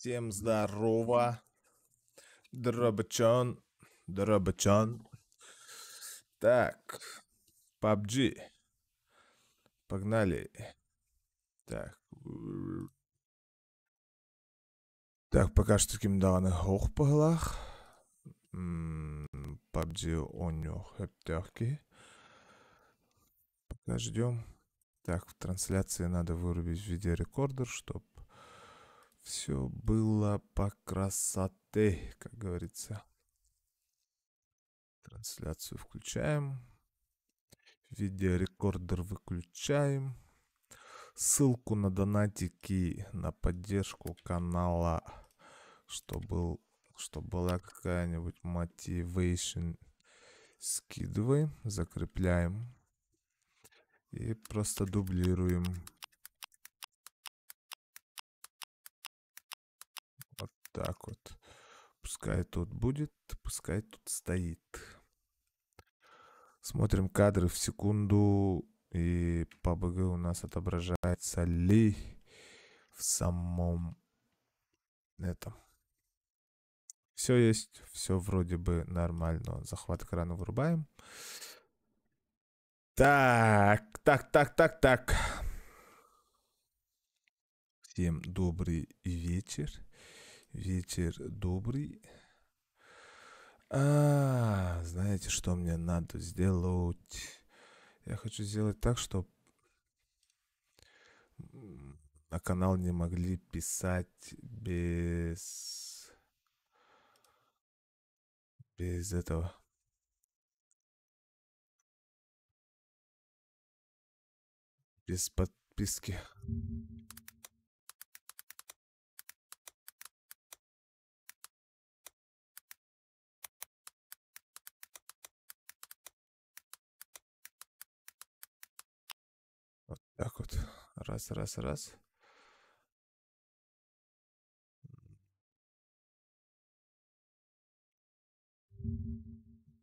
Всем здорово. Дробачон. Дробачон. Так. PUBG. Погнали. Так. Так, пока что таким давно hoch поглах. PUBG оню хептяхки. Пока ждем. Так, в трансляции надо вырубить видеорекордер, чтобы все было по красоте, как говорится. Трансляцию включаем. Видеорекордер выключаем. Ссылку на донатики, на поддержку канала, что была какая-нибудь motivation, скидываем, закрепляем и просто дублируем. Вот так вот. Пускай тут будет, пускай тут стоит. Смотрим кадры в секунду, и PUBG у нас отображается ли в самом этом. Все есть, все вроде бы нормально. Захват экрана вырубаем. Так. Всем добрый вечер. Вечер добрый. Знаете, что мне надо сделать? Я хочу сделать так, чтобы на канал не могли писать без этого. Без подписки. Вот так вот. Раз.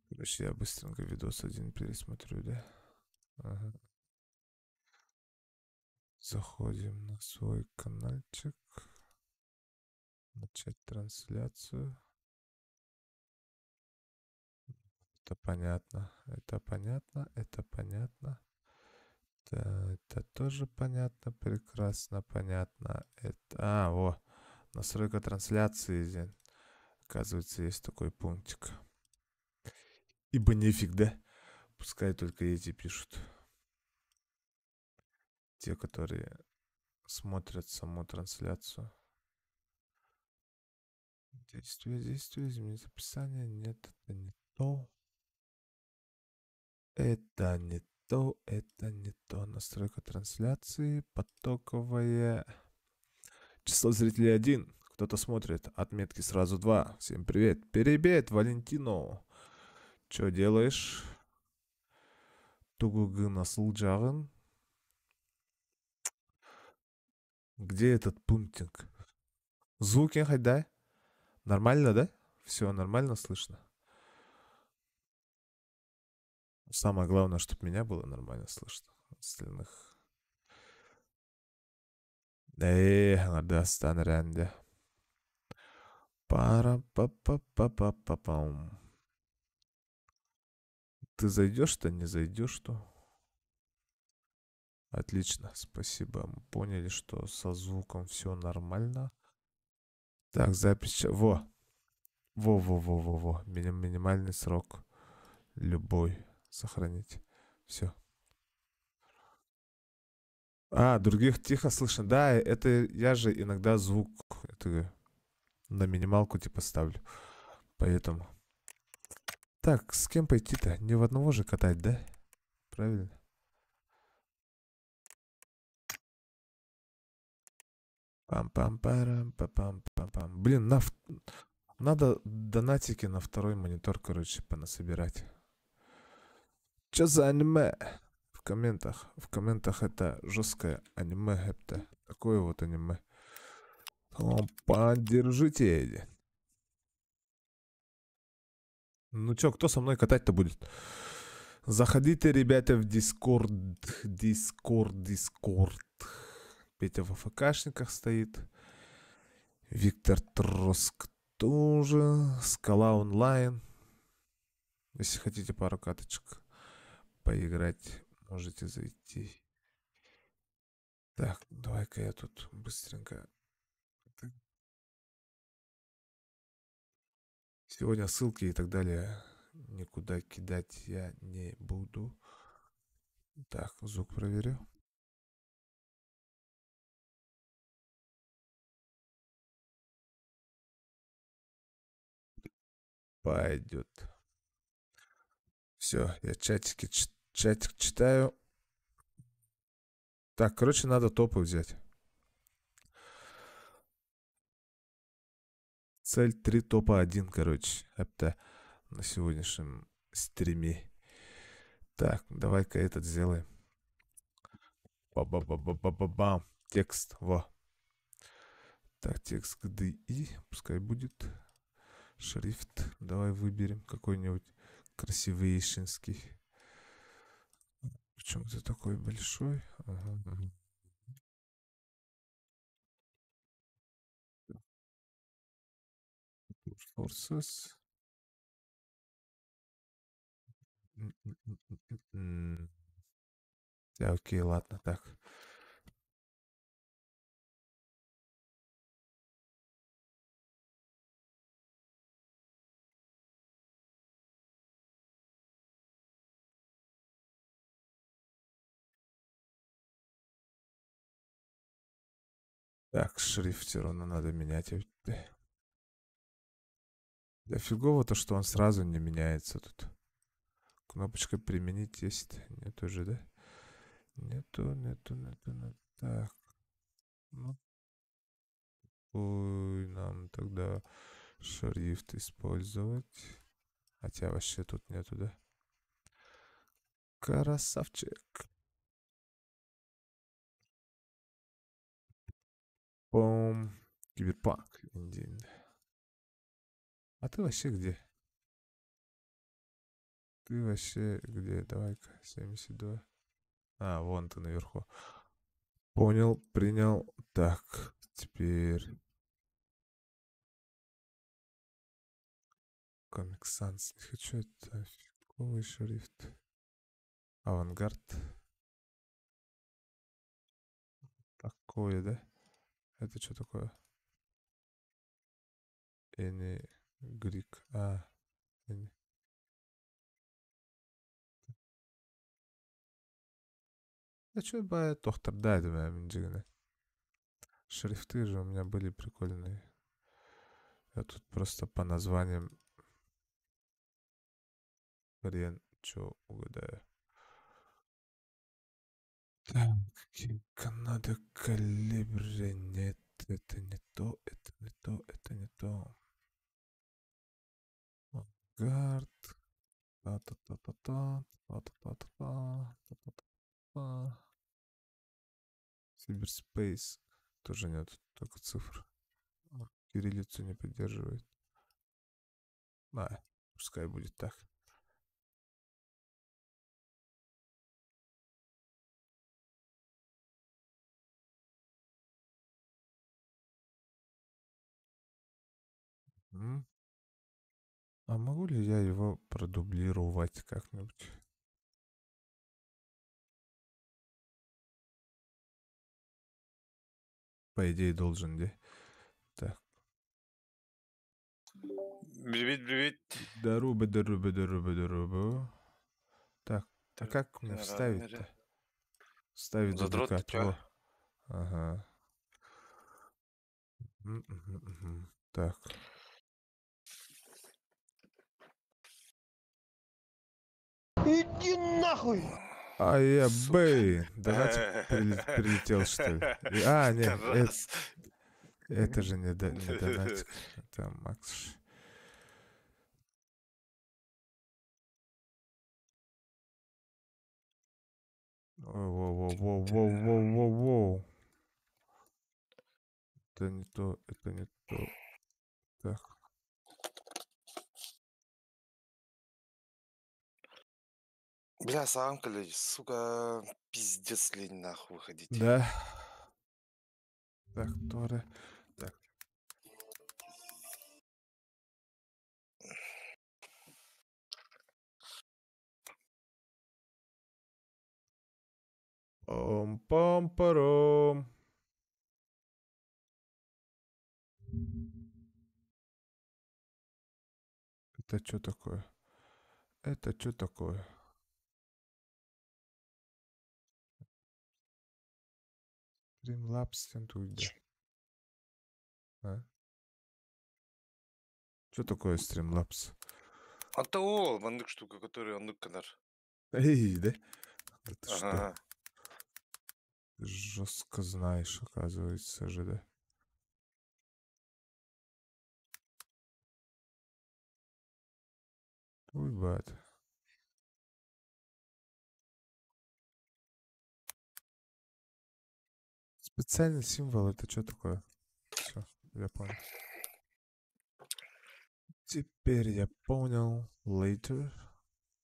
Короче, я быстренько видос один пересмотрю, да? Ага. Заходим на свой каналчик. Начать трансляцию. Это понятно. Это тоже понятно. Прекрасно понятно. Это... настройка трансляции. Оказывается, есть такой пунктик. Ибо нефиг, да? Пускай только эти пишут. Те, которые смотрят саму трансляцию. Действие, изменить описание. Нет, это не то. Это не то. Настройка трансляции. Потоковая. Число зрителей 1. Кто-то смотрит. Отметки сразу 2. Всем привет. Привет, Валентино. Чё делаешь? Тугугы насылджагын. Где этот пунктик? Звуки хайдай. Нормально, да? Все нормально слышно. Самое главное, чтобы меня было нормально слышно. Остальных. Ангардастан ренде. Пара-па-па-па-па-па-пам. Ты зайдешь-то, не зайдешь-то? Отлично, спасибо. Мы поняли, что со звуком все нормально. Так, запись. Во. Минимальный срок. Любой. Сохранить. Все. Других тихо слышно. Да, это я же иногда звук на минималку типа ставлю. Поэтому. Так, с кем пойти-то? Не в одного же катать, да? Правильно? Пам-пам-парам-пам-пам-пам. Блин, надо донатики на второй монитор, короче, понасобирать. Чё за аниме? В комментах это жесткое аниме. Это такое вот аниме. Поддержите. Ну чё, кто со мной катать-то будет? Заходите, ребята, в Дискорд. Дискорд. Петя в АФКшниках стоит. Виктор Троск тоже. Скала онлайн. Если хотите пару каточек поиграть, можете зайти. Так, давай-ка я тут быстренько. Сегодня ссылки и так далее никуда кидать я не буду. Так, звук проверю. Пойдет. Все, я чатик читаю. Так, короче, надо топы взять. Цель 3 топа 1, короче. Это на сегодняшнем стриме. Так, давай-ка этот сделаем. Ба-ба-ба-ба-ба-бам. Текст, во. Так, текст GDI, пускай будет. Шрифт, давай выберем какой-нибудь красивейшинский. Почему ты такой большой? Ага, ага. Forces. Да, окей, ладно, так. Так, шрифт все равно надо менять. Да фигово то, что он сразу не меняется тут. Кнопочка применить есть. Нет уже, да? Нету. Так, ну, нам тогда шрифт использовать. Хотя вообще тут нету, да? Красавчик. Пом. Киберпанк. А ты вообще где? Ты вообще где? Давай-ка, 72. А, вон ты наверху. Понял, принял. Так, теперь Comic Sans. Не хочу это. Фиговый шрифт. Авангард. Такое, да? Это что такое? Эни Грик. А, Эни. Да что бы тоқтарда дегені. Шрифты же у меня были прикольные. Я тут просто по названиям хрен что угадаю. Так, Канада калибре. Нет, это не то, это не то, это не то. Гард. Та-та-та-та-та. Та-та-та-та-та. Та-та-та-та. Cyberspace. Тоже нет, только цифр. Кириллицу не поддерживает. Да, пускай будет так. А могу ли я его продублировать как-нибудь? По идее должен, да? Так. Привет. Даруба. Так, а как мне вставить-то? Вставить Задрот дубликат. тебя. Во. Ага. Так. Иди нахуй! А я Сука. Донатик прилетел, что ли? А, не, Тарас. это же не донатик. Это Макс. Воу. Это не то, это не то. Так. Бля, сам, коллеги, сука, пиздец лень нахуй выходить. Да. Так, Торе. Так. Пом-пом-паром. Это что такое? Это что такое? Streamlabs где? А? Что такое Streamlabs? Это ол, мындык штука, который андык канар. Эй, да? Это что? Ага. Жестко знаешь, оказывается же, да? Ой, бат. Специальный символ это что такое? Все, я понял. Теперь я понял. Later.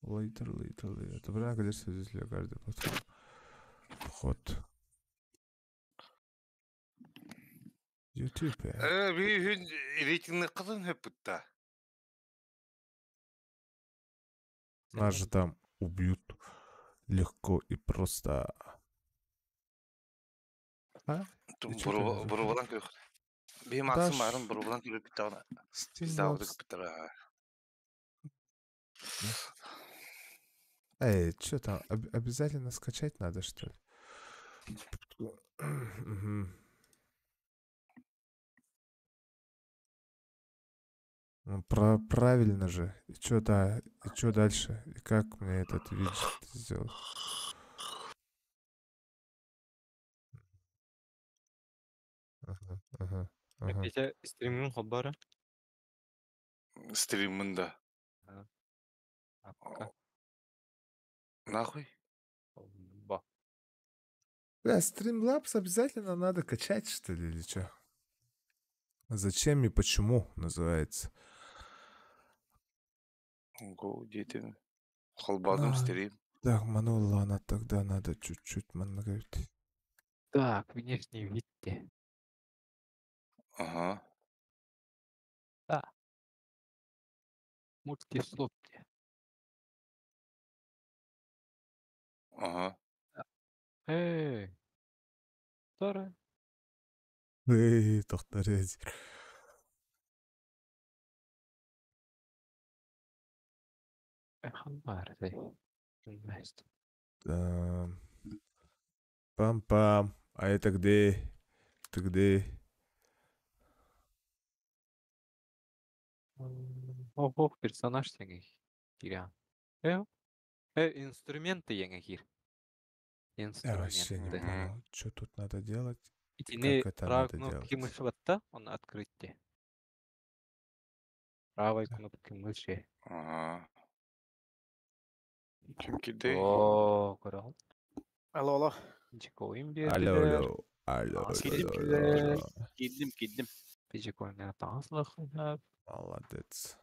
Отображение количество здесь для каждой платформы. Вход. YouTube. Би рейтинг кылын хөпүтта. Нас же там убьют легко и просто. А? И чё ты не забыл? Бурубалан кök. Би максым барын бурубалан кök биттагына. Издавыды Streamlabs. биттага. Эй, что там? Обязательно скачать надо, что ли? Мгм. Ну, правильно же. И что, да? И что дальше? И как мне этот виджет сделать? Ага. Петя стриминг хоббары. Стримында. Апка. Нахуй? Ба. Да, Streamlabs обязательно надо качать, что ли, или что? Зачем и почему называется? Го, детям. Холбадым стрим. Так, ладно, тогда надо чуть-чуть мангаить. Так, внешний вид. Ага. Да. Мультислотте. Ага. Эй. Вторая. Эй, тоқтар. Хабар. Инвест. Пам-пам. А это где? Ты где? Ого, персонаж еңе киря. Инструменты еңе кир. Я вообще не Инструменты. понял, что тут надо делать. Итине Как это правой надо кнопки делать? мыши ватта, он открытие. Правой кнопки мыши. Ага. Чүнкидей. О, көрәл. Алло. Пичекоин Алло, бердилер. алло. Келдим. Киддим. Пичекоин таңсылық. Молодец.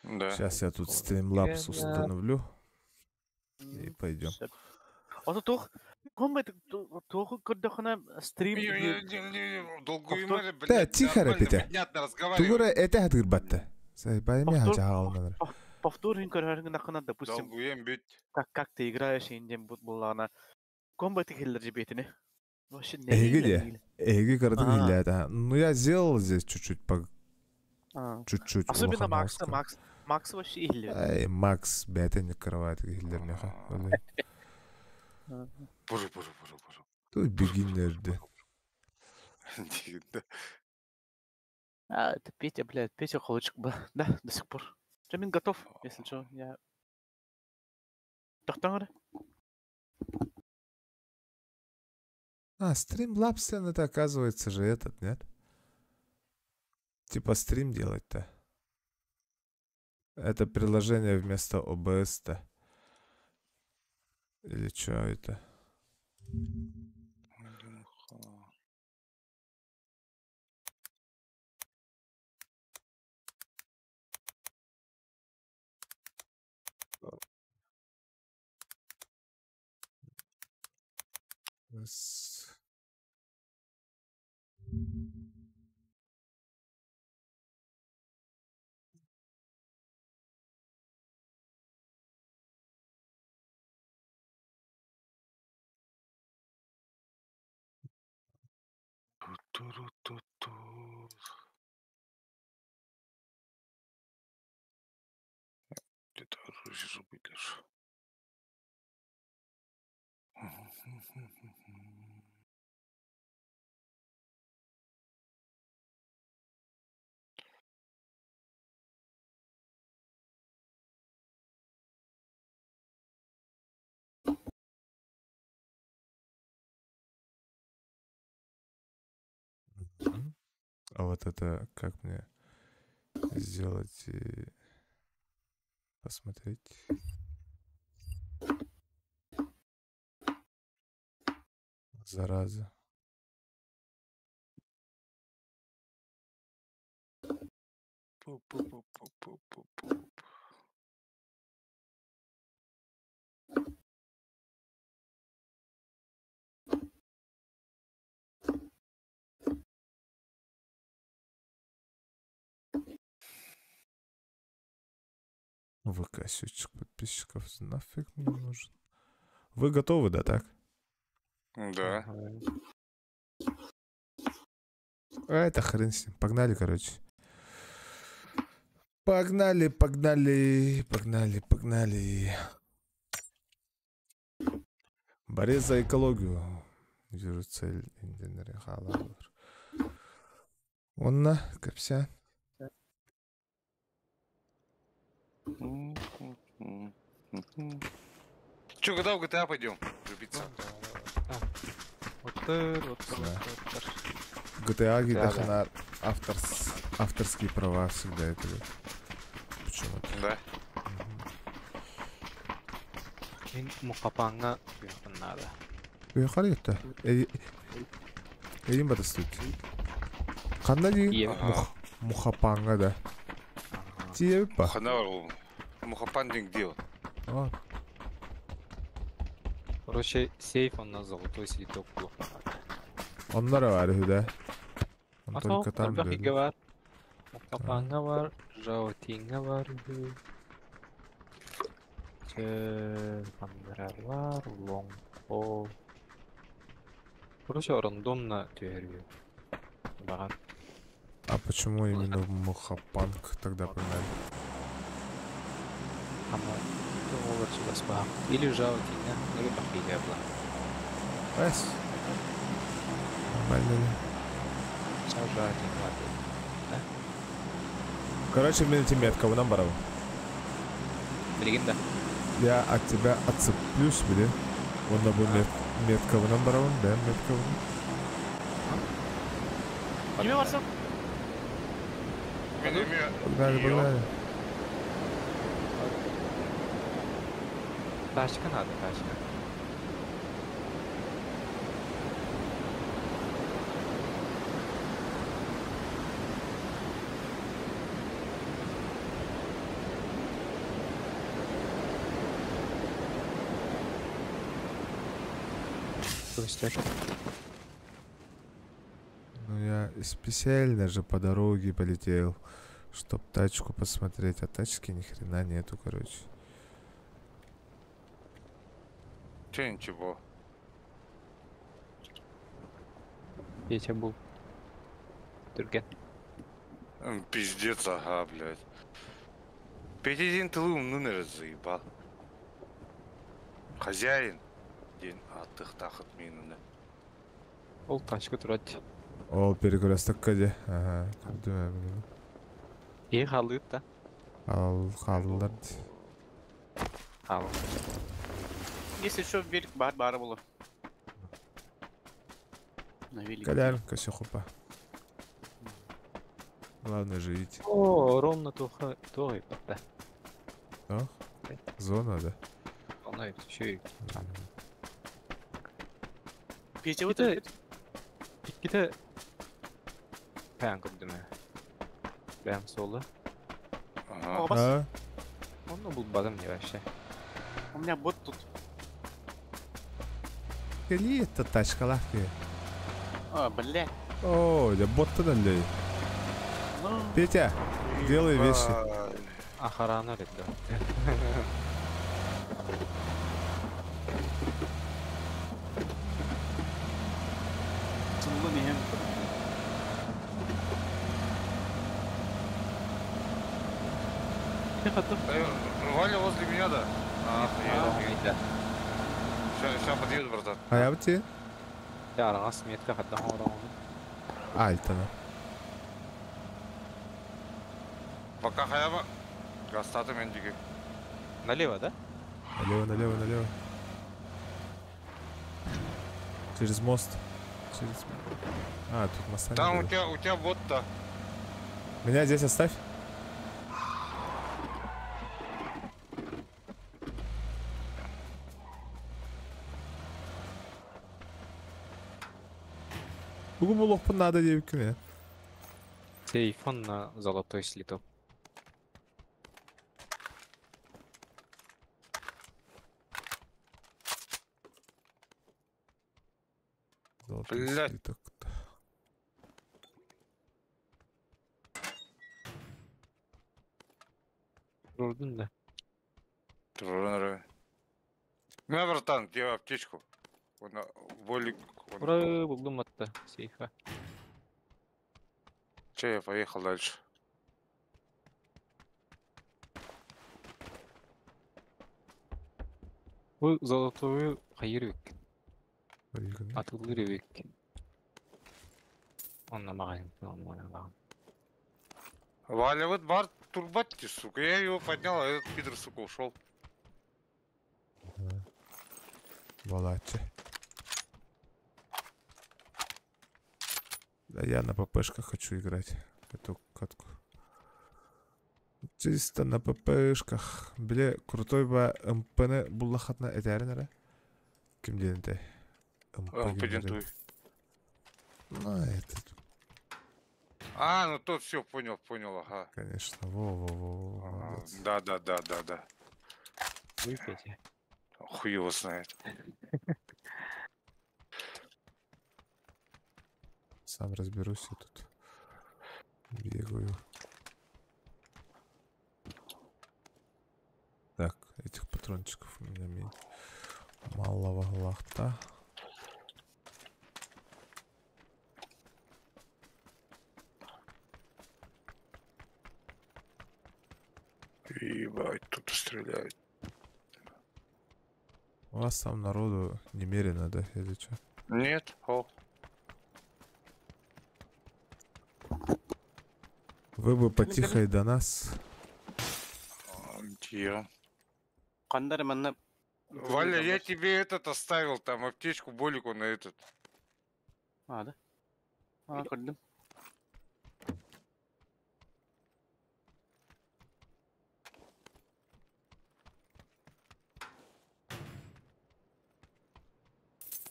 Да. Сейчас я тут Скоро Streamlabs привет. установлю. И пойдем. Ото тох. Комбай тох коддохана стрим. Долго Да, тихо, Петя. Тугура это хатырбатта. Пойми, хачаалманар. Повтор хинкар нахана, допустим, Долгуем бит. как ты играешь индем буллана. Комбай ты хиллер жебетине. Вообще не Эги хиллер. де. Эги кардык Ага. хилята. Ну я сделал здесь чуть-чуть чуть-чуть Особенно Макс. улаханалска. Макс вообще хиллер. Эй, Макс, бәтә не кровать хиллернеха. Буру. Тут бигиннерді. Это Петя, блядь, Петя холодчик. Да, до сих пор. Джамин готов, если что, я... Тохтангары? Streamlabs это оказывается же этот, нет? Типа стрим делать-то. Это приложение вместо OBS-то. Или что это? Ту-ру-ту-ту. Где-то оружие выдержу. Мгм. А вот это как мне сделать и посмотреть? Зараза. Пу-пу-пу-пу-пу-пу-пу. ВК счетчик подписчиков нафиг мне нужен. Вы готовы, да, так? Да. Ага. А это хрен с ним. Погнали, короче. Погнали, погнали, погнали, погнали. Борец за экологию. Вижу цель. Онна, капся. Че, когда в GTA пойдем? Рубиться. Отыр. Да. GTA GTA, да. Гидаханар авторские права всегда это. Почему-то. Да. Ин мукапанга надо. Харьята. Эдин батастут. Қандай деген? Ага. Мухапанга да. Тиеп па? Ханавар ол. Мухапандин где он? А, Короче, сейф он на золотой слиток плохо надо. onlar da var Hüda. Он А только там Бахига dedi. var. Mukapanga var. Jaotinga var. Пандерар var. Лонгхо. Короче, рандомно тюрьму. Багат. А почему именно Мухапанг тогда погнали? Ама доллар чего спам. Или Jaotinga, или Бахига была. Эс. Нормально ли? Jaotinga var. Короче, мне метка, нам барал. Легенда. Я от тебя отцеплюсь, блин. Он на был метка в барал, да, метка в Неме барсың? Погнали, погнали. Тачка надо, тачка. Пустяк. Ну я специально же по дороге полетел, чтоб тачку посмотреть, а тачки ни хрена нету, короче. Че ничего. Петя был. Түрген. Пиздец, ага, блядь. Пятидин тылы умный заебал. Хозяин. День аттых тахыт менуны. Ол тачка тұрады. Ол перекресток де. Ага, көрдім әмін. Қалды да. Ал қалдылар. Ал. Если что, берег бары было. На велике. Колян, косехупа. Главное живите. О, ровно тоғы да. О, зона, да? Ona şey. Петя вот İki de ben kırdım ya. Ben sola. Ага. О, бас. А? Onu bulmadım ya вообще. У меня бот тут. Или это тачка лахки? А, блядь. О, я бот-то налей. Ну, Петя, делай вещи. Ахарана dedi. цунула меня. Метка хаттым. Валя возле меня, да? Ага. Сейчас подъеду, братан. Hayabti? Я аргас метка хаттам орон. Альтана. Пока хаяба. Гастаты мен диги. Налево, да? Налево. Через мост. А, тут моста не Там было. у тебя бот-то. Меня здесь оставь. Бүгін бұл оқпын надо деп кім, Телефон на золотой слиток. Блядь. Вроде да. Меня, братан, тебе аптечку. Волик. Ура, buldum hatta сейфа. Че, я поехал дальше. Bu золотой hayır yok. Білгін. Atılır yok. Onunla mağayım. Onunla Валя, вот бар турбатти, сука. Я его поднял, а этот пидор, сука, ушел. Волаче. Да я на ППшках хочу играть. Эту катку. Чисто на ППшках. Біле, крутой ба МПны буллахатна этәрін әрі? Кім денінде? Патентуй. Ну, этот, А, ну тот все понял, ага. конечно. Во. Ага, Молодец. Да. Выпейте. Хуй его знает. Сам разберусь, я тут бегаю. Так, этих патрончиков у меня малого лахта. Ебать, тут стреляют. У вас там народу немерено, да, или что? Нет, Вы бы потихо и до нас. Где? Кандар манна. Валя, я тебе этот оставил, там аптечку, болику на этот. А, да? А, көрдім.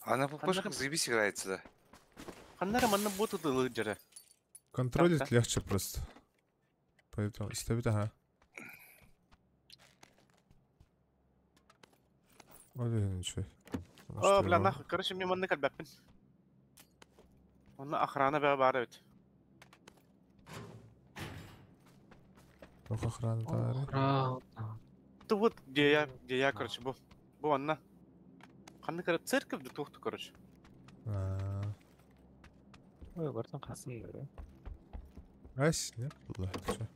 А на ППшках заебись играется, да? Кандар манна буту дылы жere. Контролить Так. легче просто. Поэтому ставит, ага. Вот и ничего. О, бля, нахуй. Короче, мне манна кальбаппин. Манна охрана бе бары бит. Ох, охрана товары. Правда. Ты вот где я, короче, бу манна. Канна кара церковь да тухту, короче. Ой, бартан қасында, да? Ась, нет? Ладно, чё?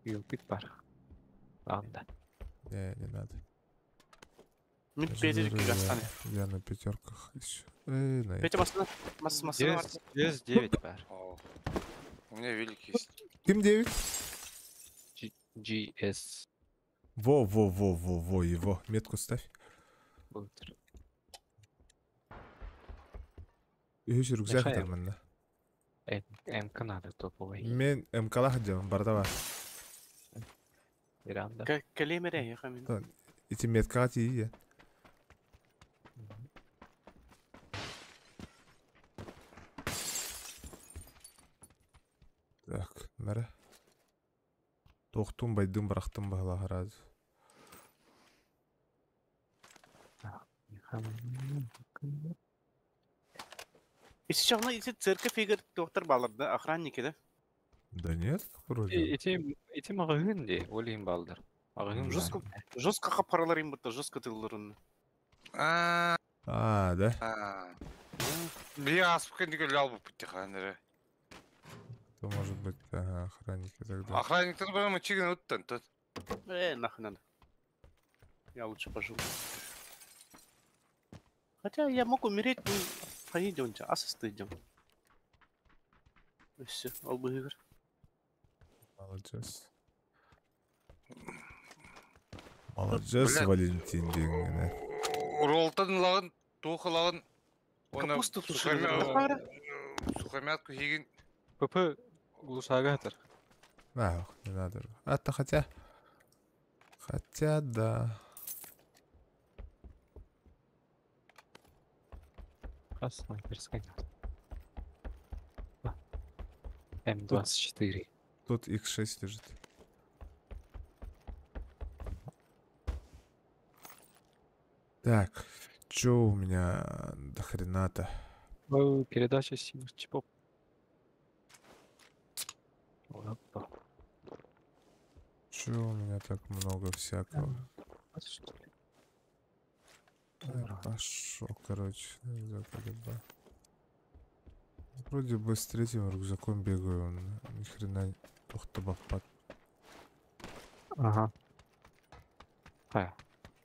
Юпит бар. Анда. Не надо. Мен Я же Петя говорю, гастане. Я на пятерках еще. На Петя масына бар. 9 бар. У меня велик есть. Ким 9? GS. Во, его. Метку ставь. Былтыр. Үйші рюкзак Яшай, атармын. МК надо топовый. Мен МКлах жамын, барда бар. Иранда. Калемере я хамин. Эти меткаға тиі, Так, мәрі. Тоқтың байдың бірақтың бағыла қарады. Исчегна иси церковь игр доктор баларды, охранники, да? Да нет, вроде. Эти мағығын де, олейін балдар. Мағығын Жестко қапаралар им будто, жестко тылларын. Да? Я спокойно лял бы потихоньку. Что может быть? Ага, охранники тогда. Охранниктер прямо чиген өттен тот. Нахуй надо. Я лучше поживу. Хотя я мог умереть, ну, пойдемте, ассисты идем. Все, оба игр. Молодец. Молодец, Бля. Валентин дегенге. Уролтан лагын, тухы лагын. Капуста тушили. Сухомятку хиген. ПП глушагатор. Да, не надо. А-то хотя... Хотя, да. Снайперская. М24. Тут X6 лежит. Так, чё у меня до хрена-то? Передача сильных чипов. Опа. Чё у меня так много всякого? Вот что ли. Пошел, короче. Заколеба. Вроде бы с третьим рюкзаком бегаю. Ни хрена тохта-бахпат. Ага. Хай.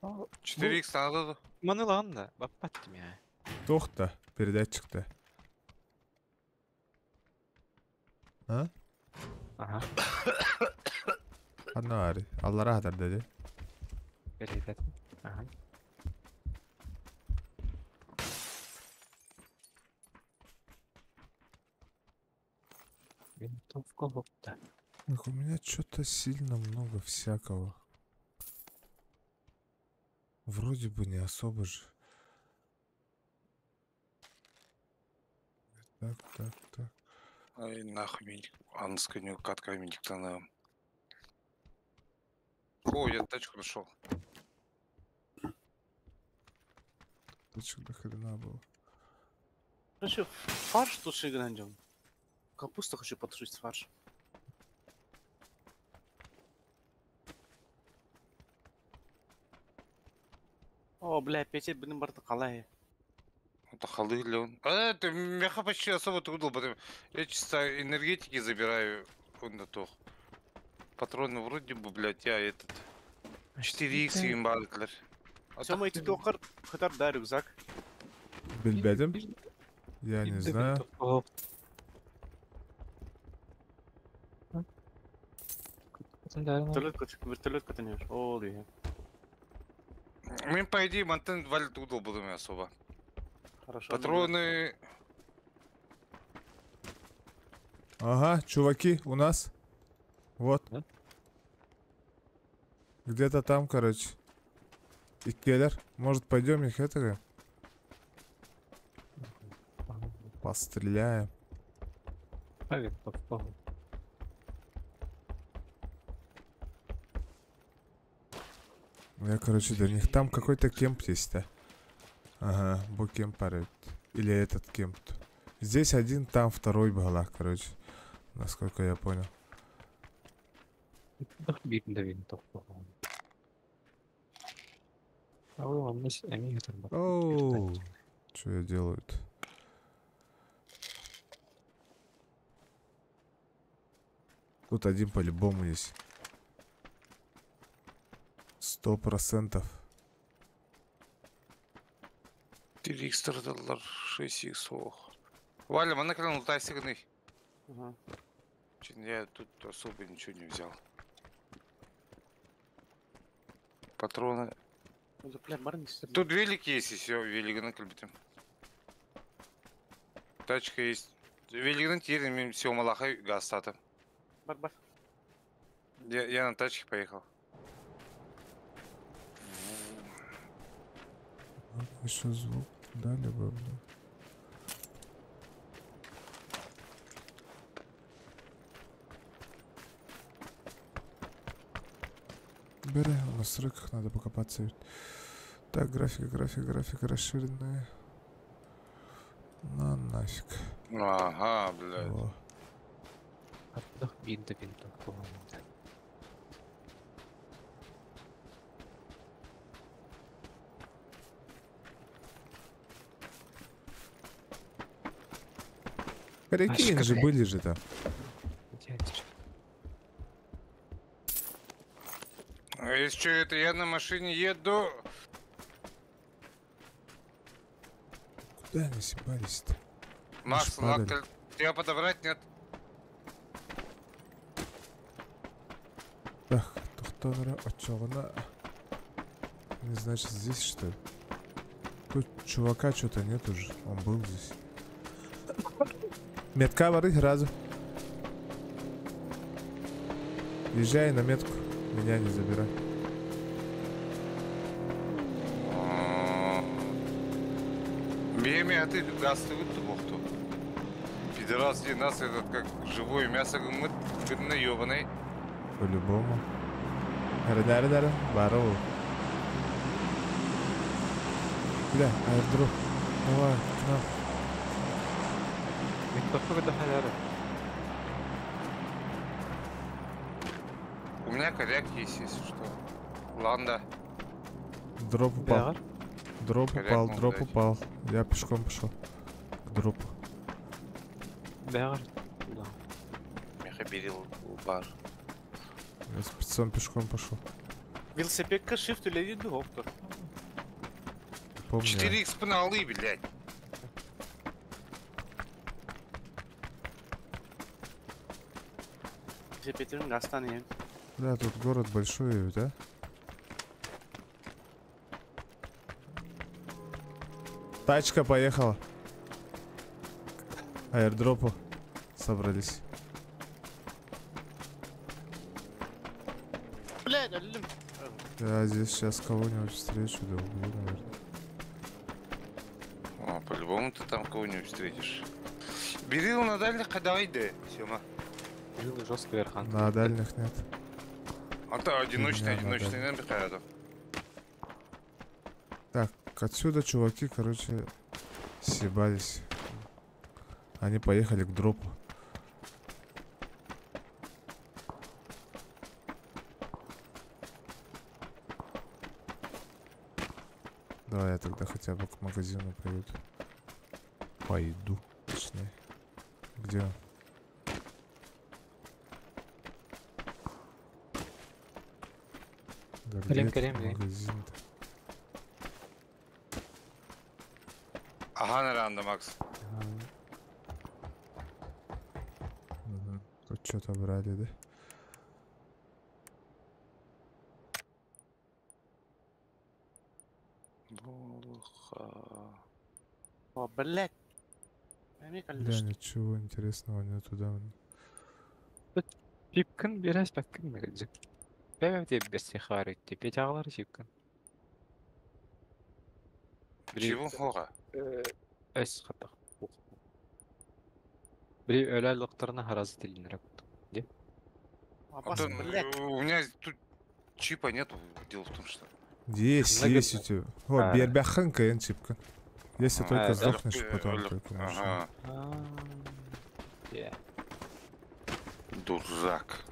4х надо. Манылан да. Баппат меня. Тохта, передатчик-то. А? Ага. Анари. Аллара хатар dedi. Передать. Ага. Винтовка лопта. Эх, у меня что-то сильно много всякого. Вроде бы не особо же. Так. Ай, нахуй миник. Ансканю катка миниктана. О, я тачку нашел. Точек до хрена было. Короче, фарш туши грандем. Капуста хочу потушить с фаршем. О, бля, петель, блин, барта калай. Это халы ли он? Ты мяха почти особо трудно, потому я чисто энергетики забираю. Он на то. Патроны вроде бы, блядь, я этот... 4х им бардыклар. Все, мы эти токар, хатар, да, рюкзак. Бельбедем? Я не знаю. Вертолет катанешь. О, да. Мен, по идее, монтен валит удал буду особо. Хорошо. Патроны... Ага, чуваки, у нас. Вот. Да? Где-то там, короче. И келлер. Может, пойдем их этого? Постреляем. Я, короче, до них. Там какой-то кемп есть-то. Ага, букемп парит. Или этот кемп. Здесь один, там второй была, короче. Насколько я понял. Оу, что я делаю-то? Тут один по-любому есть. 100%. 4х страдалар, 6х соох. Валя, мана кран лутайсыгны. Ага. Я тут особо ничего не взял. Патроны. Ну, бля, барни. Тут велик есть, если великаны кальбитим. Тачка есть. Великаны тирим, все малахай гастата. Бар. Я на тачке поехал. Еще звук дали бы, блин. Бери, у нас в срыках надо покопаться. Так, графика расширенная. На нафиг. Ага, блядь. О. Прикинь же, были же там. А если что, это я на машине еду. Куда они съебались-то? Макс, падали. лака, тебя подобрать нет? Так, тухтовара очогона. Не значит здесь что ли? Тут чувака что-то нет уже. Он был здесь. Метка вары сразу. Езжай на метку. Меня не забирай. Меми, а ты гасты выдумал-то. Пидорас, где нас этот как живое мясо гумыт, видно ёбаный. По-любому. Ара-дара-дара. Бару. Бля, аирдроп. Давай, к нам. Микрофон да халяра. У меня коряк есть, если что. Ланда. Дроп упал. Бягар. Дроп Коряк упал, могу дроп дать. упал. Я пешком пошел. К дропу. Бягар. Да. Меха берил бар. Я спецом пешком пошел. Велосипедка shift или доктор. Помню. 4х пеналы, блядь. Велосипедin гастан. Да, тут город большой, да? Тачка поехала. Аирдропу собрались. Блядь, ölüm. Я здесь сейчас кого-нибудь встречу, да убью, наверное. О, по-любому ты там кого-нибудь встретишь. Берил на дальних кадайды, Сема. Жил жестко верхан. На дальних нет. А то одиночный, Фигня надо. не набегает. Так, отсюда чуваки, короче, съебались. Они поехали к дропу. Давай я тогда хотя бы к магазину поеду. Пойду, точнее. Где он? Да где Колен, этот колен, блин. магазин-то? Ага, наверное, Макс. Мгм. Тут что-то брали, да? О, блядь. Эми Бля, калдыш. ничего интересного нету, да? Шипкін берәс бәккін мәгілді. Бәбәм деп берсе қары тепе тағылар шипкін. Чего хога? Өс қатақ. Біреу өлі лықтарына харазы тілінірек. Апас, Это, блядь. у меня тут чипа нету. Дело в том, что... Есть, Много- есть у тебя. О, А. бербяхан КН чипка. Если только да. сдохнешь, потом только можешь. Ага, дурак.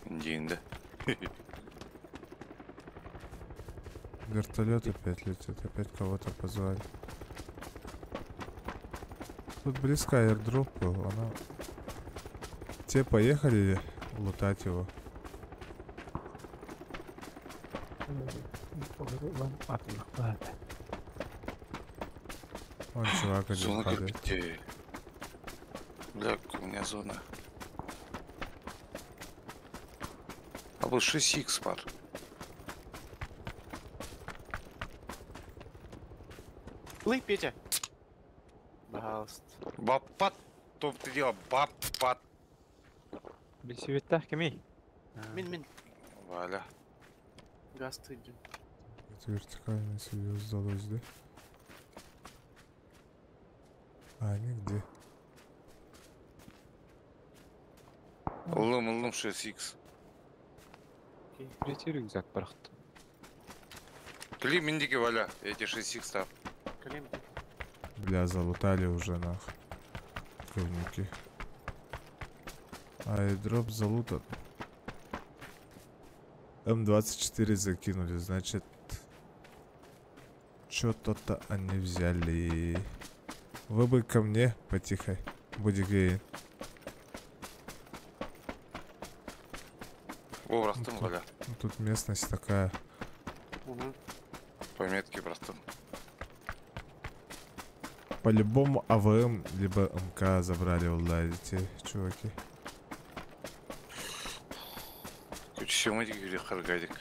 Дин, да? Вертолет опять летит, опять кого-то позвали. Тут близко аирдроп был, она... Те поехали лутать его. Вон чувак один Зона падает. горбите. Бля, у меня зона. А вот 6х пар. Плый, Петя. Пожалуйста. Бапат, топ ты дело, бапат. Бесеветтах кемей. Мин. Валя. Гасты идем. Это вертикально себе сдалось, да? А они где? Лым 6х. Біреті рюкзак бaraқты. Клим индики, Валя, эти 6х став. Калим. Бля, залутали уже нах. Говнюки. Айдроп залутан. М24 закинули, значит... Что-то они взяли. Вы бы ко мне потихо. Будь гей. О, братан, бля. Ну, тут местность такая. Мгм. Пометки, братан. По-любому АВМ, либо МК забрали эти чуваки. Көтшемеді көре қарғайдық.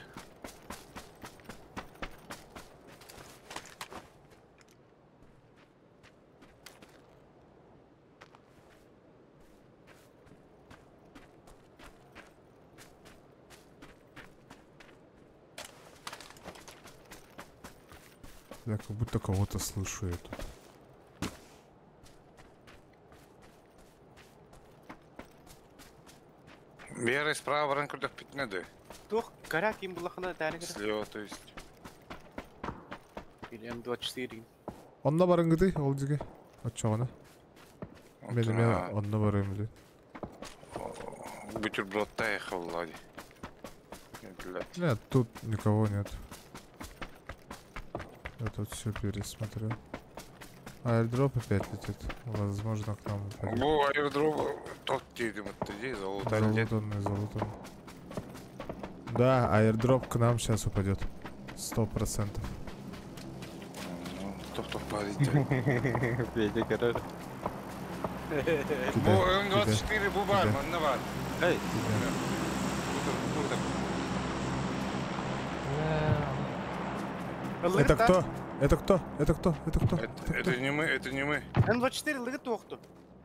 Я как будто кого-то слышу я тут. Бері справа баран көрдік бітнеді. Тух, коряк им была хана тәлігірі. Слева, то есть. Или М24. Онна барың гыды, ол деге. Отчоғана. Мен онна барым ды. Бутербродта ехал, Влади. Нет, тут никого нет. Я тут все пересмотрел. Аирдроп опять летит. Возможно, к нам упадет. Бу аирдроп, тот тидим, это здесь залутали. Залутанный. Да, аирдроп к нам сейчас упадет. 100%. Кто парить? Федя, короче. Бу М24 бубар, маннавар. Эй, Это кто? Это кто? Это кто? Это кто? Это не мы, это не мы. М24 лыгы тухту.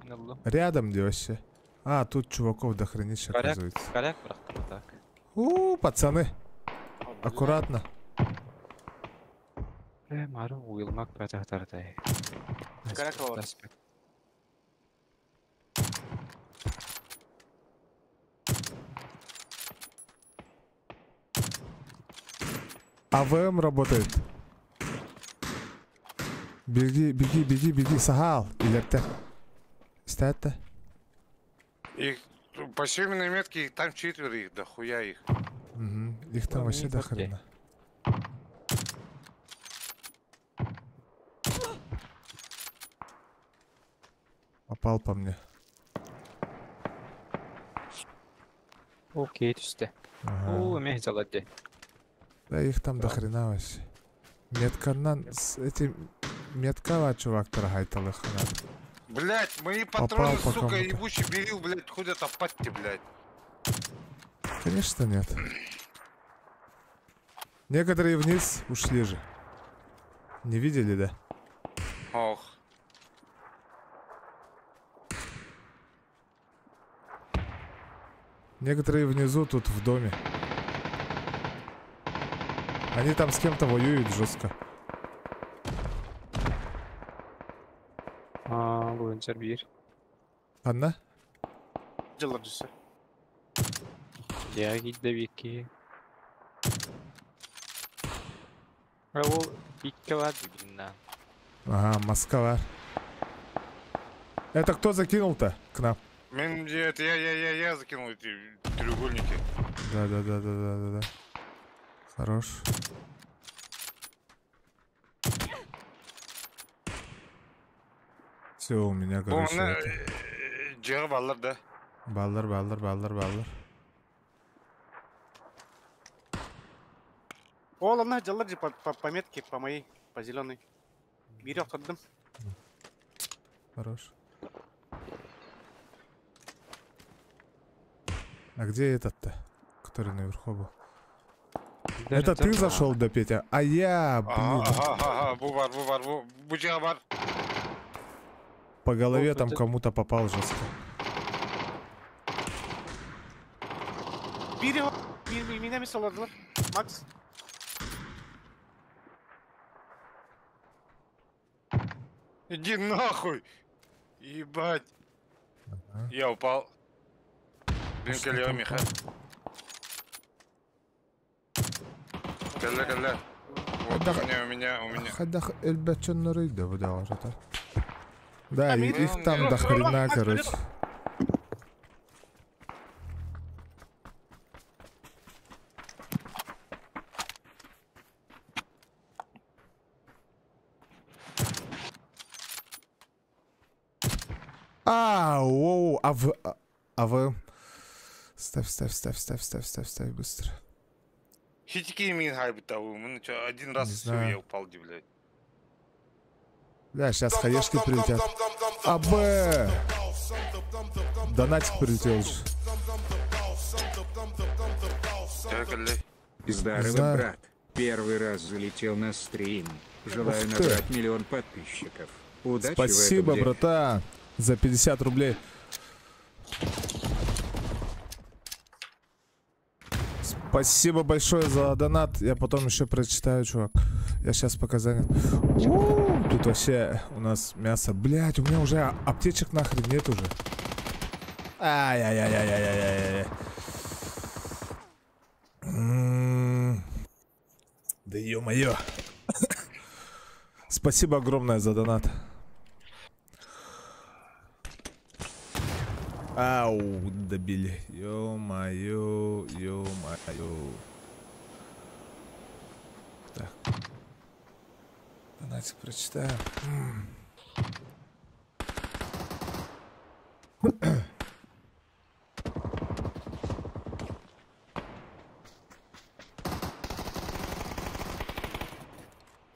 не было. Рядом где вообще? А, тут чуваков до хренища Коряк, оказывается. коряк, братан, так. Пацаны, аккуратно. Мару уйылмак батақтардай. Коряк бар. АВМ работает. Беги, Сахал. Илерте. Стоят-то. Их по семейной метке, там 4 их, дохуя их. Их там Ну, вообще не до факте. хрена. Попал по мне. Окей, түсті. Ага. О, мен заладды. Да их там до хрена вообще. Меткава чувактар хайтал их. Блять, мои Попал патроны, по сука, кому-то. ебучий берил, блять, ходят о патте, блять. Конечно нет. Некоторые вниз ушли же. Не видели, да? Ох. Некоторые внизу тут в доме. Они там с кем-то воюют жестко. Бойынша бір. Анна? Жылар жүсі. Я гидді беки. Ол бекке бар дегеннен. Ага, Москва. Это кто закинул-то к нам? Это я закинул эти треугольники. Да. Хорош. Все, у меня, короче, это... Жағы баллар, да? Баллар. О, ладно, жылар же по метке, по моей, по зеленой. Бери отходым. Хорош. А где этот-то, который наверху был? Это ты зашел до Петя? А я, блин, Ага, бубар, bu жағы бар. по голове Ох, там это- кому-то попал жестко. Бери, меня емес оладылар. Макс. Иди нахуй! Ебать! Ага. Я упал. Блин, Что коллега там Миха. Коллега. Вот Отдох- у меня. Хадах эльбачон норыйда выдал что-то. Да, А, их там ну, до хрена, Макс, короче. ставь быстро. Хитики мин хайбитау. Мы что, один раз Не все, знаю. я упал, блядь. Бля, сейчас хаешки прилетят. АБ! Донатик прилетел же. Здорово, знаю. брат. Первый раз залетел на стрим. Желаю Ух ты. набрать 1 000 000 подписчиков. Удачи Спасибо, в этом деле. братан, за 50 рублей. Спасибо большое за донат. Я потом еще прочитаю, чувак. Я сейчас пока занят. Тут вообще у нас мясо. Блять, у меня уже аптечек нахрен нет уже. Ай-яй-яй-яй-яй-яй-яй. Да ё-моё. Спасибо огромное за донат. Ау, добили. Ё-моё, ё-моё. Так. Донатик прочитаю.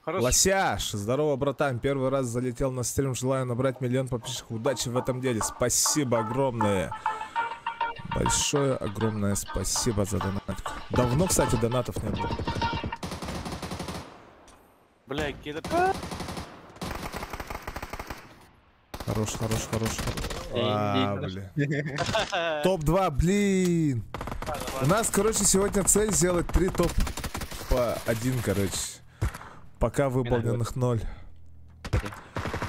Хорошо. Лосяш, здорово, братан. Первый раз залетел на стрим. Желаю набрать 1 000 000 подписчиков. Удачи в этом деле. Спасибо огромное. Большое, огромное спасибо за донатик. Давно, кстати, донатов не было. Бля, кидать. Хорош. Блин. Топ-2, блин. У нас, короче, сегодня цель сделать 3 топ по 1, короче. Пока выполненных 0.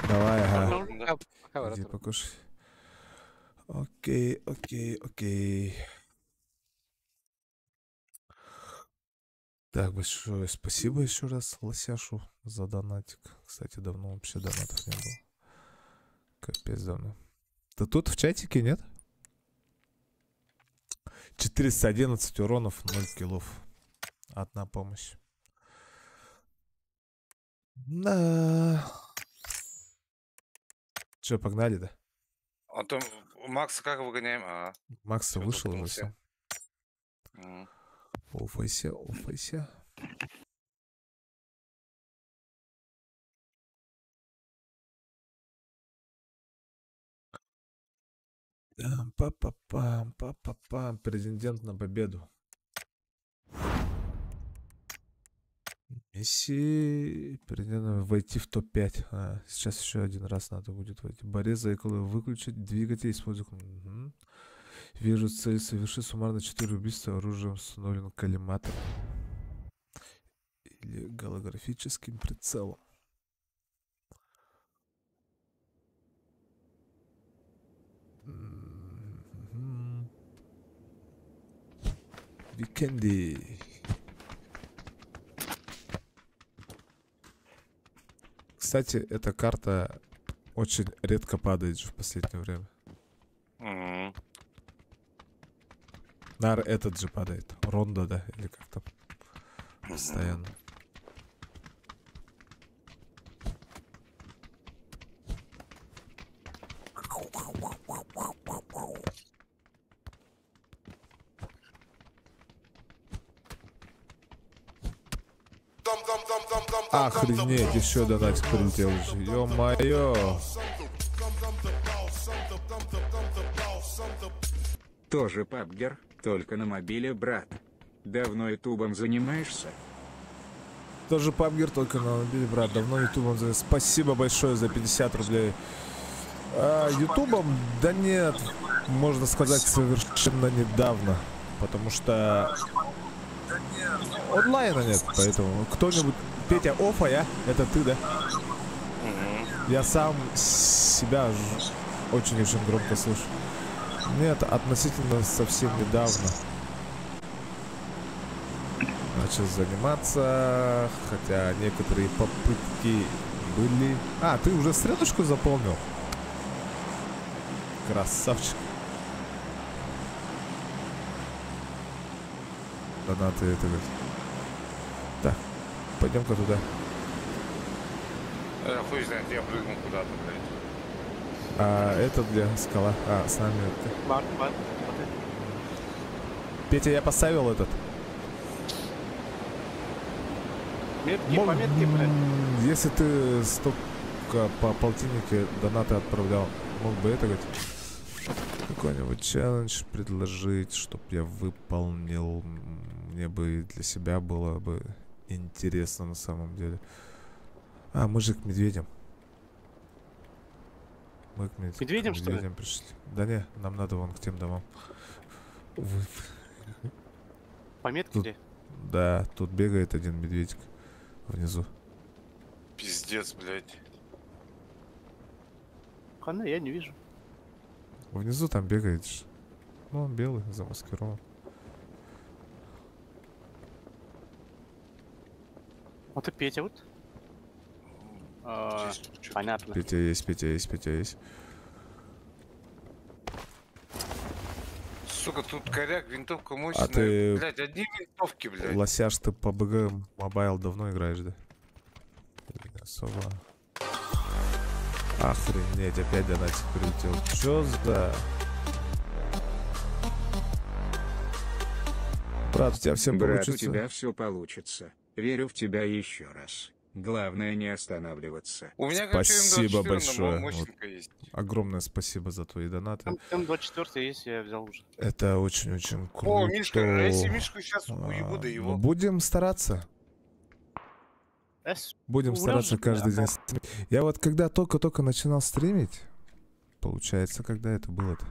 Давай, ага. Пока, Иди брат. покушай. Окей. Так, большое спасибо еще раз Лосяшу за донатик. Кстати, давно вообще донатов не было. Капец давно. Ты тут в чатике, нет? 411 уронов, 0 киллов. Одна помощь. Да. Че, погнали, да? А то Макса как выгоняем? А, Макс всё, вышел уже заткнулся. сам. Офайся. Па-па-пам. Претендент на победу. Месси. Претендент войти в топ-5. Сейчас еще один раз надо будет войти. Борец за экологию. Выключить двигатель, используя... Угу. Вижу цель. Соверши суммарно 4 убийства оружием с установленным коллиматором. Или голографическим прицелом. Викенди. Кстати, эта карта очень редко падает же в последнее время. Мгм. Нар этот же падает. Ронда, да? Или как там? Постоянно. Охренеть, еще донатик прилетел уже. Ё-моё. Тоже пабгер, только на мобиле, брат. Давно ютубом занимаешься? Тоже пабгер, только на мобиле, брат. Давно ютубом занимаюсь. Спасибо большое за 50 рублей. Ютубом? Да нет. Можно сказать, совершенно недавно. Потому что онлайна нет. Поэтому кто-нибудь... Петя, офа, я? Это ты, да? Я сам себя очень-очень громко слышу. Нет, относительно совсем недавно начал заниматься, хотя некоторые попытки были... ты уже стрелочку заполнил? Красавчик. Донаты это говорит. Так, пойдем-ка туда. Хуй знает, я прыгнул куда-то, блядь. Это для скала. С нами это. Март. Петя, я поставил этот. Метки, пометки, блядь. Если ты столько по полтиннике донаты отправлял, мог бы это говорить? Какой-нибудь челлендж предложить, чтоб я выполнил. Мне бы для себя было бы интересно на самом деле. А, мы же к медведям. Мы к Медведям, что ли? медведям пришли. Да не, нам надо вон к тем домам. Пометки Тут- где? Да, тут бегает один медведик внизу. Пиздец, блядь. Хана, я не вижу. Внизу там бегает. Ну, он белый, замаскирован. Вот и Петя вот. Здесь чё-то- Понятно. Петя есть, Петя есть, Петя есть. Сука, тут коряк, винтовка мощная. ты- Блядь, одни винтовки, блядь. Лосяш, ты по БГ Мобайл давно играешь, да? Или не особо? Охренеть, опять донатик прилетел. Чё за... Брат, у тебя все Брат, у получится. тебя все получится. Верю в тебя еще раз. Главное не останавливаться. У меня, короче, Спасибо М24 большое. мощненькая есть. Огромное спасибо за твои донаты. М24 есть, я взял уже. Это очень-очень круто. О, Мишка, а если Мишку сейчас уебу, да Ну, его. будем стараться. Будем Ура стараться же, каждый бля. день стримить. Я вот когда только-только начинал стримить, получается, когда это было-то?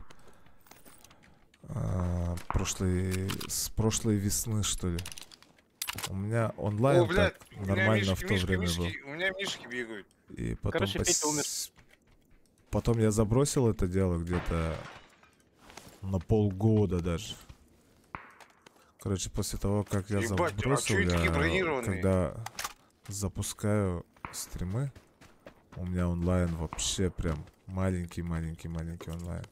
С прошлой весны, что ли. У меня онлайн О, блядь, так у меня нормально мишки, в то мишки, время мишки, был. у меня мишки бегают. И потом, Короче, Петя умер. потом я забросил это дело где-то на полгода даже. Короче, после того, как я Ебать, а забросил, чё эти такие я, бронированные? когда запускаю стримы, у меня онлайн вообще прям маленький онлайн.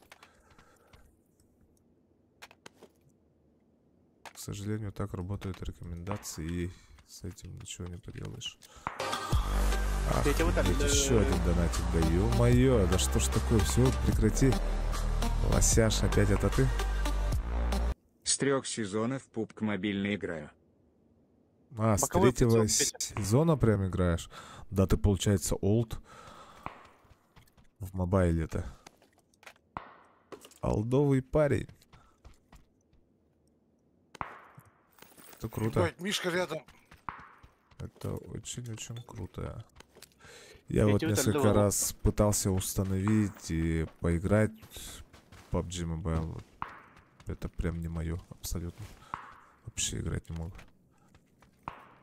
К сожалению, так работают рекомендации, и с этим ничего не поделаешь. Ах, Петя, вот так, еще один донатик, да ё-моё, да что ж такое, все, прекрати. Лосяш, опять это ты? С 3 сезонов пупк мобильно играю. А, с Боковой третьего прицел, Петя. сезона прям играешь? Да ты, получается, олд в мобайле-то. Олдовый парень. Это круто. Ебать, Мишка рядом. Это очень-очень круто. Я Петя, вот вот несколько Олдова. раз пытался установить и поиграть в PUBG Mobile. Вот это прям не мое, абсолютно. Вообще играть не могу.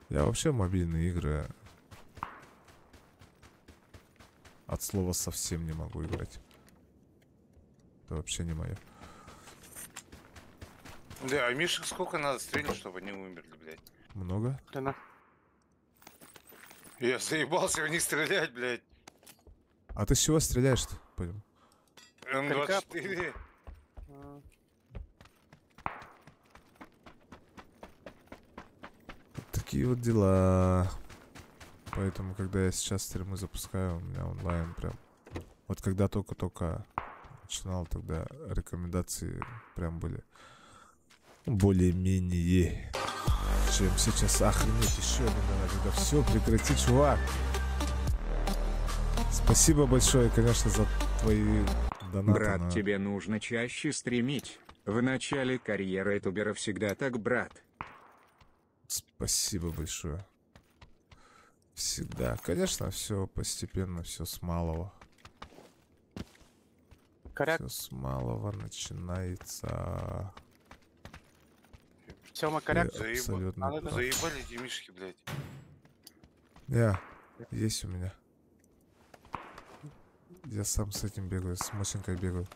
Я вообще в мобильные игры от слова совсем не могу играть. Это вообще не мое. Да, а Мише сколько надо стрелять, чтобы они умерли, блядь? Много? Хрена. Я заебался в них стрелять, блядь. А ты с чего стреляешь-то? Понял. М24. А, Такие вот дела. Поэтому, когда я сейчас стримы запускаю, у меня онлайн прям... Вот когда только-только начинал, тогда рекомендации прям были более-менее, чем сейчас. Охренеть, еще один донат. Да все, прекрати, чувак. Спасибо большое, конечно, за твои донаты. Брат, но- тебе нужно чаще стримить. В начале карьеры ютубера всегда так, брат. Спасибо большое. Всегда. Конечно, все постепенно, все с малого. Коряк, Все с малого начинается. Сёма, коряк. И абсолютно. надо- Заебали эти Мишки, блядь. Есть у меня. Я сам с этим бегаю, с Мосинкой бегаю.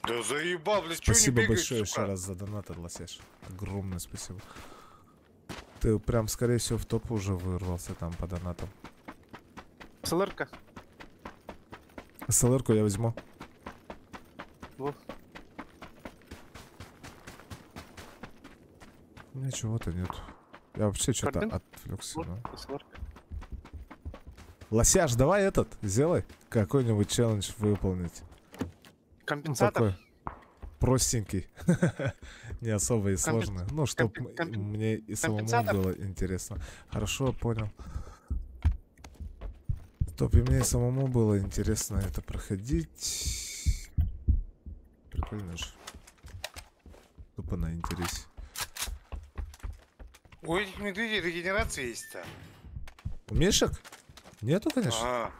Да заебал, блядь, чё не Спасибо бегаешь, большое еще сука? раз за донат, Лосяш. Огромное спасибо. Ты прям, скорее всего, в топ уже вырвался там по донатам. СЛР-ка. СЛР-ку я возьму. Вот. У меня чего-то нет. Я вообще что-то Картин? отвлекся. Вот, Ну. СЛР-ка. Лосяш, давай этот, сделай. Какой-нибудь челлендж выполнить. Ну, Компенсатор. такой. простенький. Не особо и сложный. Ну, чтоб мне и самому компенсатор? было интересно. Хорошо, понял. Чтоб и мне и самому было интересно это проходить. Прикольно же. Тупо на интересе. У этих медведей регенерация есть-то. У мишек? Нету, конечно. Ага.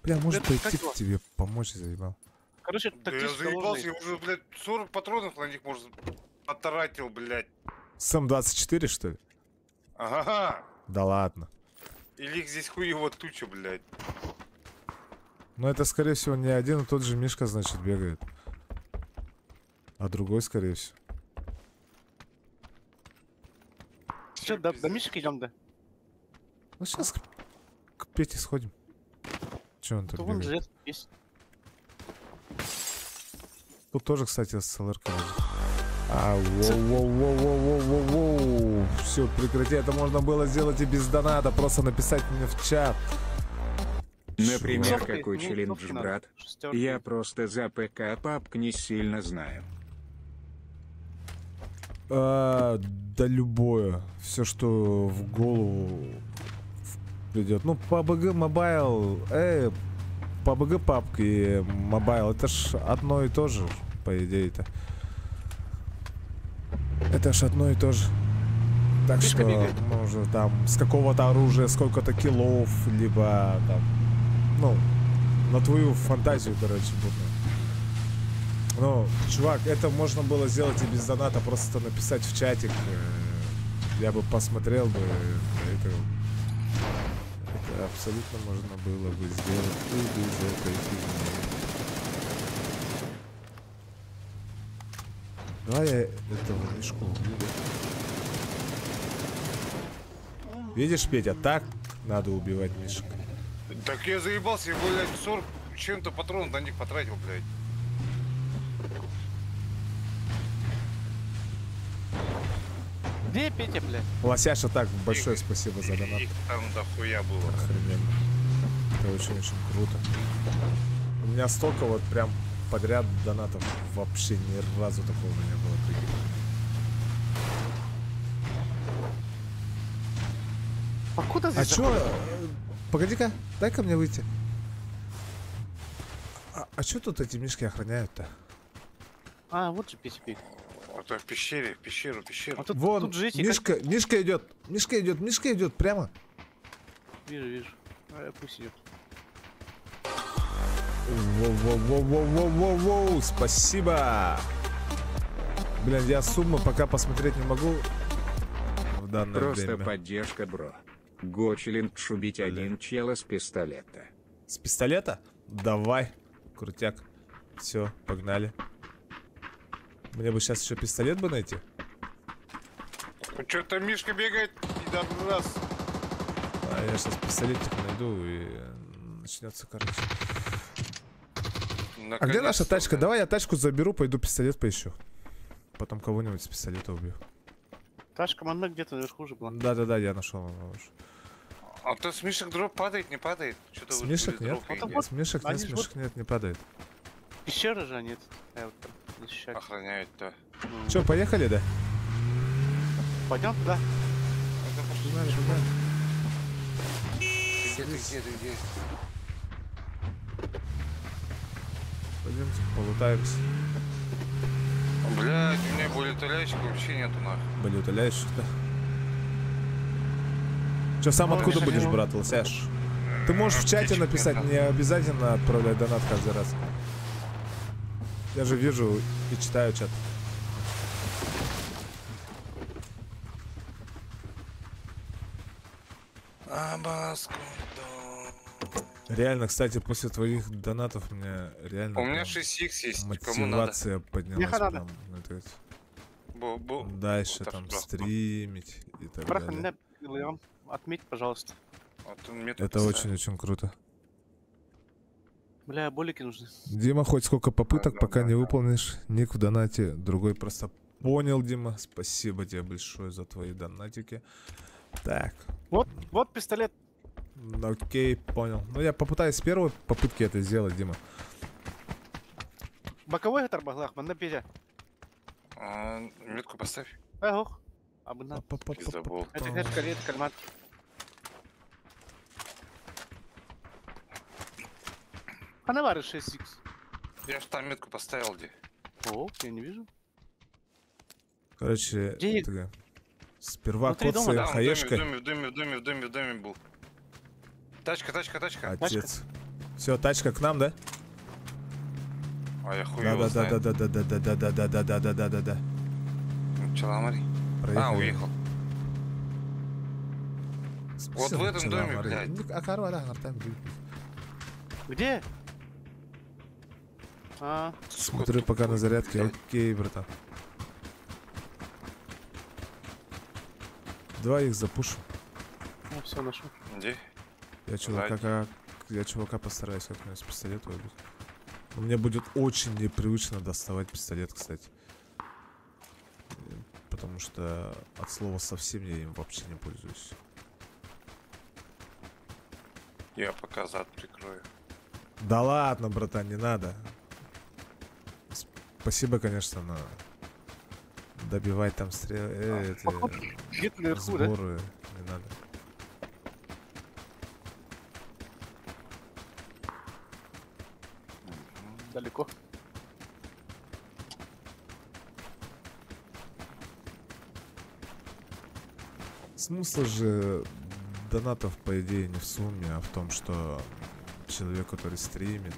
Бля, может Это пойти как его? к тебе помочь, заебал. Короче, Да я тактически заебался, я уже, блядь, 40 патронов на них, может, потратил, блядь. Сэм 24, что ли? Ага. Да ладно. Или их здесь хуево туча, блядь. Но это, скорее всего, не один и тот же мишка, значит, бегает. А другой, скорее всего. Что, до Мишек идем, да? Ну, сейчас к Пете сходим. Че он тут То вон бегает? жилет есть. Тут тоже, кстати, СЛР лежит. А, воу-воу-воу-воу-воу-воу. Все, прекрати. Это можно было сделать и без доната. Просто написать мне в чат. Например, Чувак. какой Мне челлендж, кнопки надо. брат? Шестерки. Я просто за ПК папк не сильно знаю. Да любое. Все, что в голову придет. Ну, PUBG Mobile, PUBG папка и Mobile, это ж одно и то же, по идее-то. Это ж одно и то же. Так Мишка что бегает. можно там с какого-то оружия сколько-то киллов, либо там, ну, на твою фантазию, короче, будет. Ну, чувак, это можно было сделать и без доната, просто написать в чатик. Я бы посмотрел бы. Это абсолютно можно было бы сделать и без этой фигни. Давай я этого мишку убью. Видишь, Петя, так надо убивать мишек. Так я заебался, я, блядь, 40 чем-то патронов на них потратил, блядь. Где Петя, блядь? Лосяша, так, большое спасибо за донат. Их там дохуя было. Охрененно. Это очень-очень круто. У меня столько вот прям подряд донатов вообще ни разу такого не было. Прикинь. Покуда А здесь чё? заходит? Погоди-ка, дай-ка мне выйти. А чё тут эти мишки охраняют-то? А, вот же Петя бегает. Это в пещере, в пещеру. А тут, Вон, тут жить, Мишка идет, Мишка идет прямо. Вижу. Пусть идет. Воу-воу-воу-воу-воу-воу, спасибо. Блин, я сумму пока посмотреть не могу. В данное Просто время. поддержка, бро. Гочелинд убить один чела с пистолета. С пистолета? Давай, крутяк. Все, погнали. Мне бы сейчас еще пистолет бы найти. Что-то Мишка бегает, раз. А я сейчас пистолетик найду и начнется, короче. А где наша тачка? Давай я тачку заберу, пойду пистолет поищу. Потом кого-нибудь с пистолета убью. Ташка Манна где-то наверху уже была. Да-да-да, я нашел его уже. А то с Мишек дроп падает, не падает? Что-то С вот мишек без нет? дропа и Это нет. вот Смешек нет, они ж смешек нет, не падает. Пещера же, а нет. Вот там, защищать. Охраняют-то. Че, поехали, да? Пойдем туда. Погнали, погнали. Где ты, где? Пойдемте, полутаемся. Блядь, у меня более утоляющих вообще нету, нахуй. Были утоляющих, да? Че, сам Ну, откуда Миша, будешь, ну. брат, лосяш? Ты можешь в чате птичек написать, нет, не обязательно отправлять донат каждый раз. Я же вижу и читаю чат. Реально, кстати, после твоих донатов мне реально У меня прям 6х есть, кому надо. мотивация поднялась надо. прям, ну, то есть Бу-бу. дальше Вот так там просто. стримить и так Браха, далее. меня отметь, пожалуйста. Вот он мне тут Это поставил. очень-очень круто. Бля, болики нужны. Дима, хоть сколько попыток, Да, пока да, не да. выполнишь ник в донате, другой просто понял, Дима. Спасибо тебе большое за твои донатики. Так, Вот пистолет. окей, понял. Ну, я попытаюсь с первой попытки это сделать, Дима. Боковой тарбаглах, манда Петя. Метку поставь. Ого. Абына. Забыл. Это клетка, это кальмат. Ханавары 6х. Я ж там метку поставил где. О, я не вижу. Короче, Где- это, сперва Внутри дома, коцаем Да, он в доме, хаешкой. в доме был. Тачка. Отец. Все, тачка к нам, да? А я хуй его знает. Да. Челомари. Проехали. Уехал. Вот Всё, в этом начала доме, морить. блядь. А корова, да, там бьют. Где? А, Смотрю пока на зарядке. Окей, братан. 2 их запушу. все нашел. Где? Я чувака постараюсь как-нибудь с пистолета выбить. Но мне будет очень непривычно доставать пистолет, кстати. Потому что от слова совсем я им вообще не пользуюсь. Я пока зад прикрою. Да ладно, братан, не надо. Спасибо, конечно, но добивать там стрелы, Где-то наверху, да? сборы не надо. Далеко. Смысл же донатов, по идее, не в сумме, а в том, что человек, который стримит,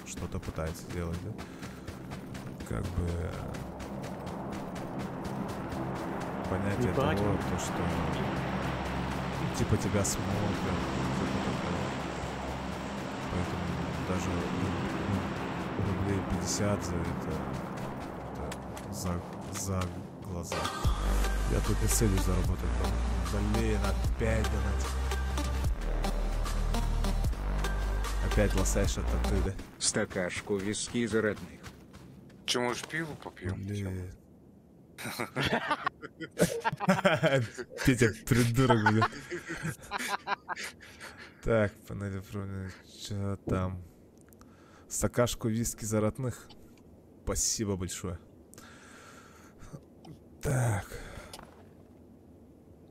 что-то пытается делать, да? Как бы понятие Ебать. того, то, что типа тебя смотрят, типа такого. Поэтому даже рублей 50 за это за глаза. Я тут не целью заработать. Блин, опять донатить. Опять лосаешь от танты, да? Стакашку виски за родных. Че, может, пиво попьем? Блин. Петя, придурок, блин. Так, панели что там? Стакашку виски за родных. Спасибо большое. Так.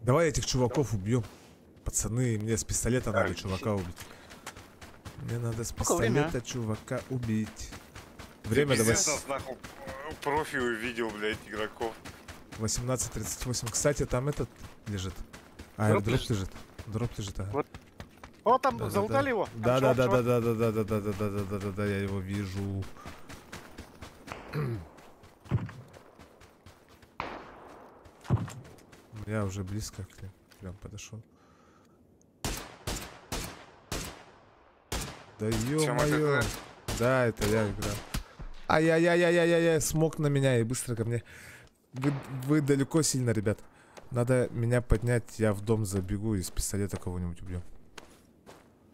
Давай этих чуваков убьем. Пацаны, мне с пистолета надо чувака убить. Мне надо с Сколько время, пистолета чувака убить. Время давай. Пиздец, нас нахуй профи увидел, блядь, игроков. 18:38. Кстати, там этот лежит. Дроп Дроп лежит. Дроп лежит, ага. Вот. О, там Да-да-да. залутали его. Там Да, чувак, чувак. да, я его вижу. Я уже близко к ним прям подошел. Да ё-моё. это? Да, это я играл. Ай-яй-яй-яй-яй-яй, смог на меня и быстро ко мне. Вы далеко сильно, ребят. Надо меня поднять, я в дом забегу и с пистолета кого-нибудь убью.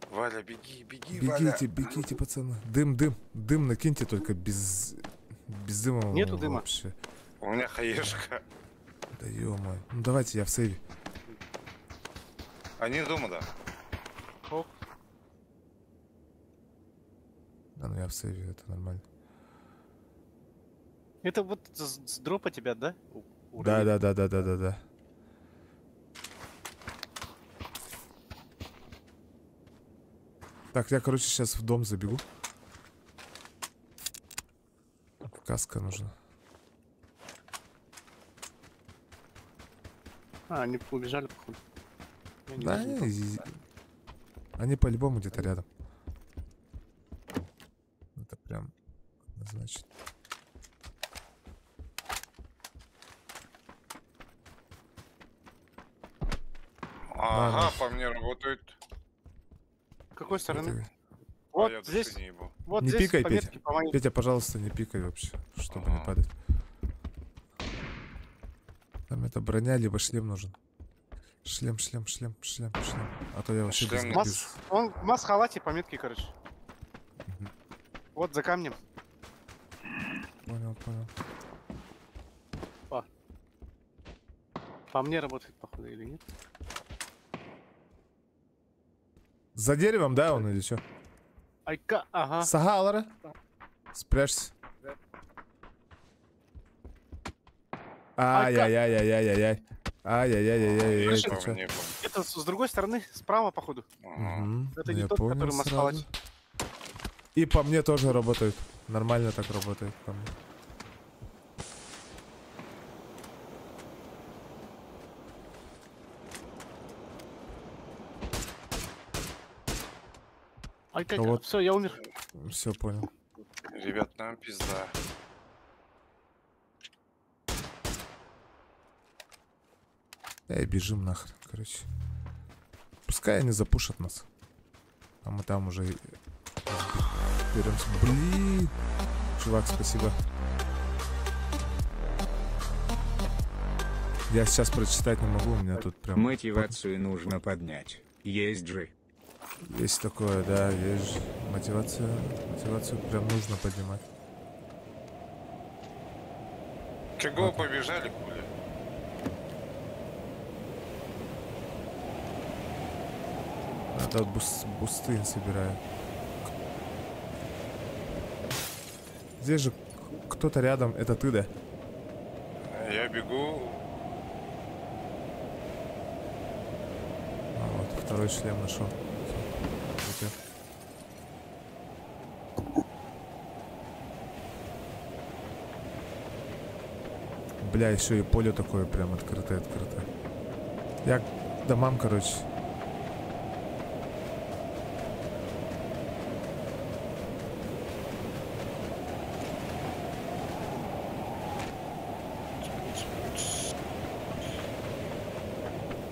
Валя, беги, Валя. Бегите, пацаны. Дым накиньте только без дыма. Нету дыма. Вообще. У меня хаешка. Да ё-моё. Ну давайте, я в сейве. Они дома, да. Да, ну я в сейве, это нормально. Это вот с дропа тебя, да? Да. Так, я, короче, сейчас в дом забегу. Каска нужна. А, они убежали, походу. Я не Да, вижу никого. они по-любому где-то рядом. Это прям, значит. Ага, по мне работают. С какой стороны? Это- Вот А я здесь, души не ебу. вот Не здесь пикай, пометки Петя. по моей. Петя, пожалуйста, не пикай вообще, чтобы не Ага. падать. Там это броня, либо шлем нужен. Шлем. А то я вообще без... Шлем без- Он в маск-халате, пометки, короче. Мгм. Вот за камнем. Понял. По мне работает, походу, или нет? За деревом, да, он или что? Айка, ага. Сагалара. Спрячься. Ай-яй-яй-яй-яй-яй. Ай-яй-яй-яй-яй. Что Ты чё? мне помню. Это с другой стороны, справа, походу. Мгм, Это не я тот, понял который сразу. маскалать. И по мне тоже работает. Нормально так работает по мне. Ай, как... Вот. Все, я умер. Все понял. Ребят, нам пизда. Эй, бежим нахрен, короче. Пускай они запушат нас. А мы там уже беремся. Блин. Чувак, спасибо. Я сейчас прочитать не могу, у меня тут прям... Мотивацию нужно поднять. Есть же. Есть такое, да, есть же. Мотивацию прям нужно поднимать. Чего побежали, хули? Это бусты собираю. Здесь же кто-то рядом, это ты, да? Я бегу. А, вот, второй шлем нашел. Супер. Бля, еще и поле такое прям открытое. Я к домам, короче.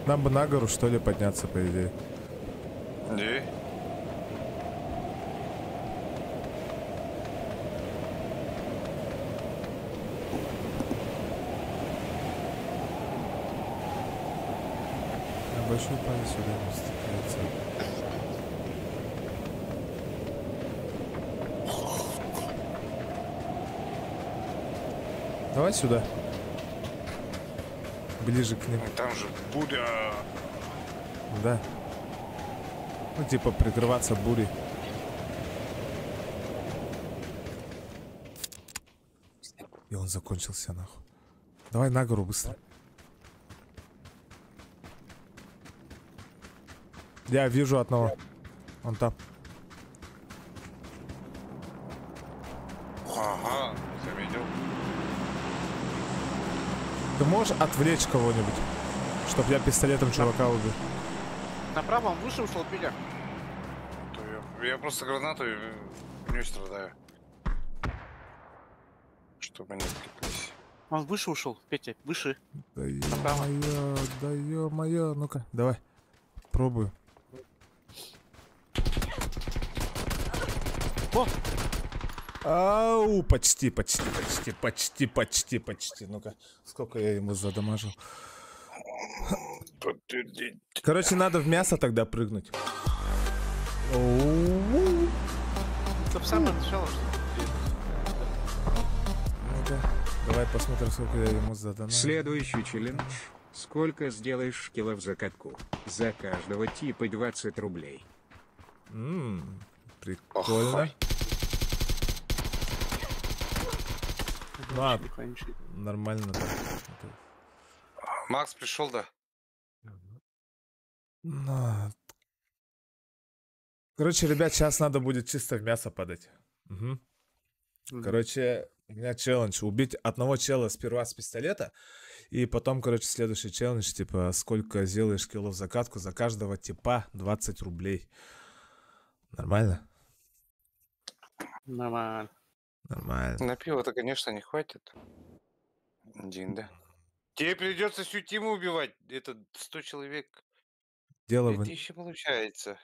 Нам бы на гору, что ли, подняться, по идее. Где? На большой палец сюда не вступается. Давай сюда. Ближе к ним. Там же Будда. Да. Ну, типа, прикрываться бурей. И он закончился, нахуй. Давай на гору быстро. Я вижу одного. Он там. Ага, заметил. Ты можешь отвлечь кого-нибудь? Чтоб я пистолетом чувака убил. Направо он выше ушел от меня. Я просто гранату не страдаю. Чтобы не отвлеклись. Он выше ушел, Петя, выше. Да Направо. ё-моё, да ё-моё. Ну-ка, давай. Пробую. О! Ау, почти. Ну-ка, сколько я ему задамажил. Подтвердить. Короче, надо в мясо тогда прыгнуть. Оу. Это в самое начало, что ли? Ну-ка, давай посмотрим, сколько я ему задамажил. Следующий челлендж. Сколько сделаешь шкилов за катку? За каждого типа 20 рублей. Прикольно. Ну, а, Нихуя. нормально, да. Макс пришел, да? Ну, короче, ребят, сейчас надо будет чисто в мясо подать. Мгм. Короче, у меня челлендж. Убить одного чела сперва с пистолета. И потом, короче, следующий челлендж. Типа, сколько сделаешь киллов закатку. За каждого типа 20 рублей. Нормально? Нормально. Нормально. На пиво-то, конечно, не хватит. Один, да? Тебе придется всю тиму убивать. Это 100 человек. Дело в, 2000 получается.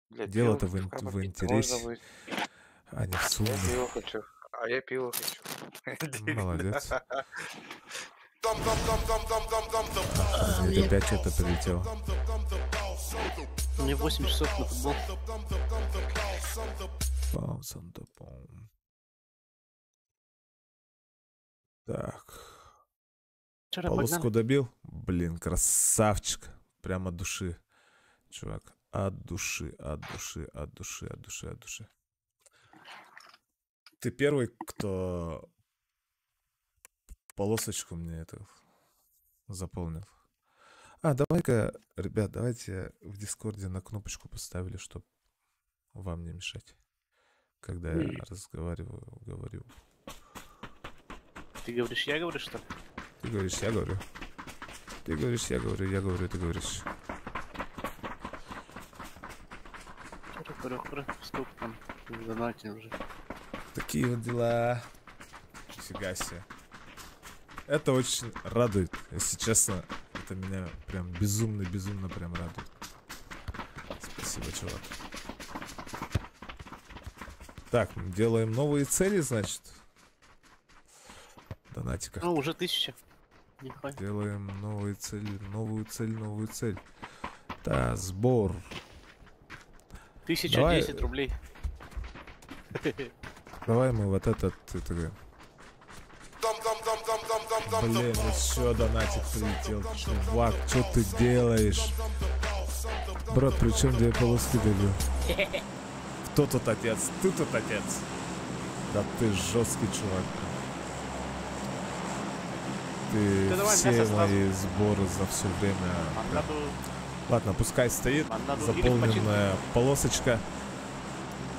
Блядь, дело-то пиво в попить-то интересе, можно будет. а не в Я сумме. пиво хочу. А я пиво хочу. Молодец. Мне опять что-то прилетело. Мне 8 часов на футбол. Так. Вчера Полоску погнали. добил? Блин, красавчик. Прямо от души. Чувак, от души. Ты первый, кто полосочку мне это заполнил. А, давай-ка, ребят, давайте в Дискорде на кнопочку поставили, чтобы вам не мешать, когда я разговариваю, говорю. Ты говоришь, я говорю, что ли? Ты говоришь, я говорю. Ты говоришь, я говорю, я говорю, ты говоришь. Сколько там в донате уже? Такие вот дела. Нифига себе. Это очень радует, если честно. Это меня прям безумно прям радует. Спасибо, чувак. Так, мы делаем новые цели, значит. Донатиках. Ну, уже 1000. Нихуя. Делаем новые цели, новую цель. Да, сбор. 1010 рублей. Давай мы вот этот, блин, еще донатик прилетел. Чувак, что ты делаешь? Брат, при чем две полоски даю? Кто тут отец? Ты тут отец. Да ты жесткий чувак. Ты Да давай все мясо мои сборы за все время. Надо... Ладно, пускай стоит Надо заполненная полосочка.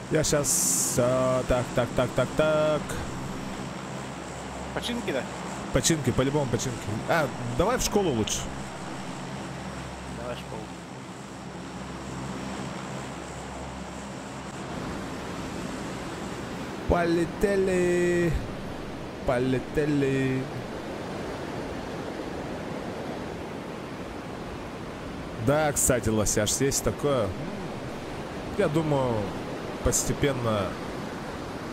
Я сейчас... Так. Починки, да? Починки, по-любому починки. А, давай в школу лучше. Давай школу. Полетели. Да, кстати, лосяш, есть такое. Я думаю, постепенно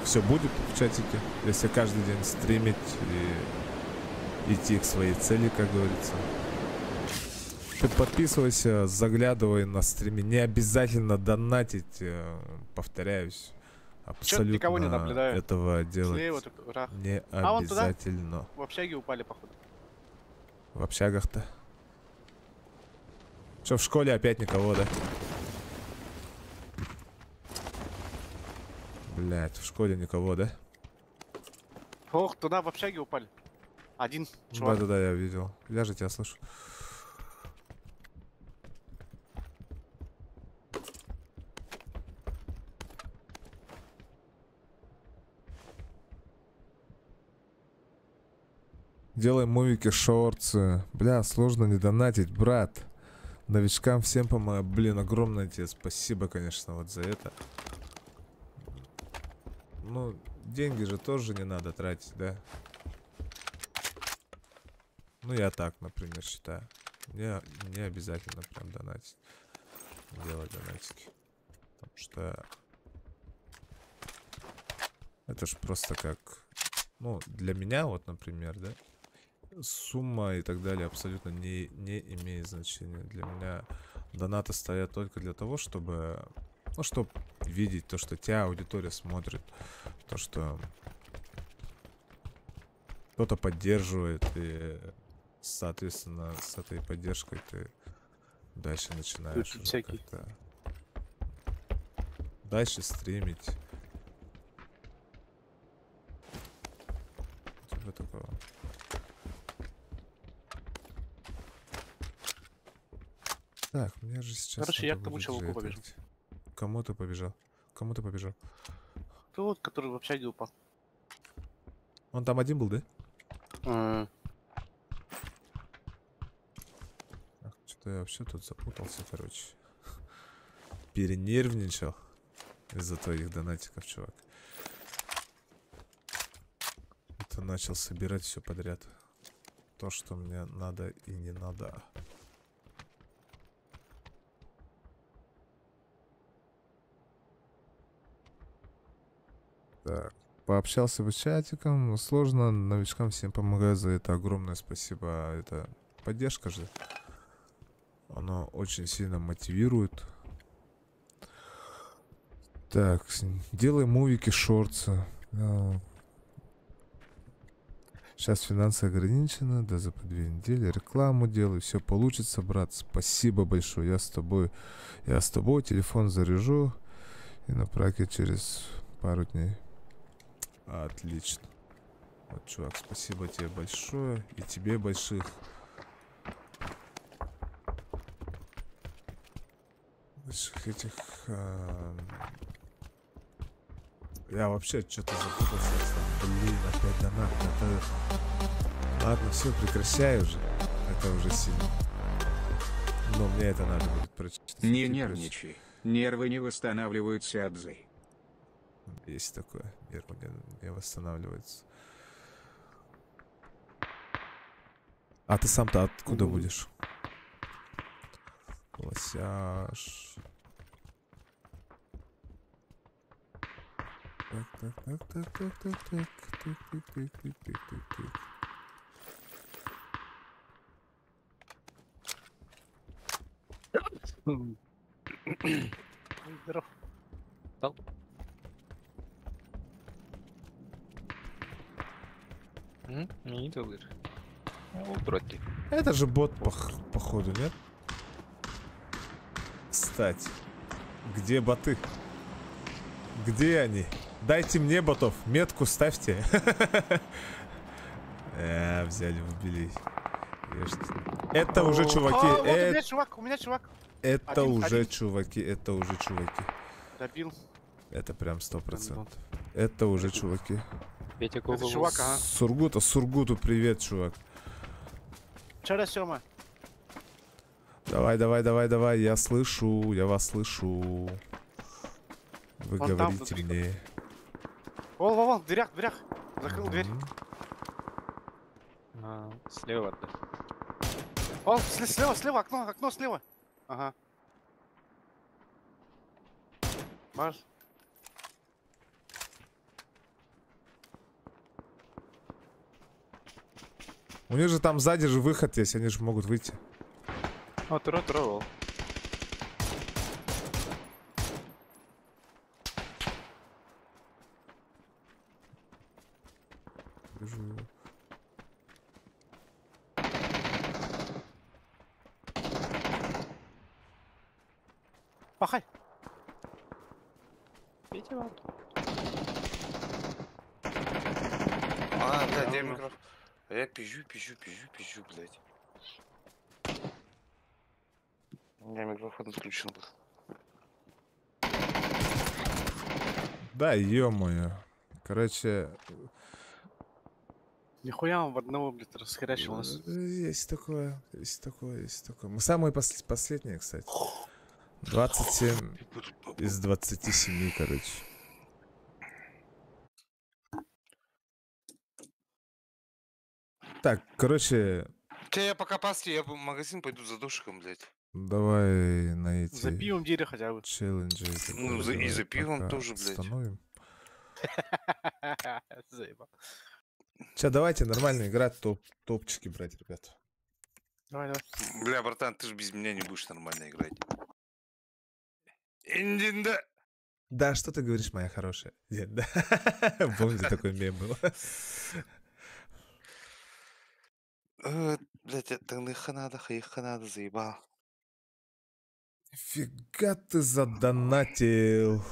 все будет в чатике, если каждый день стримить и идти к своей цели, как говорится. Ты подписывайся, заглядывай на стриме. Не обязательно донатить, повторяюсь. Абсолютно никого не наблюдаю. этого делать Слева такой, ура. не А вон туда? обязательно. В общаге упали, походу. В общагах-то. Что, в школе опять никого, да? Блять, в школе никого, да? Ох, туда в общаге упали. Один чувак. Да, я видел. Я же тебя слышу. Делаем мувики, шорты. Бля, сложно не донатить, брат. Новичкам всем помогаю. Блин, огромное тебе спасибо, конечно, вот за это. Ну, деньги же тоже не надо тратить, да? Ну, я так, например, считаю. Не обязательно прям донатить. Делать донатики. Потому что... Это ж просто как... Ну, для меня, вот, например, да? Сумма и так далее абсолютно не имеет значения. Для меня донаты стоят только для того, чтобы... Ну, чтобы видеть то, что тебя аудитория смотрит. То, что кто-то поддерживает. И, соответственно, с этой поддержкой ты дальше начинаешь уже как-то... Дальше стримить. Типа такого. Так, мне же сейчас... Короче, я к тому чуваку побежал. Кому ты побежал? Кому ты побежал? Тот, который в общаге упал. Он там один был, да? Что-то я вообще тут запутался, короче. Перенервничал из-за твоих донатиков, чувак. Это начал собирать все подряд. То, что мне надо и не надо. Так, пообщался с чатиком. Сложно, новичкам всем помогаю за это. Огромное спасибо. Это поддержка же. Оно очень сильно мотивирует. Так, делаем мувики, шорты. Сейчас финансы ограничены. Да, за 2 недели рекламу делаю. Все получится, брат. Спасибо большое. Я с тобой. Телефон заряжу. И на праке через пару дней. Отлично. Вот, чувак, спасибо тебе большое. И тебе больших. Больших этих... Я вообще что-то запутался. Блин, опять донат. Ладно, все, прекращай уже. Это уже сильно. Но мне это надо будет прочитать. Не нервничай. Нервы не восстанавливаются от зы. Есть такое. Нервы не восстанавливаются. А ты сам-то откуда будешь? Лосяш. Так. Здоров. İyi de olur. Вроде. Это же бот, походу, нет? Кстати, где боты? Где они? Дайте мне ботов, метку ставьте. Взяли, вбили. Это уже чуваки. Вот у меня чувак. Это Один, уже один. чуваки, это уже чуваки. Добил. Это прям 100%. Это уже чуваки. Петя Это Google. чувак, ага. Сургуту привет, чувак. Вчера Сёма. Давай, я слышу, я вас слышу. Вы Вон там, говорите внутри. мне. Вон, в дверях. Закрыл дверь. Мгм. Слева. Да. Вон, слева, окно слева. Ага. Маш. У них же там сзади же выход есть, они же могут выйти. О, тролл. Вижу его. Пахай. Петя вот. Блядь, я микрофон. Я пизжу, блядь. У меня микрофон отключен был. Да, ё-моё. Короче, Нихуя он в одного, блядь, расхерачил нас. есть такое. Мы самые последние, кстати. 27 из 27, короче. Так, короче, Я пока пасти, я в магазин пойду за душиком, блядь. давай на эти За пивом дерево хотя бы. челленджи. Ну, и за пивом пока тоже, блядь. остановим. Заебал. Сейчас давайте нормально играть, топчики брать, ребят. Давай. Бля, братан, ты же без меня не будешь нормально играть. Индинда. Да, что ты говоришь, моя хорошая? Нет, да. Помните, такой мем был? Блядь, это ханада, заебал. Фига ты задонатил.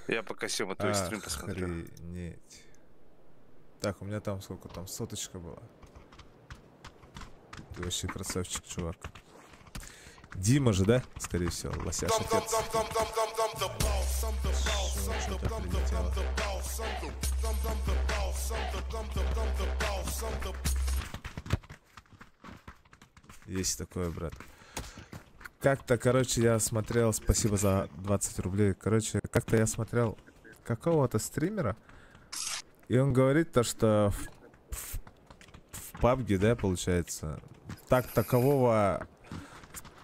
Я пока Сёма твой стрим посмотрю. Охренеть. Так, у меня там сколько там? Соточка была. Ты вообще красавчик, чувак. Дима же, да? Скорее всего, лосяш отец. Что-то прилетело. Есть такое, брат. Как-то, короче, я смотрел, спасибо за 20 рублей. Короче, как-то я смотрел какого-то стримера, и он говорит то, что в PUBG, да, получается, такового...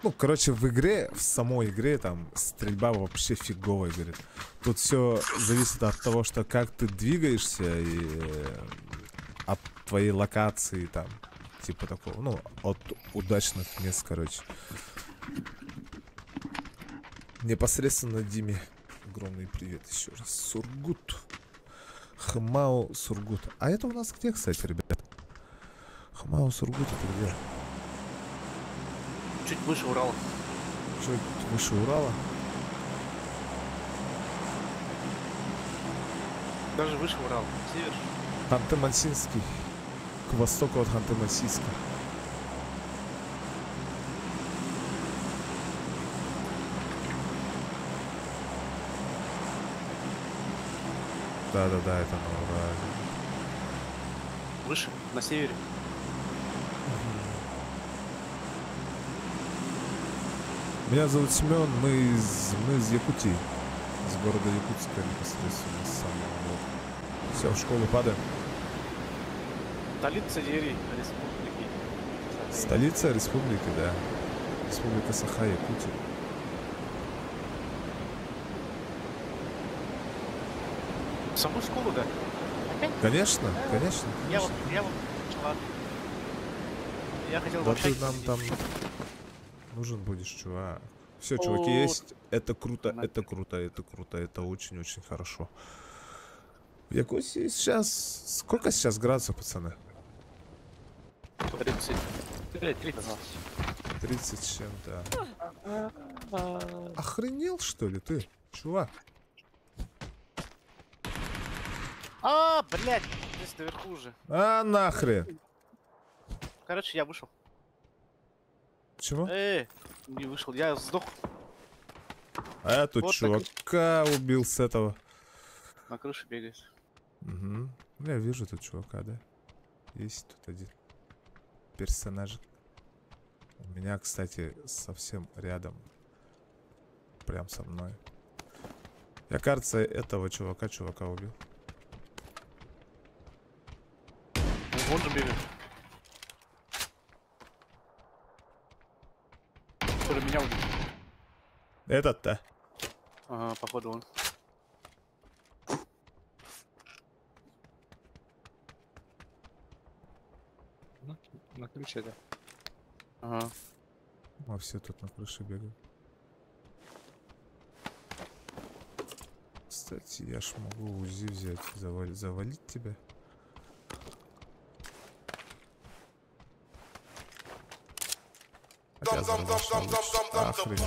Ну, короче, в игре, в самой игре, там, стрельба вообще фиговая, говорит. Тут все зависит от того, что как ты двигаешься, и от твоей локации, там, типа такого, ну, от удачных мест, короче. Непосредственно Диме огромный привет еще раз. Сургут. Хмао Сургут. А это у нас где, кстати, ребят? Хмао Сургут, это где? Чуть выше Урала. Чуть выше Урала? Даже выше Урала. Север. Ханты-Мансийский. К востоку от Ханты-Мансийска. Да-да-да, это на Урале. Выше, на севере. Меня зовут Семен, мы из Якутии. Из города Якутска непосредственно, с самого. Все, в школу падаем. Столица республики. Столица республики, да. Республика Саха-Якутия. В саму школу, да? Опять? Конечно, конечно. Я конечно. вот, ладно. Я хотел Да вообще... ты нам там нужен будешь, чувак. Все, О, чуваки, есть. Это круто, на- это круто, это круто, это очень-очень хорошо. В Якутии сейчас... Сколько сейчас градусов, пацаны? 30. 30. 30 с чем-то. Охренел, что ли, ты? Чувак. Блядь, здесь наверху уже. А нахрен. Короче, я вышел. Чего? Не вышел, я сдох А я тут вот так. чувака убил с этого. на крыше бегает. Угу. Я вижу тут чувака, да. Есть тут один персонаж. У меня, кстати, совсем рядом. Прям со мной. Я, кажется, этого чувака убил. Вон же бегает. Который меня убил. Этот-то. Ага, походу он. На ключе, да. Ага. А все тут на крыше бегают. Кстати, я ж могу УЗИ взять, завалить тебя. Хотя взорвался лучше. Охренеть.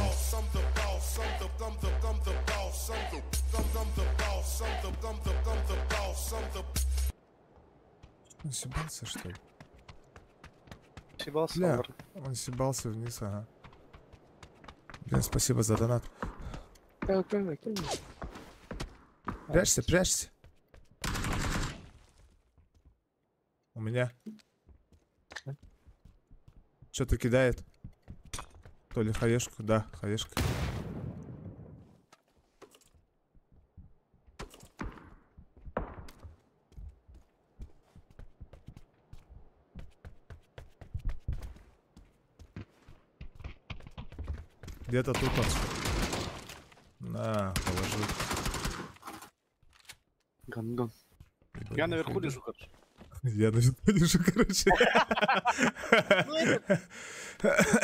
Он съебался, что ли? Съебался, Бля, ладно. он съебался вниз, ага. Блин, спасибо за донат. Прячься, прячься. У меня. Что-то кидает. То ли хаешку, да, хаешка. Где-то тут он. На, положи. Гандон. Ебать, Я наверху нихуя. лежу, короче. Я наверху лежу, короче. Ну это...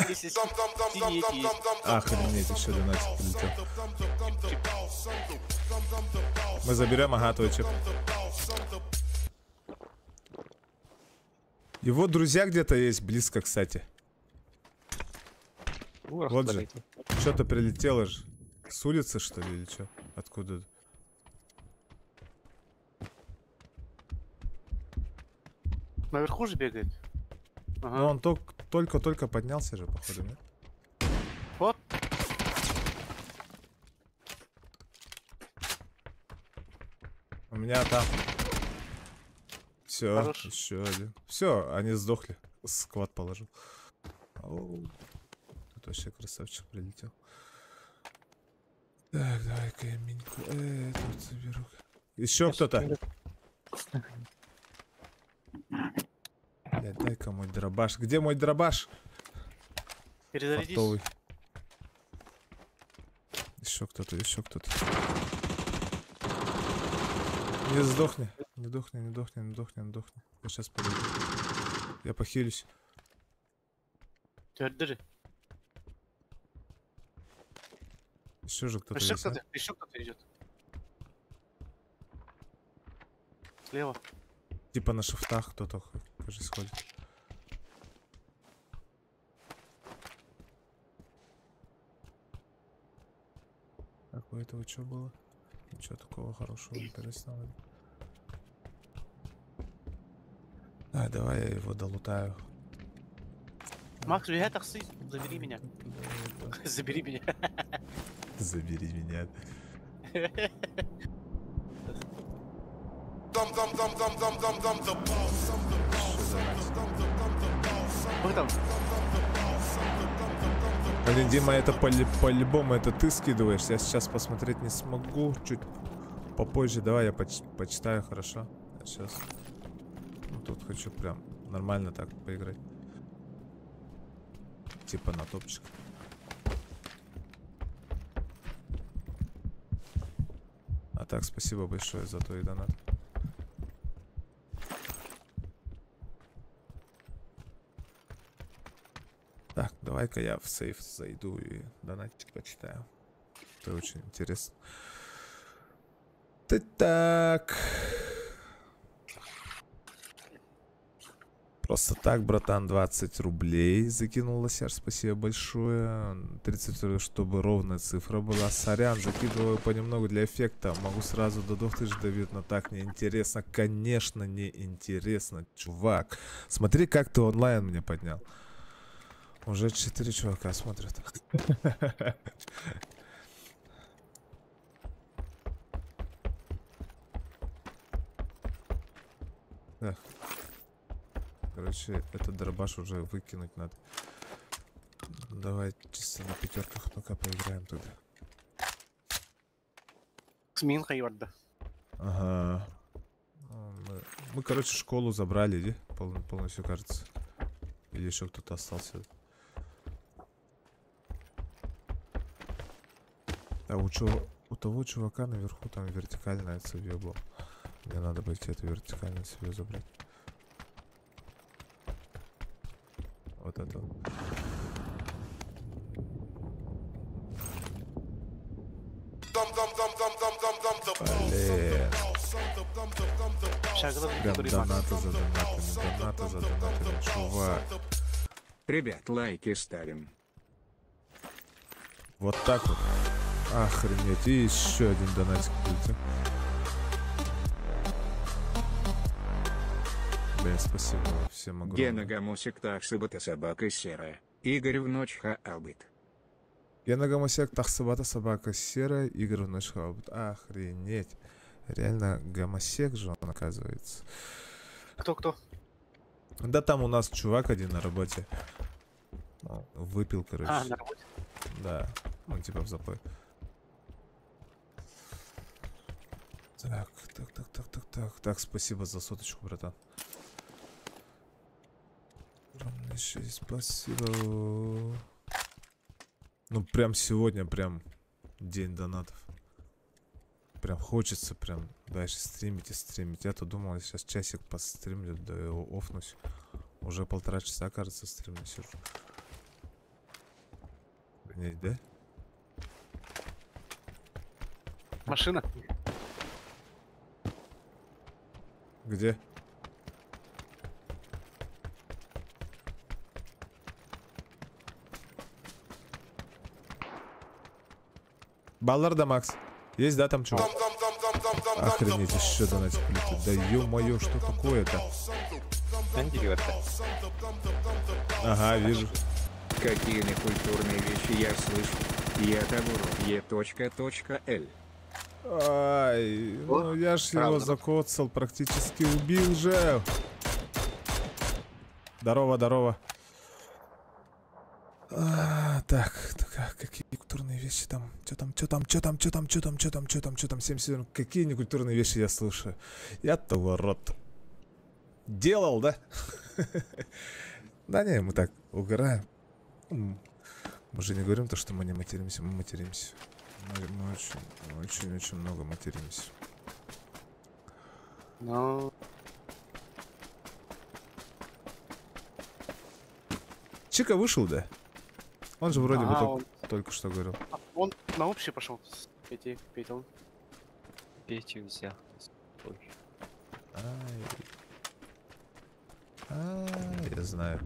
Если синие эти есть. Охренеть, еще донатик прилетел. Мы заберем, ага, твой чип. Его друзья где-то есть близко, кстати. Вот же. Что-то прилетело же. С улицы, что ли, или что? Откуда? Наверху же бегает. Ну, Ага. он только поднялся же, походу, нет? Вот. У меня там. Все, Хорош. еще один. Все, они сдохли. Сквад положил. Оу. Тут вообще красавчик прилетел. Так, давай-ка я миньку. Тут заберу. Еще кто-то. Блядь, дай-ка мой дробаш. Где мой дробаш? Перезарядись. Фартовый. Еще кто-то, еще кто-то. Не сдохни. Не дохни, не дохни, не дохни, не дохни. Я сейчас подойду. Я похилюсь. Держи. Еще же кто-то Еще есть, а? кто-то идет. Слева. Типа на шифтах кто-то, кажется, сходит. Так, у этого что было? Ничего такого хорошего, интересного. Давай я его долутаю. Макс, бегай такси, забери меня. Забери меня. Забери меня. Вы там? Блин, Дима, это по-любому это ты скидываешь. Я сейчас посмотреть не смогу. Чуть попозже. Давай я почитаю, хорошо? Сейчас. Ну, тут хочу прям нормально так поиграть. Типа на топчик. А так, спасибо большое за твой донат. Так, давай-ка я в сейф зайду и донатчик почитаю. Это очень интересно. Так. Просто так, братан, 20 рублей закинул Лосяр, спасибо большое. 30, чтобы ровная цифра была. Сорян, закидываю понемногу для эффекта. Могу сразу до 2000 давить, но так неинтересно. Конечно, неинтересно, чувак. Смотри, как ты онлайн мне поднял. Уже 4 чувака смотрят. Так. Короче, этот дробаш уже выкинуть надо. Давай чисто на пятерках пока поиграем туда. Смин Хайорда. Ага. Мы, короче, школу забрали, иди. Полностью, кажется. Или еще кто-то остался. А у того чувака наверху там вертикальное цевье было. Мне надо пойти это вертикальное цевье забрать. Вот это. Блин. Прям доната за донатами, доната за донатами, чувак. Ребят, лайки ставим. Вот так вот. Охренеть. И еще один донатик будет. Блин, спасибо всем огромное. Гена Гамусик таксыбата собака серая. Игорь в ночь хаабит. Гена Гамусик таксыбата собака серая. Игорь в ночь хаабит. Охренеть. Реально гомосек же он, оказывается. Кто? Да там у нас чувак один на работе. Выпил, короче. А, на работе. Да, он типа в запой. Так, спасибо за соточку, братан. Спасибо. Ну, прям сегодня, прям день донатов. Прям хочется прям дальше стримить и стримить. Я-то думал, я сейчас часик постримлю, да его офнусь. Уже 1,5 часа, кажется, стримно сижу. Понять, да? Машина. Где? Баллар да, Макс? Есть, да, там чувак? Охренеть, еще донатик полетит. Да ё-моё, что такое-то? Ага, вижу. Какие некультурные вещи я слышу. Я табуру Е.Л. Ай, ну я ж его закоцал, практически убил же. Здорово. Так, какие культурные вещи там? Чё там? 77. Какие некультурные вещи я слушаю? Я-то ворот. Делал, да? Да не, мы так угораем. Мы же не говорим то, что мы не материмся, мы материмся. Мы очень много материмся. Ну, Чика вышел, да? Он же вроде бы он только что говорил. на общий пошел. Петя. Петю взял. Я знаю.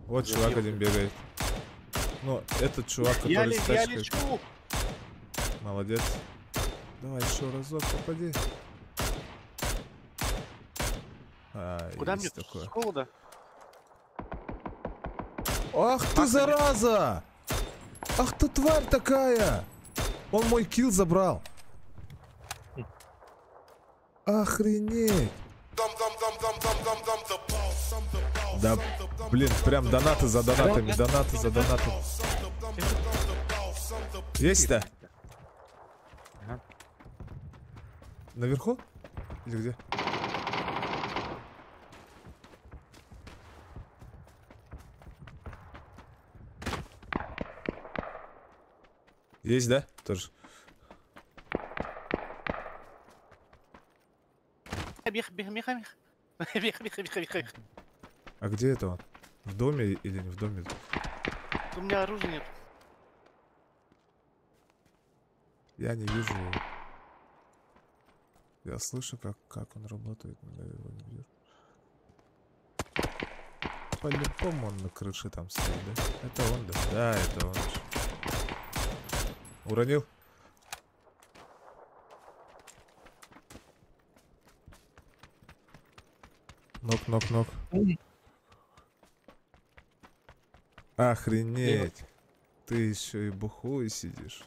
Вот чувак один бегает. Ну, этот чувак, который с Я тачкой. лечу. Молодец. Давай еще разок попади. Куда мне? есть такое. С холода? Ах ты, зараза! Ах ты, тварь такая! Он мой килл забрал. Охренеть! Да, блин, прям донаты за донатами, донаты за донатами. Есть-то? Ага. Наверху? Или где? Есть, да? Тоже. Бех. Бех. А где это он? В доме или не в доме? У меня оружия нет. Я не вижу его. Я слышу, как он работает, но я его не вижу. По-любому он на крыше там стоит, да? Это он, да? Да, это он. Уронил? Нок. Охренеть. Ты еще и бухой сидишь.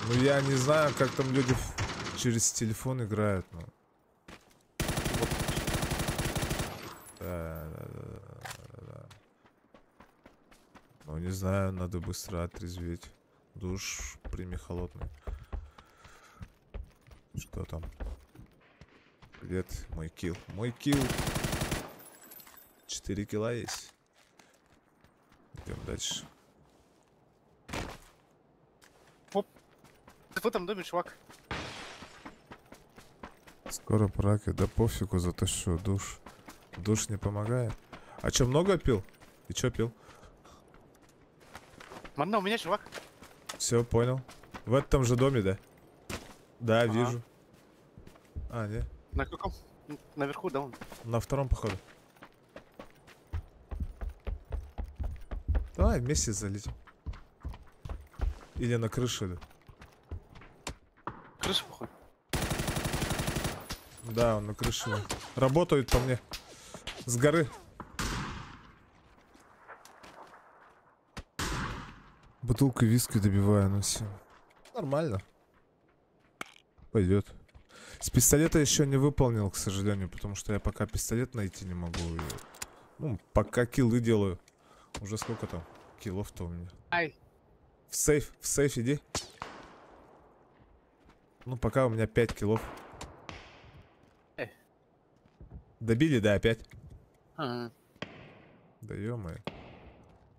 Ну я не знаю, как там люди через телефон играют, но... Да. Ну не знаю, надо быстро отрезветь. Душ прими холодный. Что там? Привет, мой килл. Мой килл. 4 килла есть. Идем дальше. В этом доме, чувак. Скоро праки, да пофигу, зато что душ. Душ не помогает. А чё, много пил? И чё пил? Манна, у меня, чувак. Все, понял. В этом же доме, да? Да, Ага. вижу. А, нет. На каком? Наверху, да, он. На втором, походу. Давай вместе залетим. Или на крыше, да? Крыша, похуй. Да, он на крыше. Работают по мне. С горы. Бутылку виски добиваю, ну все. Нормально. Пойдет. С пистолета еще не выполнил, к сожалению, потому что я пока пистолет найти не могу. И, ну, пока киллы делаю. Уже сколько там киллов-то у меня? Ай. В сейф иди. Ну, пока у меня 5 киллов. Добили, да, опять? Ага. Да ё-моё.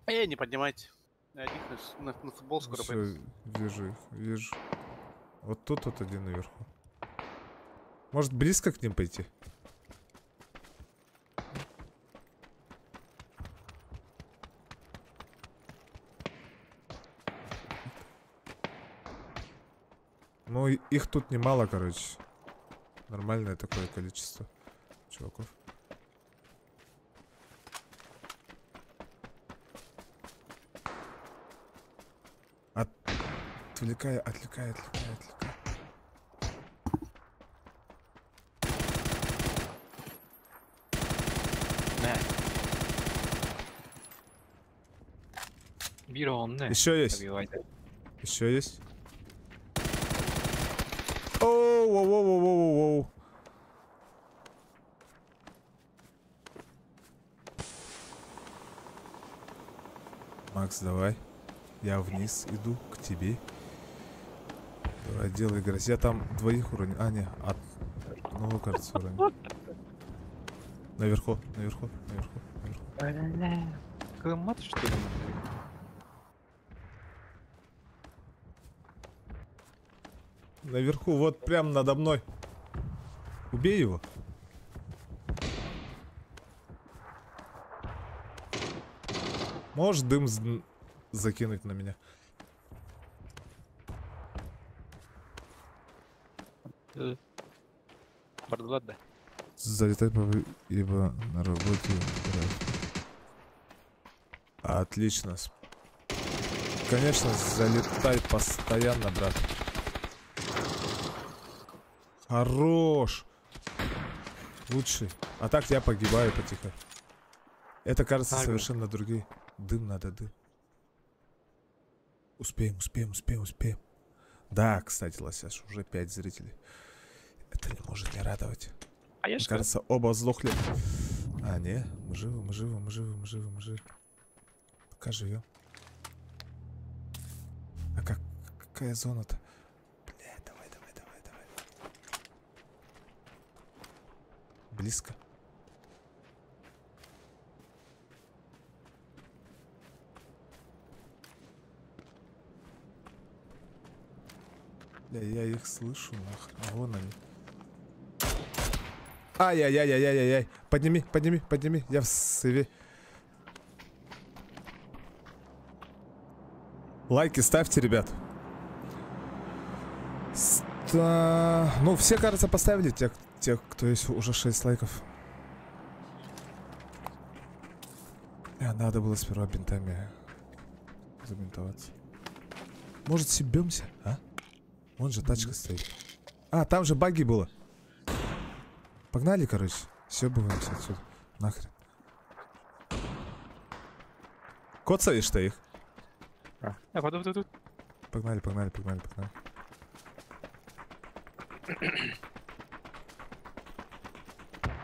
Не поднимайте. Я один на футбол скоро Всё, пойду. вижу их, вижу. Вот тут вот один наверху. Может, близко к ним пойти? Ну, их тут немало, короче. Нормальное такое количество чуваков. Отвлекай. Ne. Biri on ne? Еще есть. Добивайте. Еще есть. Оу. Макс, давай. Я вниз иду к тебе. Давай, делай грязь. Я там двоих уронил. А, не, одного, кажется, уронил. Наверху. Мат, что ли? Наверху, вот прям надо мной. Убей его. Можешь дым закинуть на меня? Бардват, да? Залетай, ибо на работе. Отлично. Конечно, залетай постоянно, брат. Хорош. Лучший. А так я погибаю потихо. Это, кажется, Так, совершенно другие. Дым надо, дым. Успеем, успеем, успеем, успеем. Да, кстати, Лосяш, уже 5 зрителей. Это не может не радовать. А я Мне ж кажется, оба сдохли. А, не, мы живы, мы живы, мы живы, мы живы, мы живы. Пока живем. А какая зона-то? Бля, давай, давай, давай, давай. Близко. Бля, я их слышу, нахуй. А вон они. Ай-яй-яй-яй-яй-яй. Подними, подними, подними. Я в сейве. Лайки ставьте, ребят. Ну, все, кажется, поставили, те, кто есть уже 6 лайков. Надо было сперва бинтами забинтоваться. Может, съебемся, а? Вон же тачка стоит. А, там же баги было. Погнали, короче. Съебываемся отсюда. Нахрен. Коцаешь-то их? А, тут. Погнали, погнали, погнали, погнали.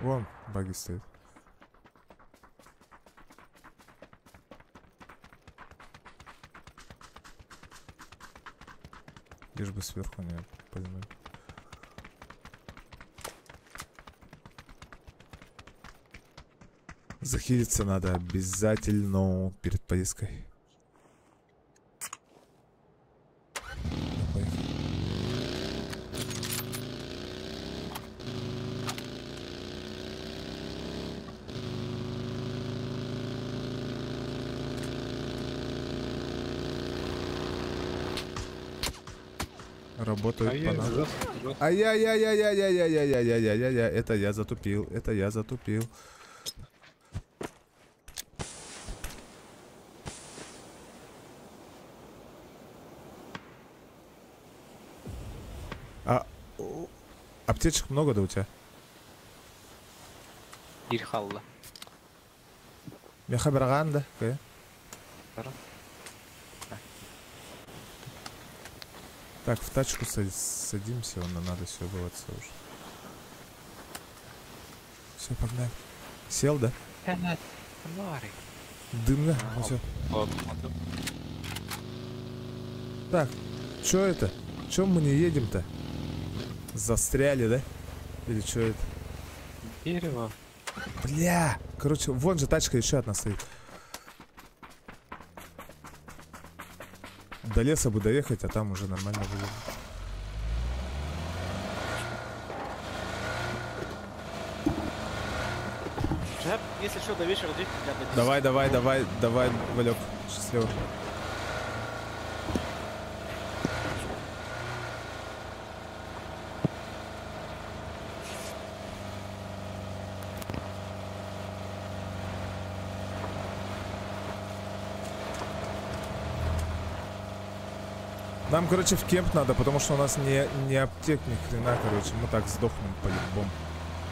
Вон баги стоит. Лишь бы сверху не пальнули. Захилиться надо обязательно перед поездкой. Поехали. Работают по нам. Ай-яй-яй-яй-яй-яй-яй-яй-яй-яй-яй-яй. Это я затупил. Это я затупил. Аптечек много, да, у тебя? Ирхалла. Мехабраган, да? Так, в тачку садимся, вон, надо все бываться уже. Все, погнали. Сел, да? Дым, да? Ну все. Так, что это? Чем мы не едем-то? Застряли, да? Или что это? Дерево. Бля! Короче, вон же тачка еще одна стоит. До леса бы доехать, а там уже нормально будет. Джеб, если что, до вечера ждите, я до 10. Давай, давай, давай, давай, Валек. Счастливо. Нам, короче, в кемп надо, потому что у нас не аптек, ни хрена, короче. Мы так сдохнем по-любому.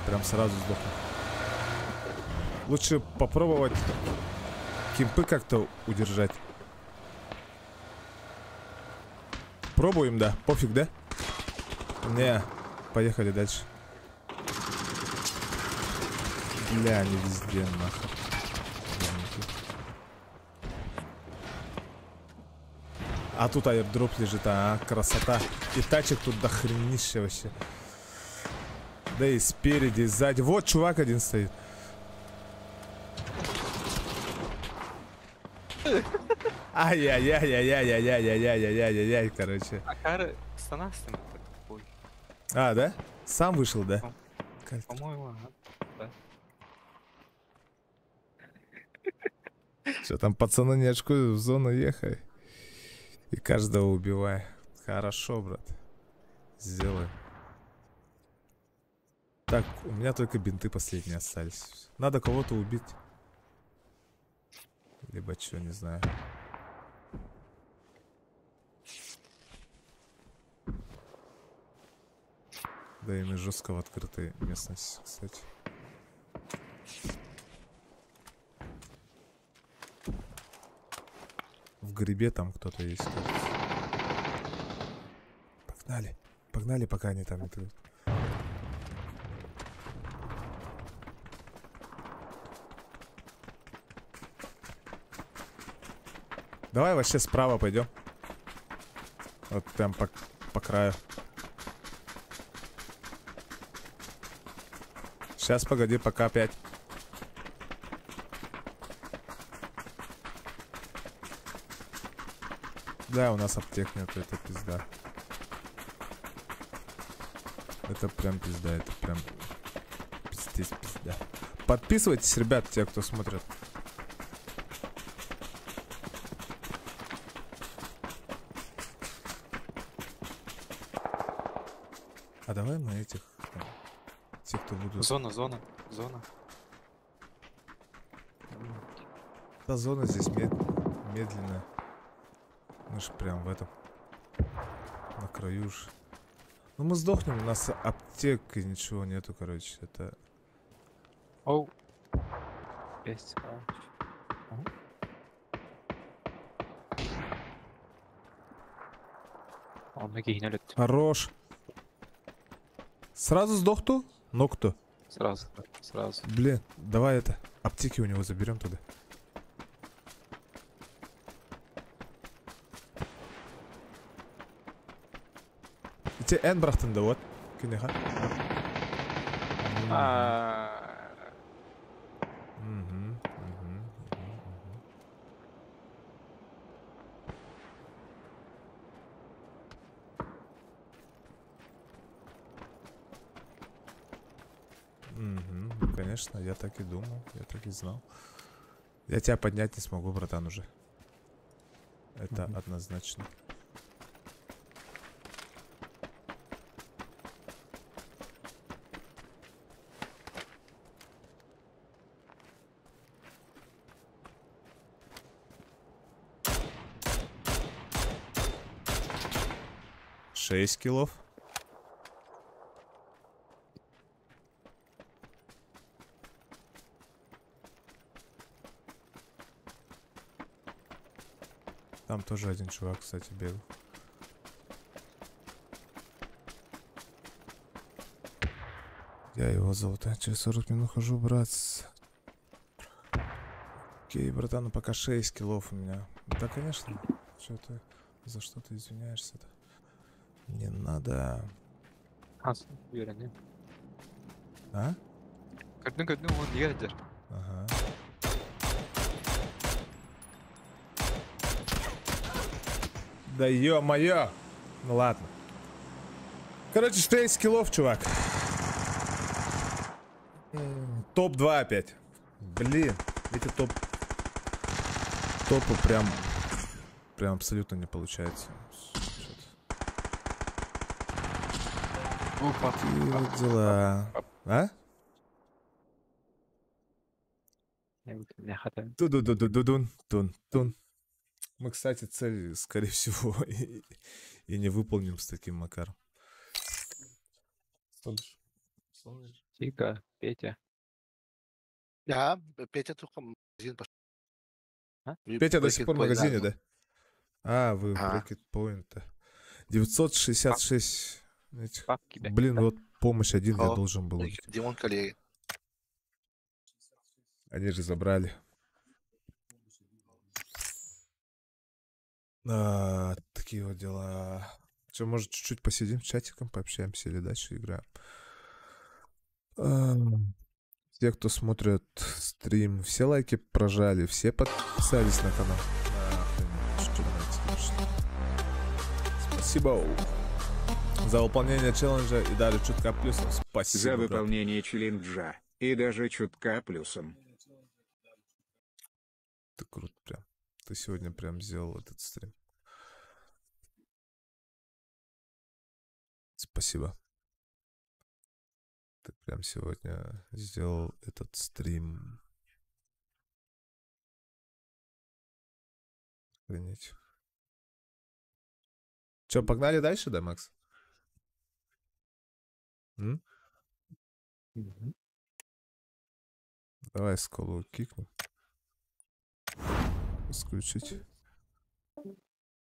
Прям сразу сдохнем. Лучше попробовать кемпы как-то удержать. Пробуем, да? Пофиг, да? Не, поехали дальше. Бля, они везде, нахуй. А тут аирдроп лежит, красота. И тачек тут до хренища вообще. Да и спереди, и сзади. Вот чувак один стоит. Ай-яй-яй-яй-яй-яй-яй-яй-яй-яй-яй-яй, короче. А кары станастым такой. А, да? Сам вышел, да? По-моему, да. Что там, пацаны, не очкуют, в зону ехай. И каждого убивай. Хорошо, брат. Сделаем. Так, у меня только бинты последние остались. Надо кого-то убить. Либо что, не знаю. Да и мы жестко в открытой местности, кстати. В грибе там кто-то есть, кажется. Погнали. Погнали, пока они там не придут. Давай вообще справа пойдем. Вот прям по краю. Сейчас, погоди, пока опять. Да, у нас аптек нет, это пизда. Это прям пизда, это прям пиздец, пизда. Подписывайтесь, ребят, те, кто смотрит. А давай мы этих, тех, кто будут... Зона. Да, зона здесь медленная. Мы ж прям в этом. На краю ж. Ну мы сдохнем, у нас аптек и ничего нету, короче. Это... Оу. Есть. Он ноги не лет. Хорош. Сразу сдохну? Ну кто? Сразу. Блин, давай это. Аптеки у него заберем туда. Те Энбрахтен, да вот. Кинеха. Конечно, я так и думал, я так и знал. Я тебя поднять не смогу, братан, уже. Это однозначно. Шесть киллов. Там тоже один чувак, кстати, бегал. Я его золото. Через 40 минут хожу, брат. Окей, братан, ну пока 6 киллов у меня. Да, конечно. Что ты, за что ты извиняешься-то? Не надо. Уверен, А? Одну он ядер. Ага. Да ё-моё! Ну ладно. Короче, 6 киллов, чувак. Топ-2 опять. Блин, эти топы прям абсолютно не получается. Опа. Такие вот дела. А? Тун-ду-ду-ду-дун. Мы, кстати, цель, скорее всего, и не выполним с таким макаром. Тихо, Петя. Я, Петя только в магазин пошел. Петя до сих пор в магазине, да? А, вы в Ага. Break Point. 966 этих. Папки, да. Блин, вот помощь один я О, должен был убить. Димон коллеги. Они же забрали. Такие вот дела. Что, может, чуть-чуть посидим с чатиком, пообщаемся или дальше играем? Те, кто смотрят стрим, все лайки прожали, все подписались на канал. Спасибо за выполнение челленджа и даже чутка плюсом. Спасибо, За брат. выполнение челленджа и даже чутка плюсом. Ты крут прям. Ты сегодня прям сделал этот стрим. Спасибо. Ты прям сегодня сделал этот стрим. Охренеть. Че, погнали дальше, да, Макс? М? Давай сколу кикну. Исключить.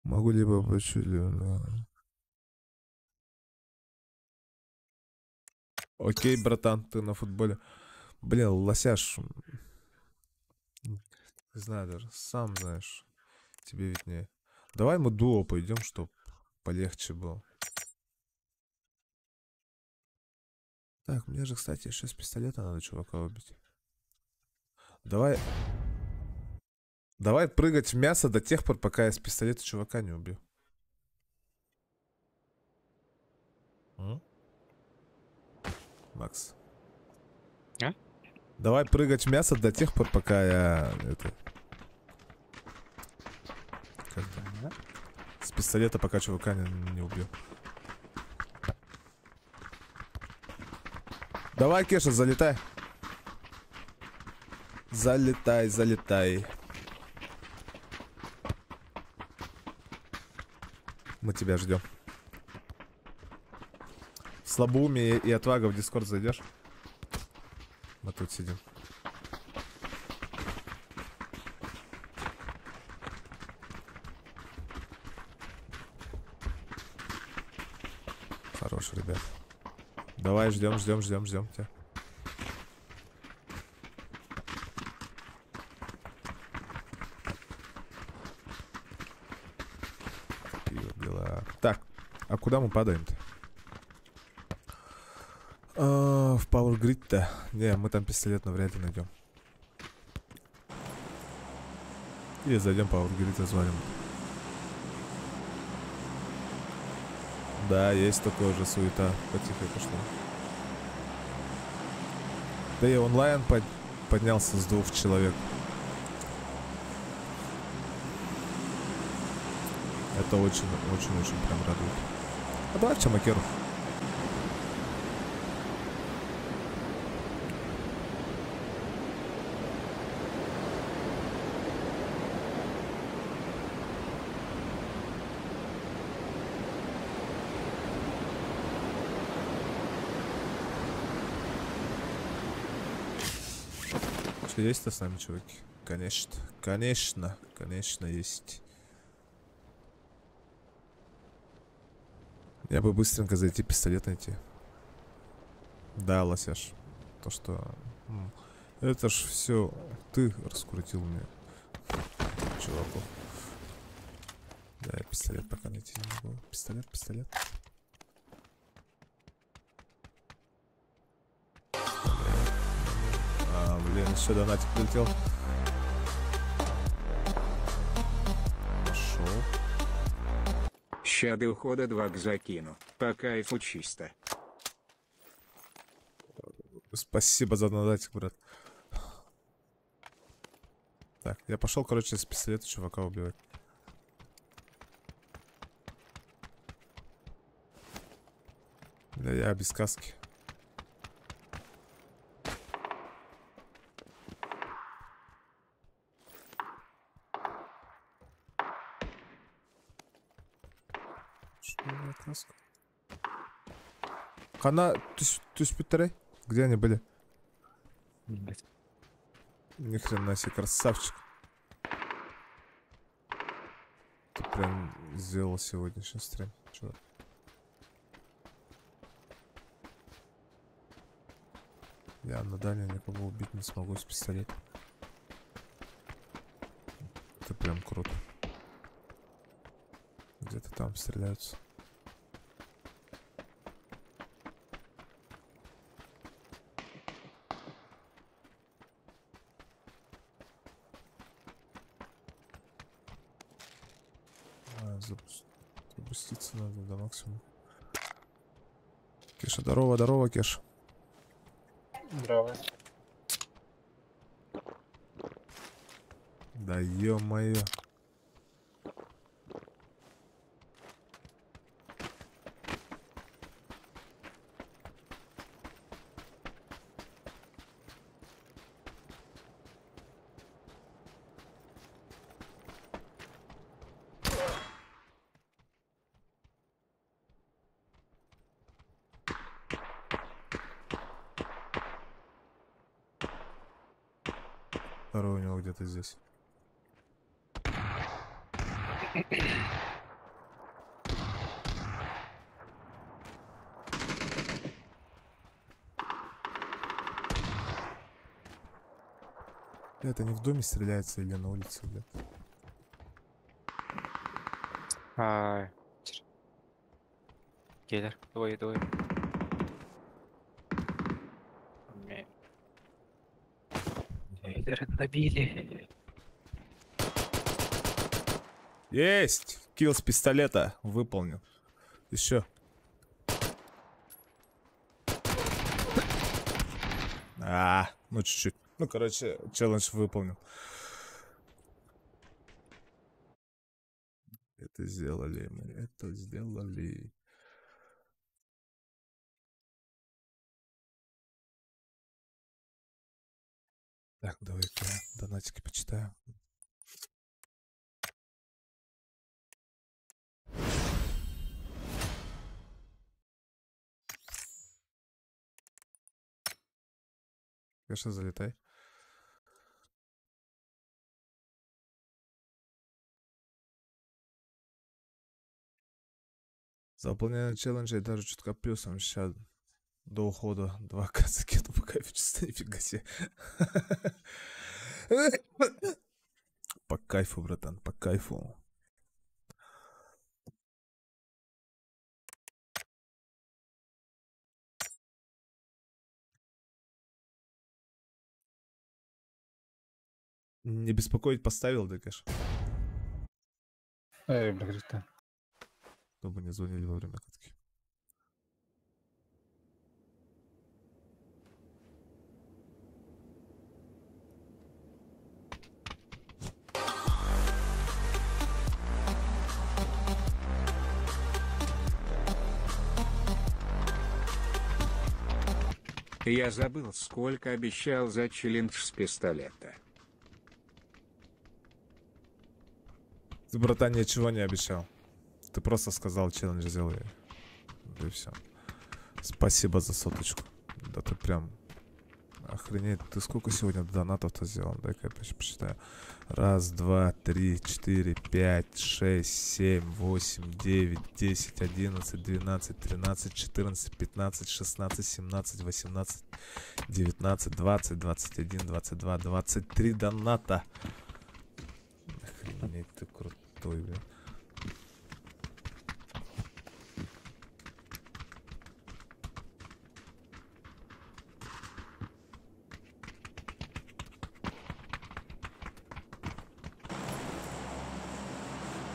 Могу либо почуть, Окей, братан, ты на футболе. Блин, лосяш. Не знаю даже, сам знаешь. Тебе виднее. Давай мы дуо пойдем, чтоб полегче было. Так, мне же, кстати, еще с пистолета надо чувака убить. Давай... Давай прыгать в мясо до тех пор, пока я с пистолета чувака не убью. М? Макс. А? Давай прыгать в мясо до тех пор, пока я... как-то с пистолета, пока чувака не убью. Давай, Кеша, залетай. Залетай, залетай. Мы тебя ждем. Слабоумие и отвага в Дискорд зайдешь? Мы тут сидим. Хорош, ребят. Давай, ждем тебя. Такие вот дела. Так, а куда мы падаем-то? В Power Grid-то. Не, мы там пистолет навряд ли найдем. Или зайдем Power Grid, зазвоним. Да, есть такое же суета. Потихо пошло. Да и онлайн поднялся с 2 человек. Это очень прям радует. А давай в Чамакеру. Есть-то с нами, чуваки? Конечно есть. Я бы быстренько зайти, пистолет найти. Да, лосяш. То, что... Это ж все ты раскрутил мне, чуваку. Да, я пистолет пока найти не могу. Пистолет. Блин, еще донатик прилетел. Пошел. Ща до ухода 2 закину. По кайфу чисто. Спасибо за донатик, брат. Так, я пошел, короче, с пистолета чувака убивать. Да я без каски. Каска. Хана, ты спитарей? Где они были? Ни хрена себе, красавчик. Ты прям сделал сегодняшний стрим, чувак. Я на дальнем никого убить не смогу с пистолета. Это прям круто. Где-то там стреляются. Запуститься надо до максимума. Кеша, здорово, Кеш. Здорово. Да ё-моё. Второй у него где-то здесь. Это не в доме стреляется или на улице, блядь? Ай. Келер, двое. Келер добили. Есть! Килл с пистолета выполнил. Еще. Ну чуть-чуть. Ну, короче, челлендж выполнил. Это сделали мы, это сделали. Так, давай-ка донатики почитаю. Конечно, залетай. За выполнение челленджа и даже чутка плюсом сейчас до ухода 2К закину по кайфу, чисто нифига себе. По кайфу, братан, по кайфу. Не беспокоить поставил, да, кэш? Брата. Чтобы не звонили во время катки. Я забыл, сколько обещал за челлендж с пистолета. Ты, братан, ничего не обещал. Ты просто сказал, челлендж сделай. Да и все. Спасибо за соточку. Да ты прям... Охренеть. Ты сколько сегодня донатов-то сделал? Дай-ка я посчитаю. 1, 2, 3, 4, 5, 6, 7, 8, 9, 10, 11, 12, 13, 14, 15, 16, 17, 18, 19, 20, 21, 22, 23 доната. Охренеть, ты крутой, бля.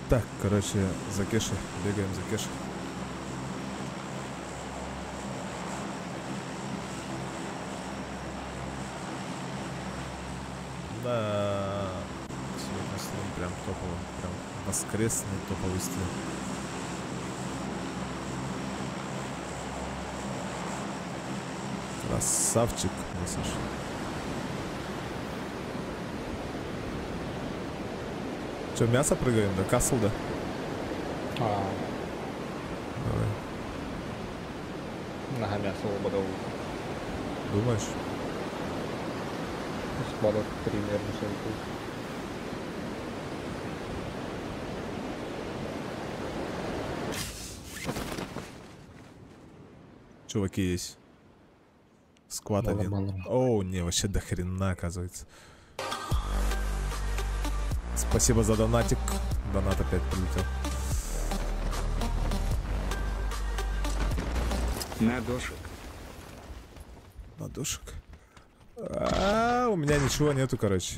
Так, короче, за кеши. Бегаем за кеши. Да, сегодня стрим прям топовый. Прям воскресный топовый стрим. Красавчик, Саша. Че, мясо прыгаем, да? Касл, да? Давай. Нога мясо ободову. Думаешь? Складов примерно шейку. Чуваки есть. Сквад Мало, один. мало. Оу, не, вообще до хрена, оказывается. Спасибо за донатик. Донат опять прилетел. На дошек. Ладошек. У меня ничего нету, короче.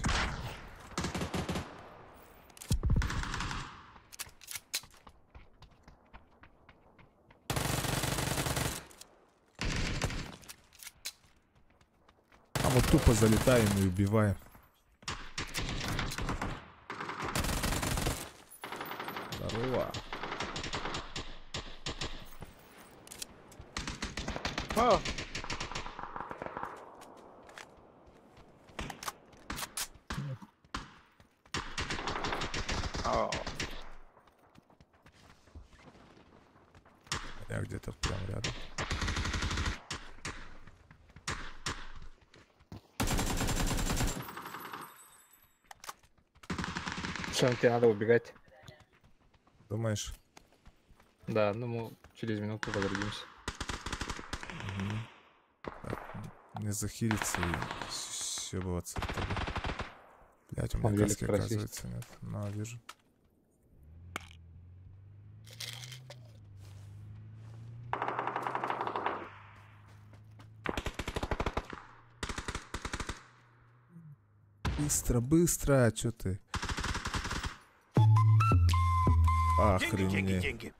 А вот тупо залетаем и убиваем. Здорово. А, Я где-то прям рядом. Что, тебе надо убегать? Думаешь? Да, ну мы через минуту возродимся. Мгм. Так, не захилиться и съебываться от тебя. Блять, у меня Вон велик каски, как раз есть. оказывается, нет. На, вижу. Быстро, быстро, чё ты? Охренеть.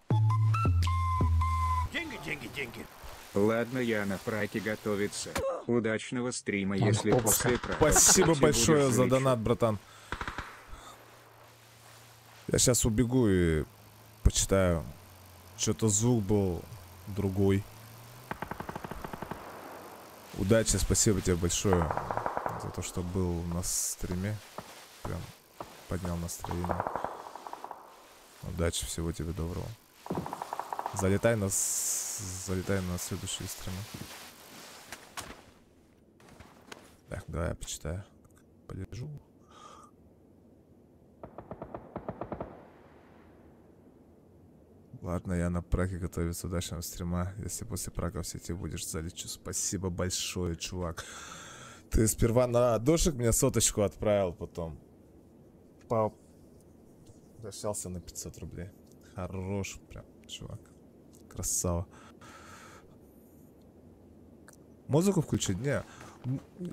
Ладно, я на праке готовиться. Удачного стрима, Ладно, если опа. после прака. Спасибо ты большое будешь за зрить. донат, братан. Я сейчас убегу и почитаю. Что-то звук был другой. Удачи, спасибо тебе большое за то, что был на стриме. Прям поднял настроение. Удачи, всего тебе доброго. Залетай на следующие стримы. Так, давай я почитаю. Полежу. Ладно, я на праке готовиться удачного стрима. Если после прака в сети будешь, залечу. Спасибо большое, чувак. Ты сперва на дошик мне соточку отправил, потом прощался на 500 рублей. Хорош прям, чувак. Красава. Музыку включить? Не.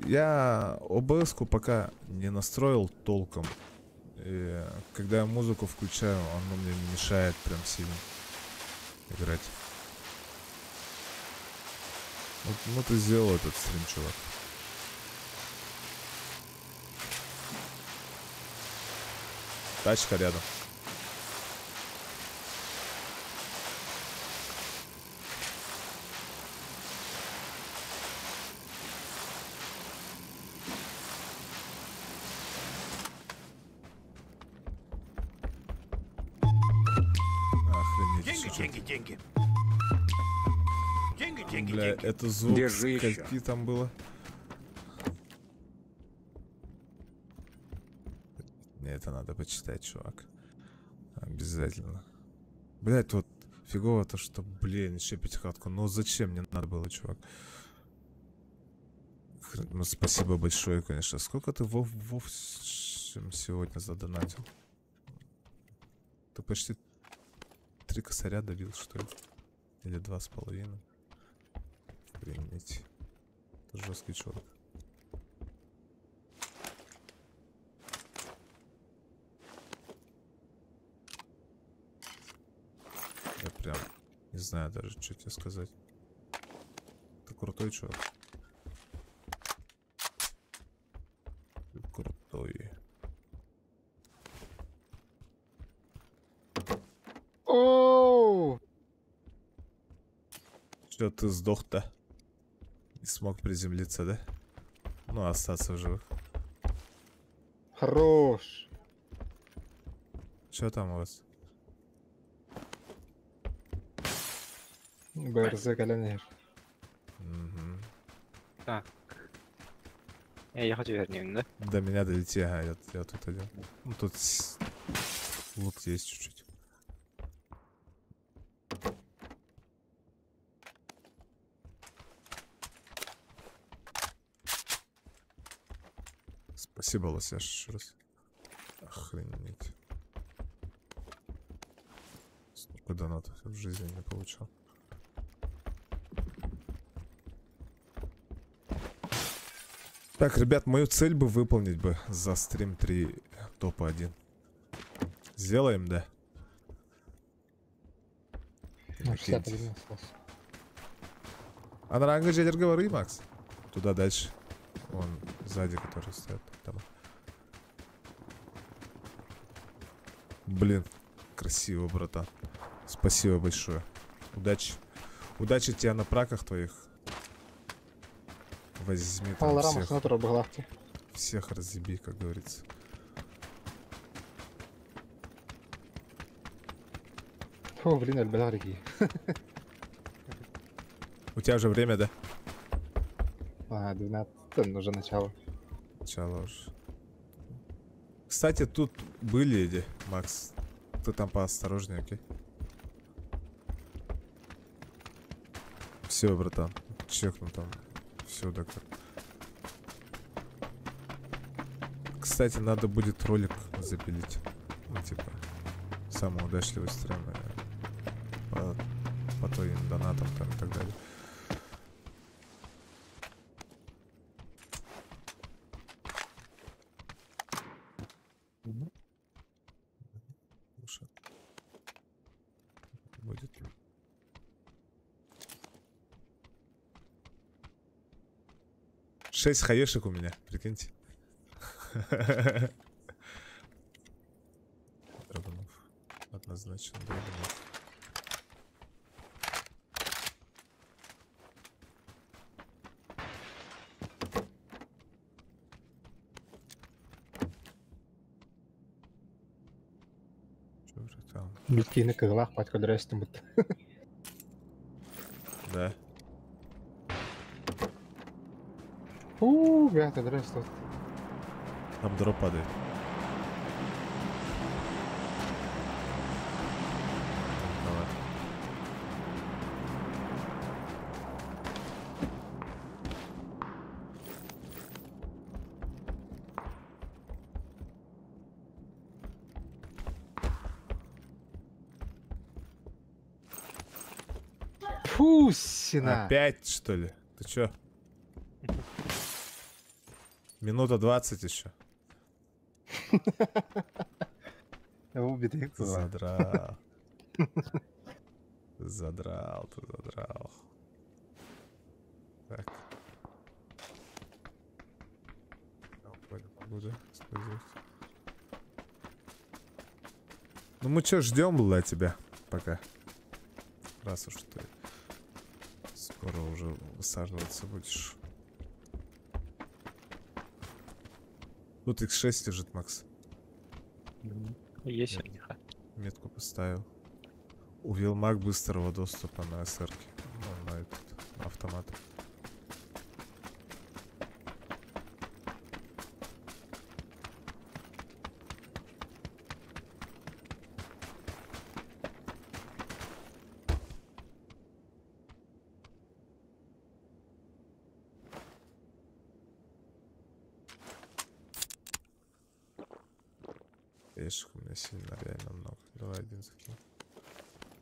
Я ОБС-ку пока не настроил толком. И когда я музыку включаю, оно мне мешает прям сильно играть. Вот, ну ты сделал этот стрим, чувак. Тачка рядом. Охренеть. Деньги. Бля, это звук Держи ещё. скольки там было? Не, это надо почитать, чувак. Обязательно. Блять, вот фигово то, что, блин, еще пятихатку. Ну зачем мне надо было, чувак? Ну, спасибо большое, конечно. Сколько ты в общем сегодня задонатил? Ты почти 3 косаря добил, что ли? Или 2,5? Охренеть. Это жесткий чувак. Я прям не знаю даже, что тебе сказать. Ты крутой чувак. Ты крутой. Оу! Что ты сдох-то? Не смог приземлиться, да? Ну, остаться в живых. Хорош! Что там у вас? БРЗ колонер. Мгм. Так. Я ехать вернее, да? До меня долети, ага, я тут один. Ну, тут лут есть чуть-чуть. Спасибо, Лосяш, еще раз. Охренеть. Столько донатов я в жизни не получал. Так, ребят, мою цель бы выполнить бы за стрим 3 топа 1. Сделаем, да? Ну, 60 Иннокентий. один остался. А на ранге жедер говори, Макс. Туда дальше. Вон сзади, который стоит. Там. Блин, красиво, братан. Спасибо большое. Удачи. Удачи тебе на праках твоих. Возьми там Палорама всех, смотрю главки. всех разъеби, как говорится. О, блин, альбеларики. У тебя уже время, да? А, 12, уже начало. Начало уже. Кстати, тут были эти, Макс. Ты там поосторожнее, окей? Все, братан. Чекну там. Все, доктор. Кстати, надо будет ролик запилить. Ну, типа, самый удачливый стрим. По твоим донатам там и так далее. Слушай. Будет. Шесть хаешек у меня, прикиньте. Драгунов. Однозначно Драгунов. Чё же там? Битки крылах под квадрестом. Да. Ребята, здрасте. Там дроп падает. Давай. Фу, сина. Опять, что ли? Ты чё? Минута 20 еще. Убитый. Задрал. Задрал, ты задрал. Так. Погода использовать. Ну мы чё, ждем было тебя пока. Раз уж ты скоро уже высаживаться будешь. Тут X6 лежит, Макс. Есть у Нет. них. Метку поставил. Увел маг быстрого доступа на СР. Ну, на этот автомат. Ящик у меня сильно реально много. Давай один закинь.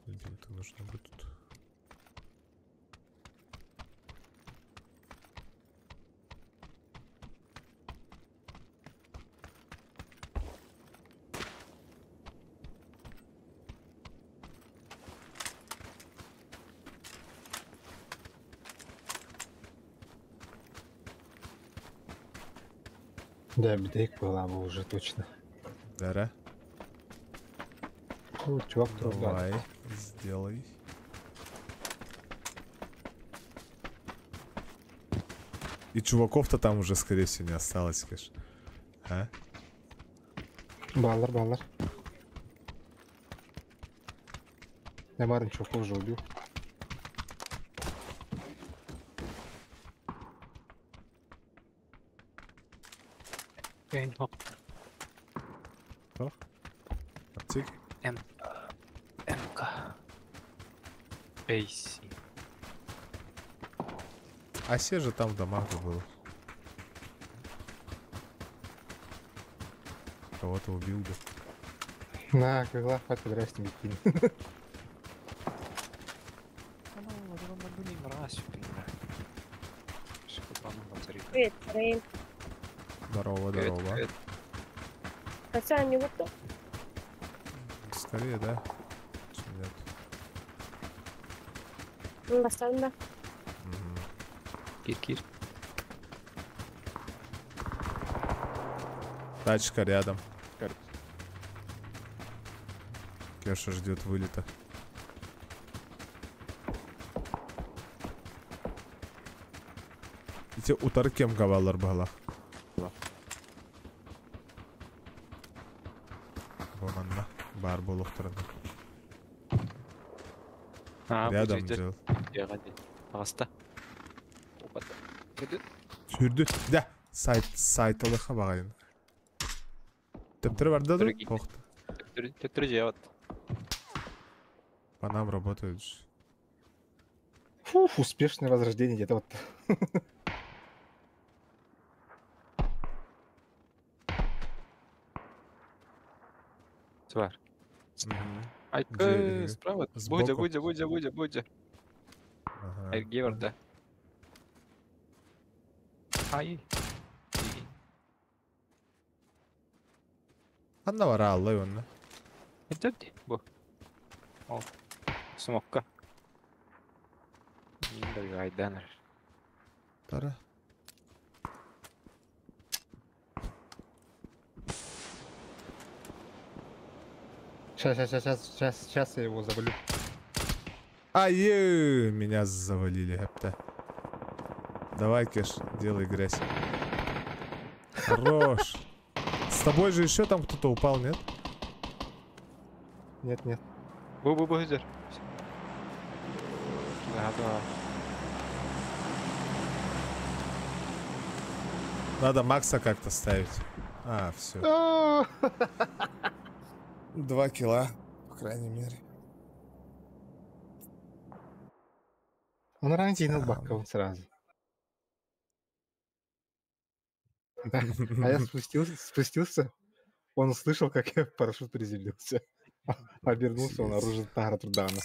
Бинты нужны будут. Да, битейк была бы уже точно. Дара, Ну, чувак другой. давай, сделай. И чуваков-то там уже, скорее всего, не осталось, конечно. А? Баллар. Я Марин чуваков уже убил. Кто? Аптеки? МК. Пейси. А все же там в домах было. Кого-то убил бы. На, крылах под квадрестом битки. Привет, Рейн. Здорово, здорово. Хотя не вот то. Скорее, да? Чем нет. Ну, достаточно. Мгм. Кир. Тачка рядом. Кеша ждет вылета. Ите утар кем гавалар бала. Боманна. Бар болук тұрады. Рядом жел. Агаста. Сүрді. Да. Сайт алыха бағайын. Тептері бар да, Дорогі. Ох, Тектори жеват. по нам работают же. Фуф, успешное возрождение где-то вот. Свар. Мгм. Айка, Где- справа. сбоку? Будя. Ага. Айрге бар да. Ай. Анда бар аллай онна. Эдерди бу. Ол. Смокка. Индер гайданер. Тара. Сейчас я его завалю. Ай, меня завалили, хепта. Давай, Кеш, делай грязь. Хорош. С тобой же еще там кто-то упал, нет? Нет. Бу Эдер. Да. Надо Макса как-то ставить. А, все. 2 кило, по крайней мере. Он ранил Сам. бака сразу. Да. А я спустился, он услышал, как я в парашют приземлился. Обернулся, он оружие Тара Трудана.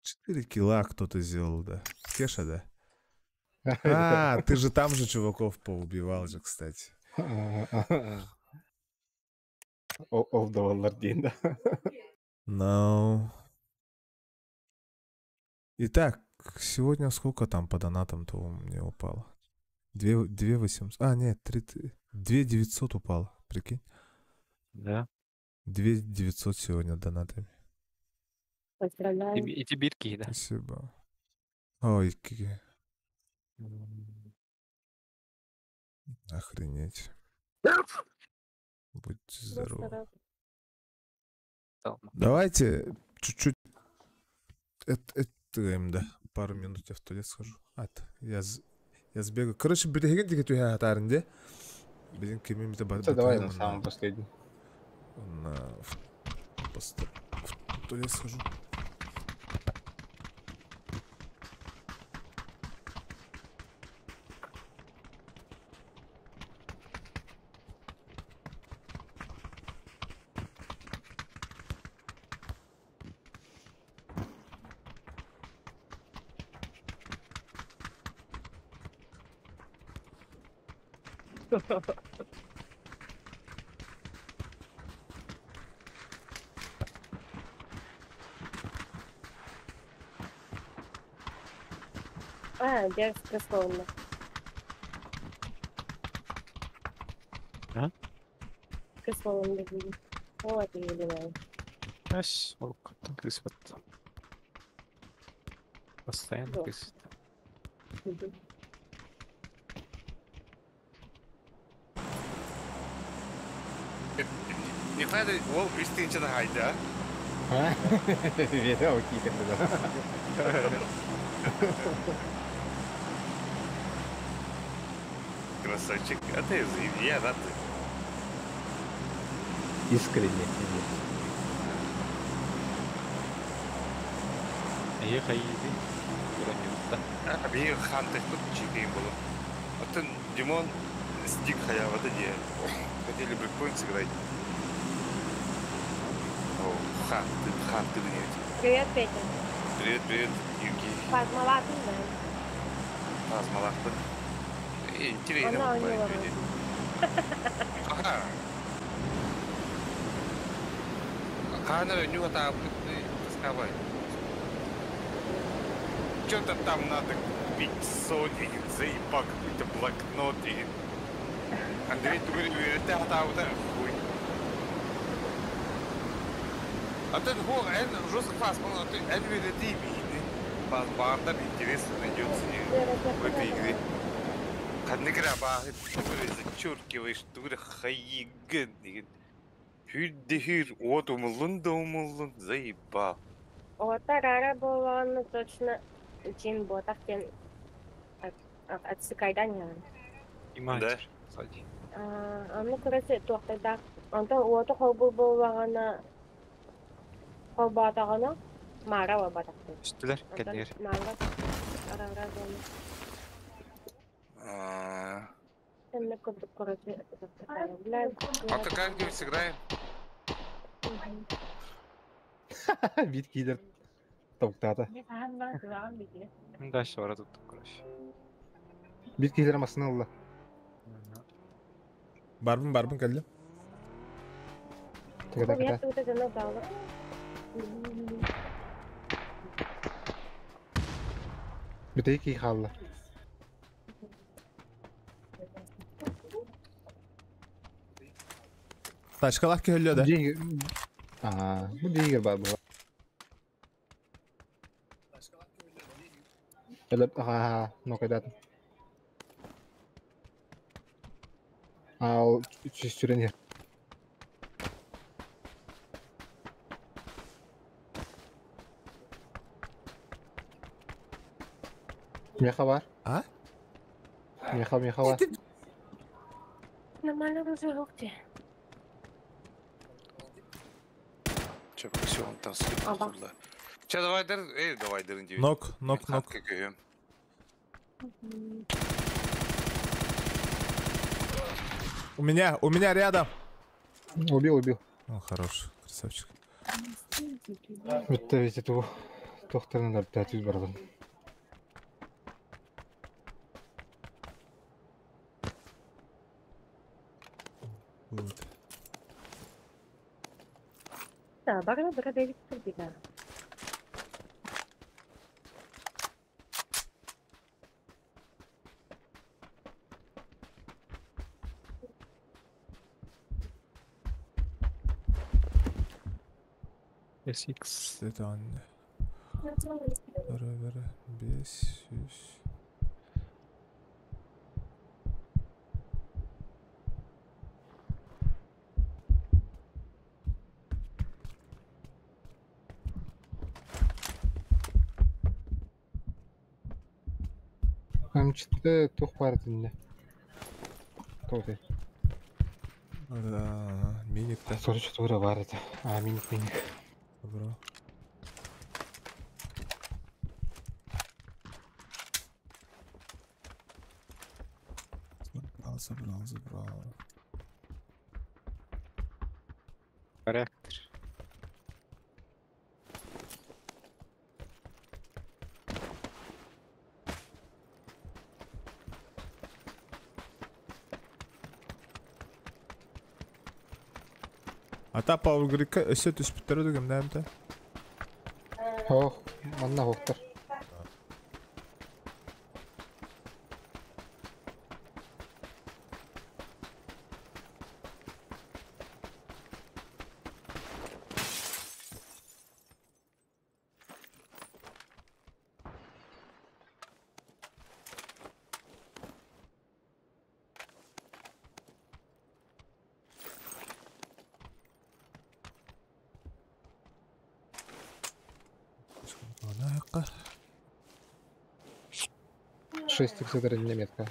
4 кило кто-то сделал, да. Кеша, да? А, ты же там же чуваков поубивал же, кстати. Олдовал Лардин, да. No. Итак, сегодня сколько там по донатам-то у меня упало? 2 800. А, нет, 2 900 упало, прикинь. Да. 2 900 сегодня донатами. Поздравляю. И бирки, да. Спасибо. Ой, охренеть. Будьте здоровы. Давайте чуть-чуть это, да, пару минут я в туалет схожу. Я сбегаю. Короче, биреген деген түйе атарында. Bizim кемемізде бар. Давай на самом последний. В туалет схожу. А, дерзко словно. А? Кисловым любили. Вот и любимая. Ась, там крысват. Постоянно Да. крысват. Нихуя ты, ол, үстінчіні қайда? Веревки как-то, да. Красавчик, а ты заебья, да ты? Искренне. Ехай, иди. А бейін ханты тут чекейін было. А ты, Димон, стик хаявады де. Хотели брейкпоинт сыграть. О, ханты да нет. Привет, Петя. Привет, Евгений. Фазмалатый, да. Азмалақты. Интересно. Она у было, него люди. Ага. Хана у него там тосковать. Что-то там надо купить Sony, заебал какой-то блокнот и... Андрей, ты говоришь, это вот хуй. А ты жестко фас, а ты NVIDIA видны. Бандам интересно найдется в этой игре. Kadın grabahı böyle zıçurkimiş dur hayıgın diye. Hüddehir одумлун заебал. Ота рара болғаны точно жин ботақ кен отсыкайдан яғын. И мастер сзади. Аны көрөсө туактайда. Антон уоту холбул болбагана холбаатагана мара ва батакты. Үстілер, кәлдер. Мара арара зоны. Сенне көтүп көрөсө. А ты как-нибудь сыграем? Бит кидер. Токтата. Дальше вора тут, короче. Бит кидер масына алла. Барбын келді. Тегада Я ката. тут это надала. Битей ки халла. Ташкалақ келді. Дигер. Bu дигер бар bu. Элеп ну кайдат. Ал сүренер. Меха бар? А? Меха бар. Нормально развернуте. Че, все, он там слепил. Ага. Че, давай дырын девять. Нок. У меня рядом. Убил. О, хорош, красавчик. Өтті ведь эту тоқтарынан алып тәтіз бардым. Вот. Да, барна бара девит турбина. SX. Это он. Бері. 500. М4 тоқ бар дінде. Тоқтай. Миник-то. 44 бар еді. Миник. Добро. Забрал. Корректор. Ата Пауэргрикка өсө түспүттөрү дегем дәмді. Ох, манна хоқтар. Ана 6 х метка.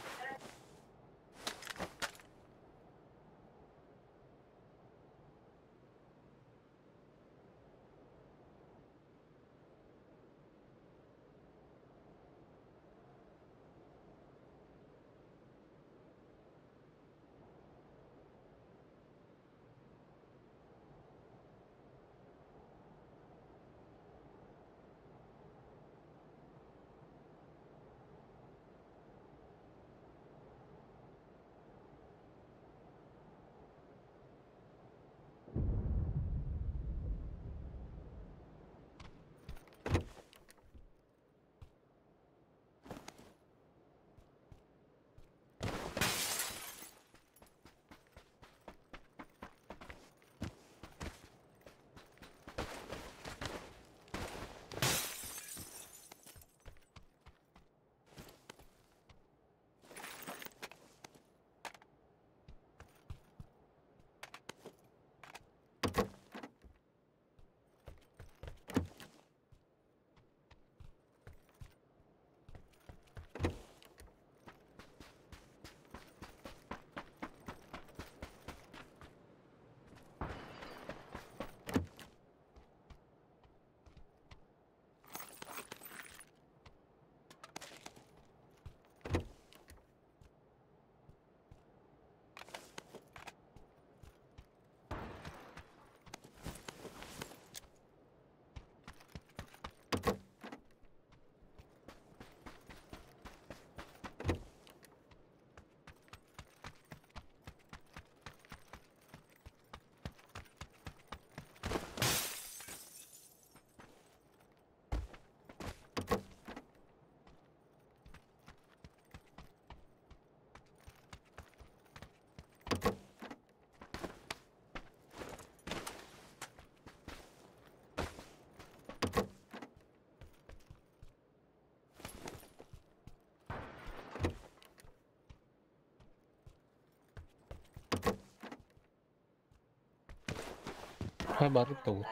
Ha barıp da oldu.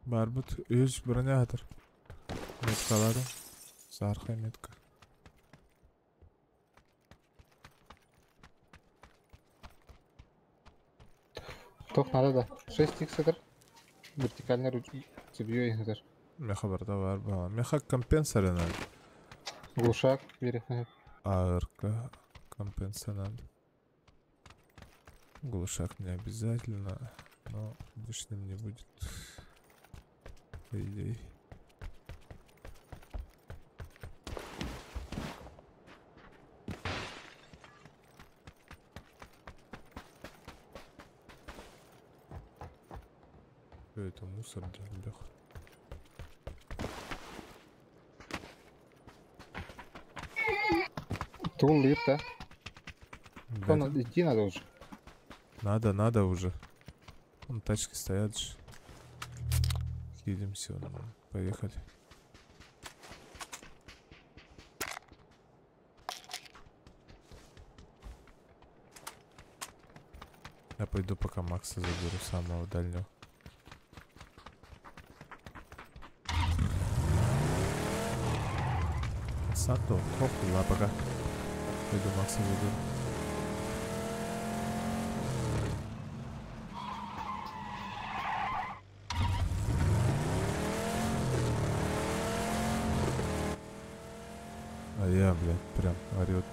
Barbut өз бронятор. Метка аладым. Зарқай метка. Тох надо да. 6х это. Вертикальный ручки. Тебе это. Меха барда бар ба. Меха компенсер надо. Глушак вверх. АРК компенсер надо. Глушак не обязательно, но лишним не будет. По идее. Это мусор, блях. Тул лип, да? Блядь, Идти надо уже. надо уже. Вон тачки стоят же. Едем все, поехали. Я пойду пока Макса заберу, самого дальнего. Сато, похуй, ладно, пока. Пойду Макса заберу. А я, блядь, прям орёт.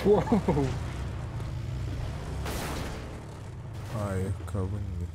Воу. Ай, кого-нибудь.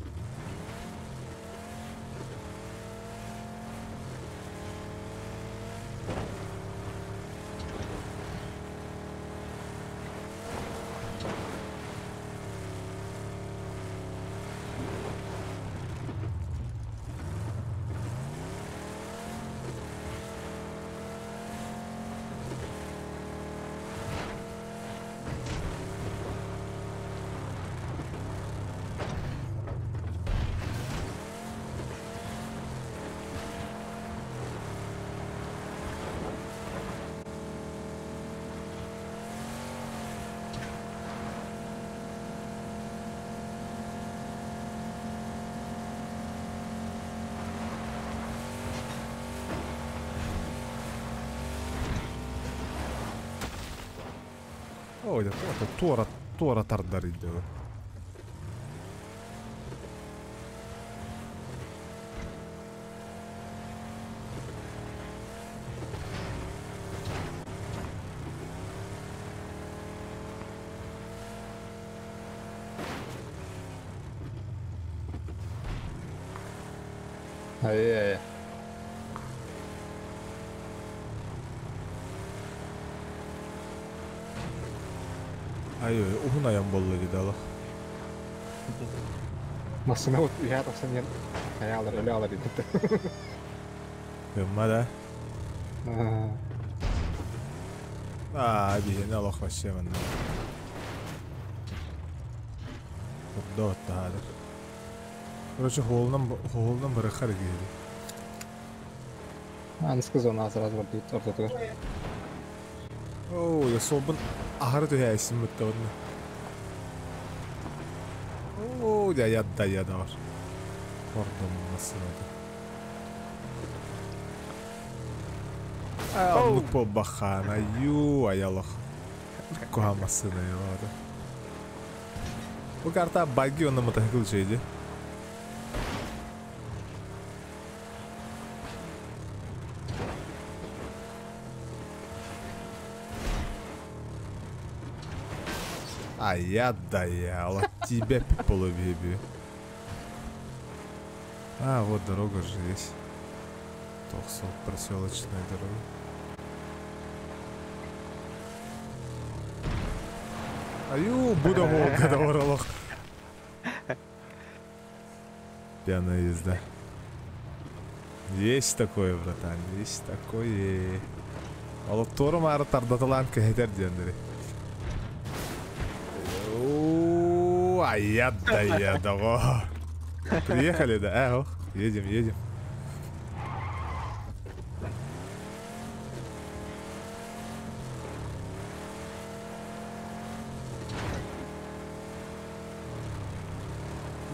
Ой, это Тора тардарит, да. Ай-яй-яй. Ай, ухунаям болла гидалах. Масына вот я там сам аялар идет. Кымма да? Бейне алох вообще манна. Кудда хадыр. Короче, холынан бары хар гейди. Не сказал, нас раз вот тут ортотур. Оу, я собын ахыр түйәсін мүтті одны. Оу, ядда бар. Ордым масын оды. Анлық бол бақан, аю, аялық. Коха масын айлады. Bu karta buggy onunla takılı şeydi. А я даяла тебя по половебе. А, вот дорога же есть. Тохсол, проселочная дорога. Аю, буду когда воролох. Пьяная езда. Есть такое, братан, есть такое. Олуптурум ары тардатылан кехетер дендери. Ай, да. Приехали, да? Едем.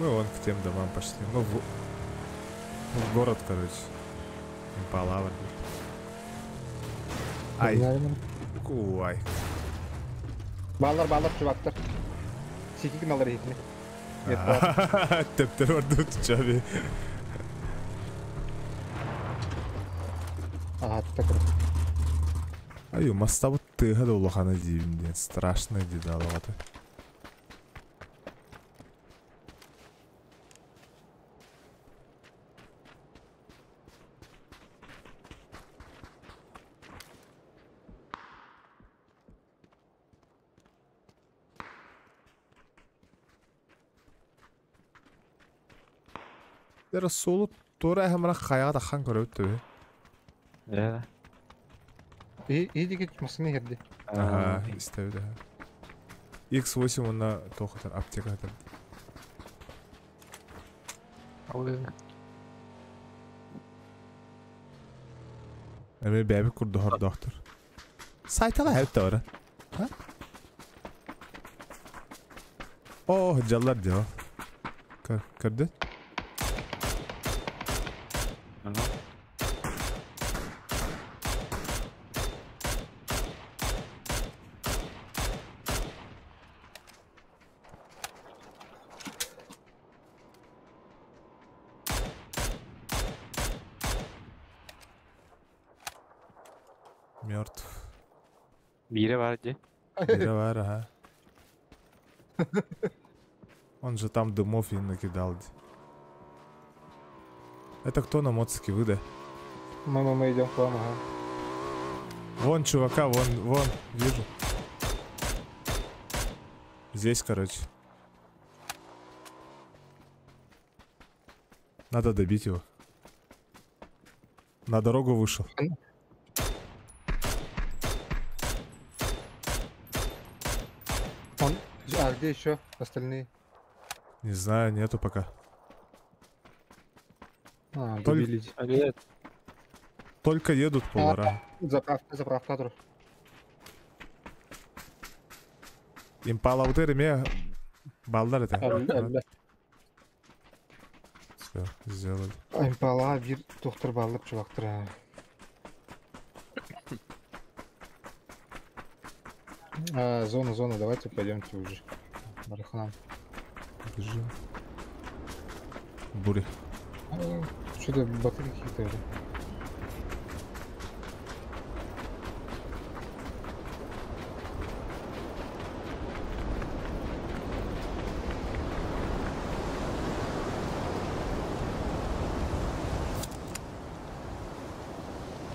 Мы вон к тем домам пошли. Ну, в город, короче. Импала вроде. Ай, Наверное. куай. Bağlar çuvaktır. Sikik malları hitini. Тептер орду чаби. Ага, тут такой. Аю, маста вот ты гадал лохана дивин, страшно дедаловато. Дэр сулут тура хамра хаяга тахан көрөттү. Да. İyi dikit masını girdi. Ага, истеби. X8 онна тохотар аптека атар. Эме бэби курду хор доктор. Сайтала хэвтэ ора. Ха? Оо, жаллар жоо. Кырды? Мертв. Бире бар где? Бире бар, ага. Он же там дымов и накидал. Это кто на моцике выда? Мы идем к вам, ага. Вон чувака, вон, вижу. Здесь, короче. Надо добить его. На дорогу вышел. А где еще остальные? Не знаю, нету пока. Добились. Только едут повара. Заправка dur. Импала утерме балдар это. Все, сделали. Импала bir доктор баллап чувактыр. Зона, давайте пойдемте уже. Барахнам. Бежим. Бури. Что-то батареи какие-то уже.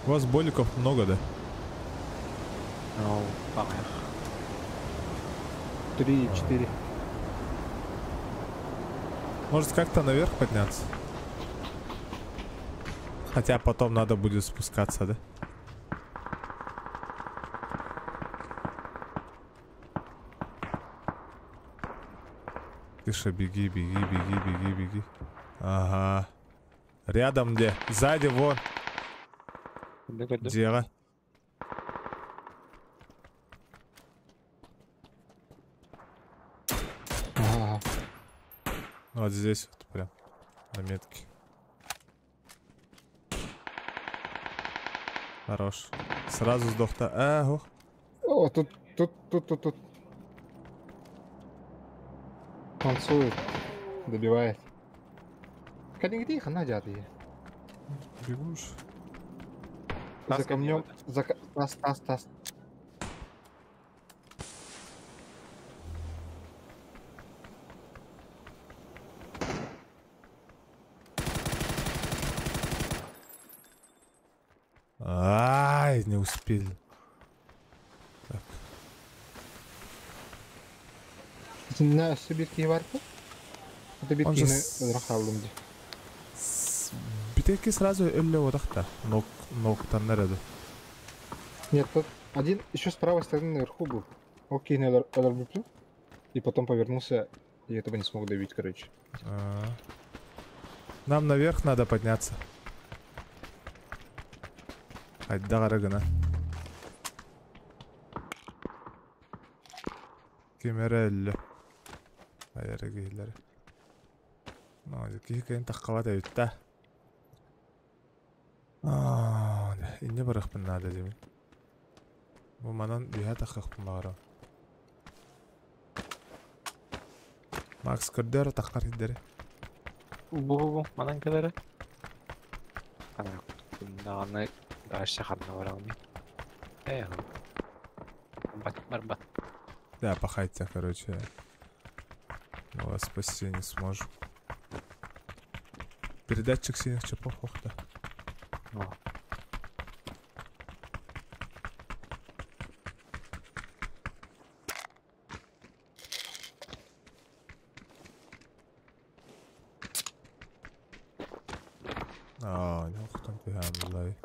У вас боликов много, да? Ну, память. 3-4. Может как-то наверх подняться? Хотя потом надо будет спускаться, да? Тише, беги. Ага. Рядом где? Сзади, вон. Дело. Ага. Вот здесь вот прям на метке. Хорош. Сразу сдох-то. Ого. О, тут. Танцует. Добивает. Где их надятые? Бегуш. За камнем. Тас. Ай, не успели. Так. На субитки варку? Это Он же биткины рахалумди. Битейки сразу или вот так-то. Ног-то наряду. Нет, тот один еще с правой стороны наверху был. Окей, надо и потом повернулся, и этого не смог добить, короче. Нам наверх надо подняться. Айда гарагана. Кемерелле. Айрагейлер. Ну, кихикайын таққалат әйітті. Инне барықпын нады демін. Бұл манан үйә таққақпын бағыра. Макс көрдері таққар едері. Бу, манан кадары. Ана, күндағаны дағашы қарна барауны. Бар. Да, пахайте, короче. Мы вас спасти не сможем. Передатчик синих чипов, ох да. Не уختам ты хамлай.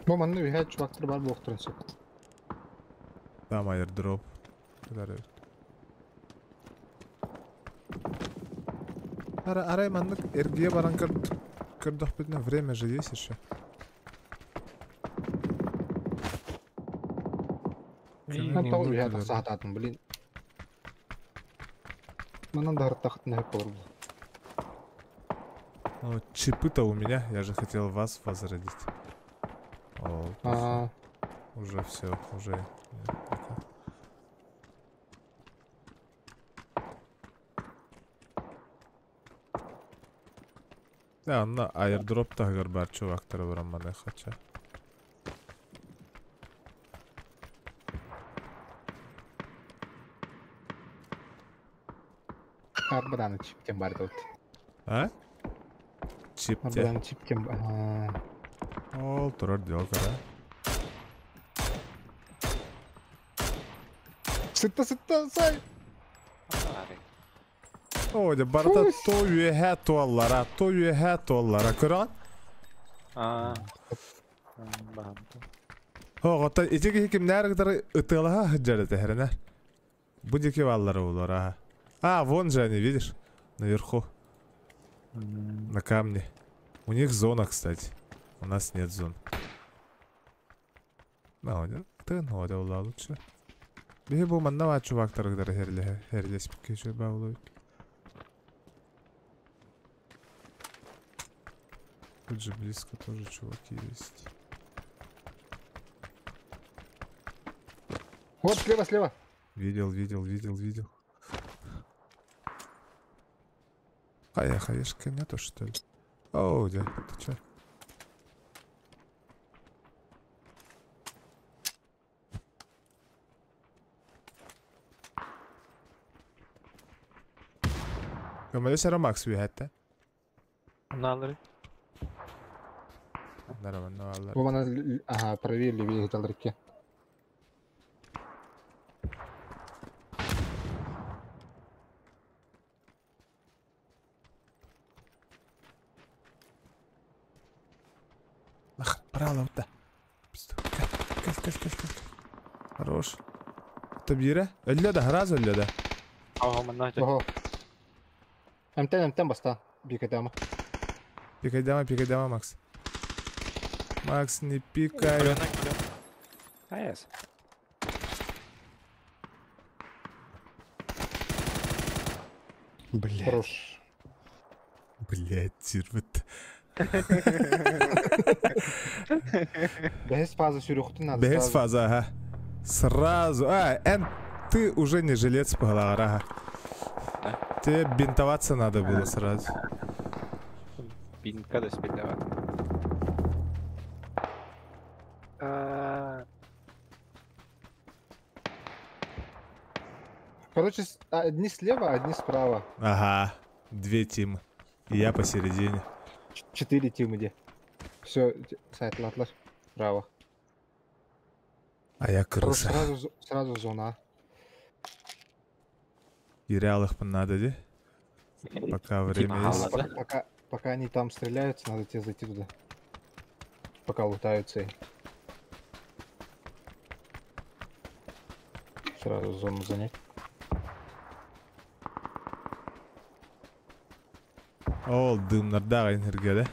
Bu manna bir her çuvaktır var bu okturası. Там airdrop. Арай мандык эргие баран кырдах битне время же есть еще. Ben tavuk bir her saat atım bilin. Mannan da harita ne hep olur bu. Ну, чипы-то у меня, я же хотел вас возродить. О, уже все, уже. Да, на airdrop'ta agar бар чувактар барам мана хоча. Arbadan çipken var da. А? Чипте. Arbadan çipken var. Ол турар дел кара. Sıtta say. О, де барата то юе туаллара, көрөн? Гота итеги ким нәргдер ытылага хыджары тәһәренә. Бу дике валлары улар. Вон же они, видишь? Наверху. На камне. У них зона, кстати. У нас нет зон. Ты лучше. Беги бу маннава чувактар херлес кече баулой. Тут же близко тоже чуваки есть. Вот слева. Видел. Хаешка нету, что ли? О, да, ты чё? Камалесера Макс виһәтте. Налары. Нормально, аллар. Bu bana проверили видел реке. Право вот. Кал. Хорош. Табира? Әлләдә, раз әлләдә. Маннахи. Ого. Эмтен баста. Бикадама. Пикай, Макс. Макс, не пикай. Яс. Блядь. Хорош. Блядь, тирвет. Без фазы сюрюхты надо. Без фазы, ага. Сразу. Ты уже не жилец по голове. Тебе бинтоваться надо было сразу. Бинка доспелевать. Короче, одни слева, одни справа. Ага. 2 тимы. И я посередине. 4 тима где. Все, сайт латлар. Справа. А я крыса. Сразу зона. Терял их надо, де? Пока время есть. Пока они там стреляются, надо тебе зайти туда. Пока лутаются. Сразу зону занять. Ол дымнарда энергия, да?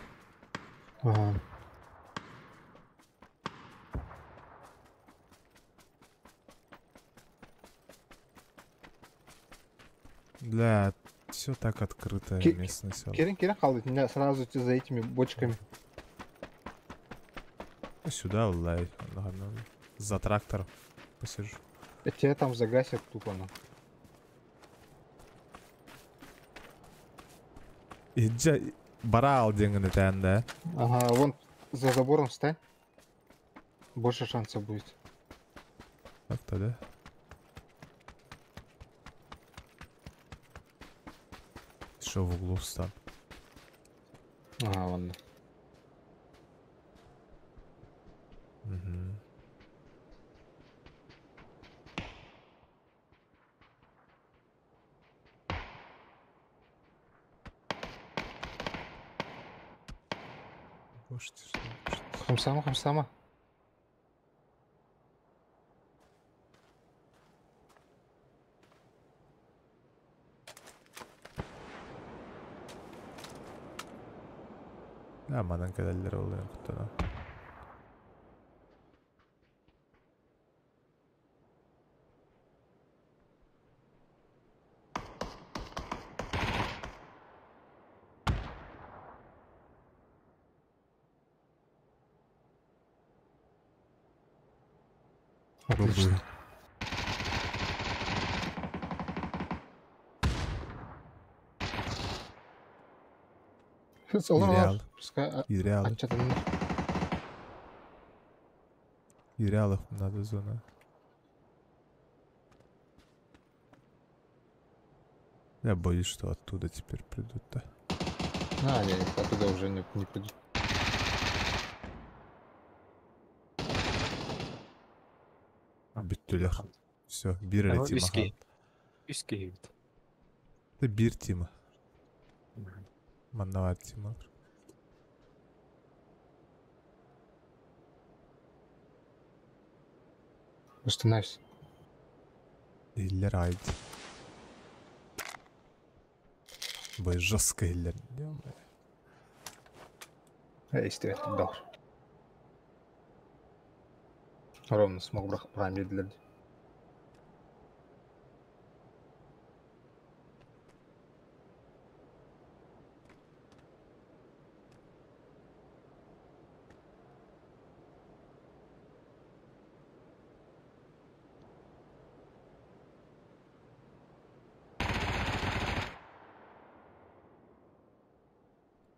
Бля, все так открытое Ки- местность. Керен халдит, меня сразу за этими бочками. Сюда, лай. За трактором посижу. Тебя там загасят тупо, ну. Иди, бара алдингini тәнді. Ага, вон за забором встань. Больше шансов будет. Так-то, да? Что в углу встал? Ага, ладно. Угу. Можете, что ли? Хамсама. Манан кәдәлдер ул куттана. Отлично. Идеал. Пускай Идеал. отчетом. Идеалов надо зона. Я боюсь, что оттуда теперь придут-то. Нет, оттуда уже не придут. Биттулях. Все, бир или Тима. Üstki gitti. Ты бир Тима. Маннават Тима. Остановься. Иллер айди. Бой жестко иллер. Если ты дал. Ровно смог промедлить.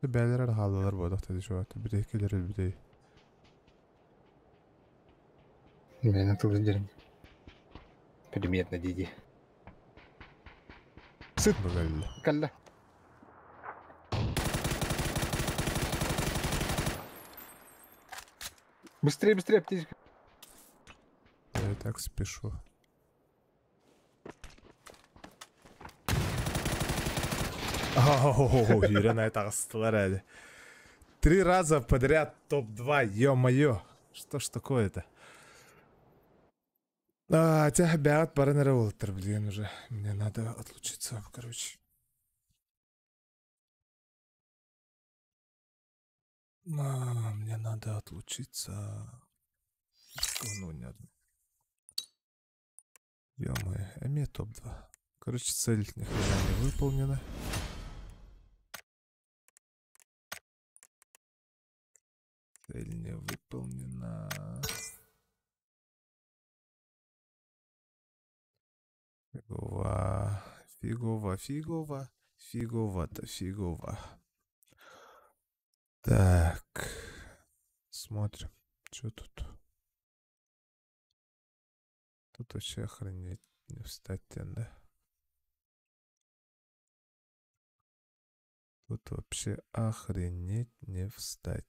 Бәлер халалар бодық деді şu аты. Bir ekkeler elbidey. Мен это выдерем. Примерно, Диди. Bu belli. Калда. Быстрее, птичка. Я и так спешу. Юрина это астылар әлі. 3 раза подряд топ-2, ё-моё. Что ж такое-то? Тебя бягат баранера олтер, блин, уже. Мне надо отлучиться, короче. Мне надо отлучиться. Ну, нет. Ё-моё, мне топ-2. Короче, цель ни хрена не выполнена. Цель не выполнена. Фигово. Так. Смотрим. Что тут? Тут вообще охренеть не встать, да? Тут вообще охренеть не встать.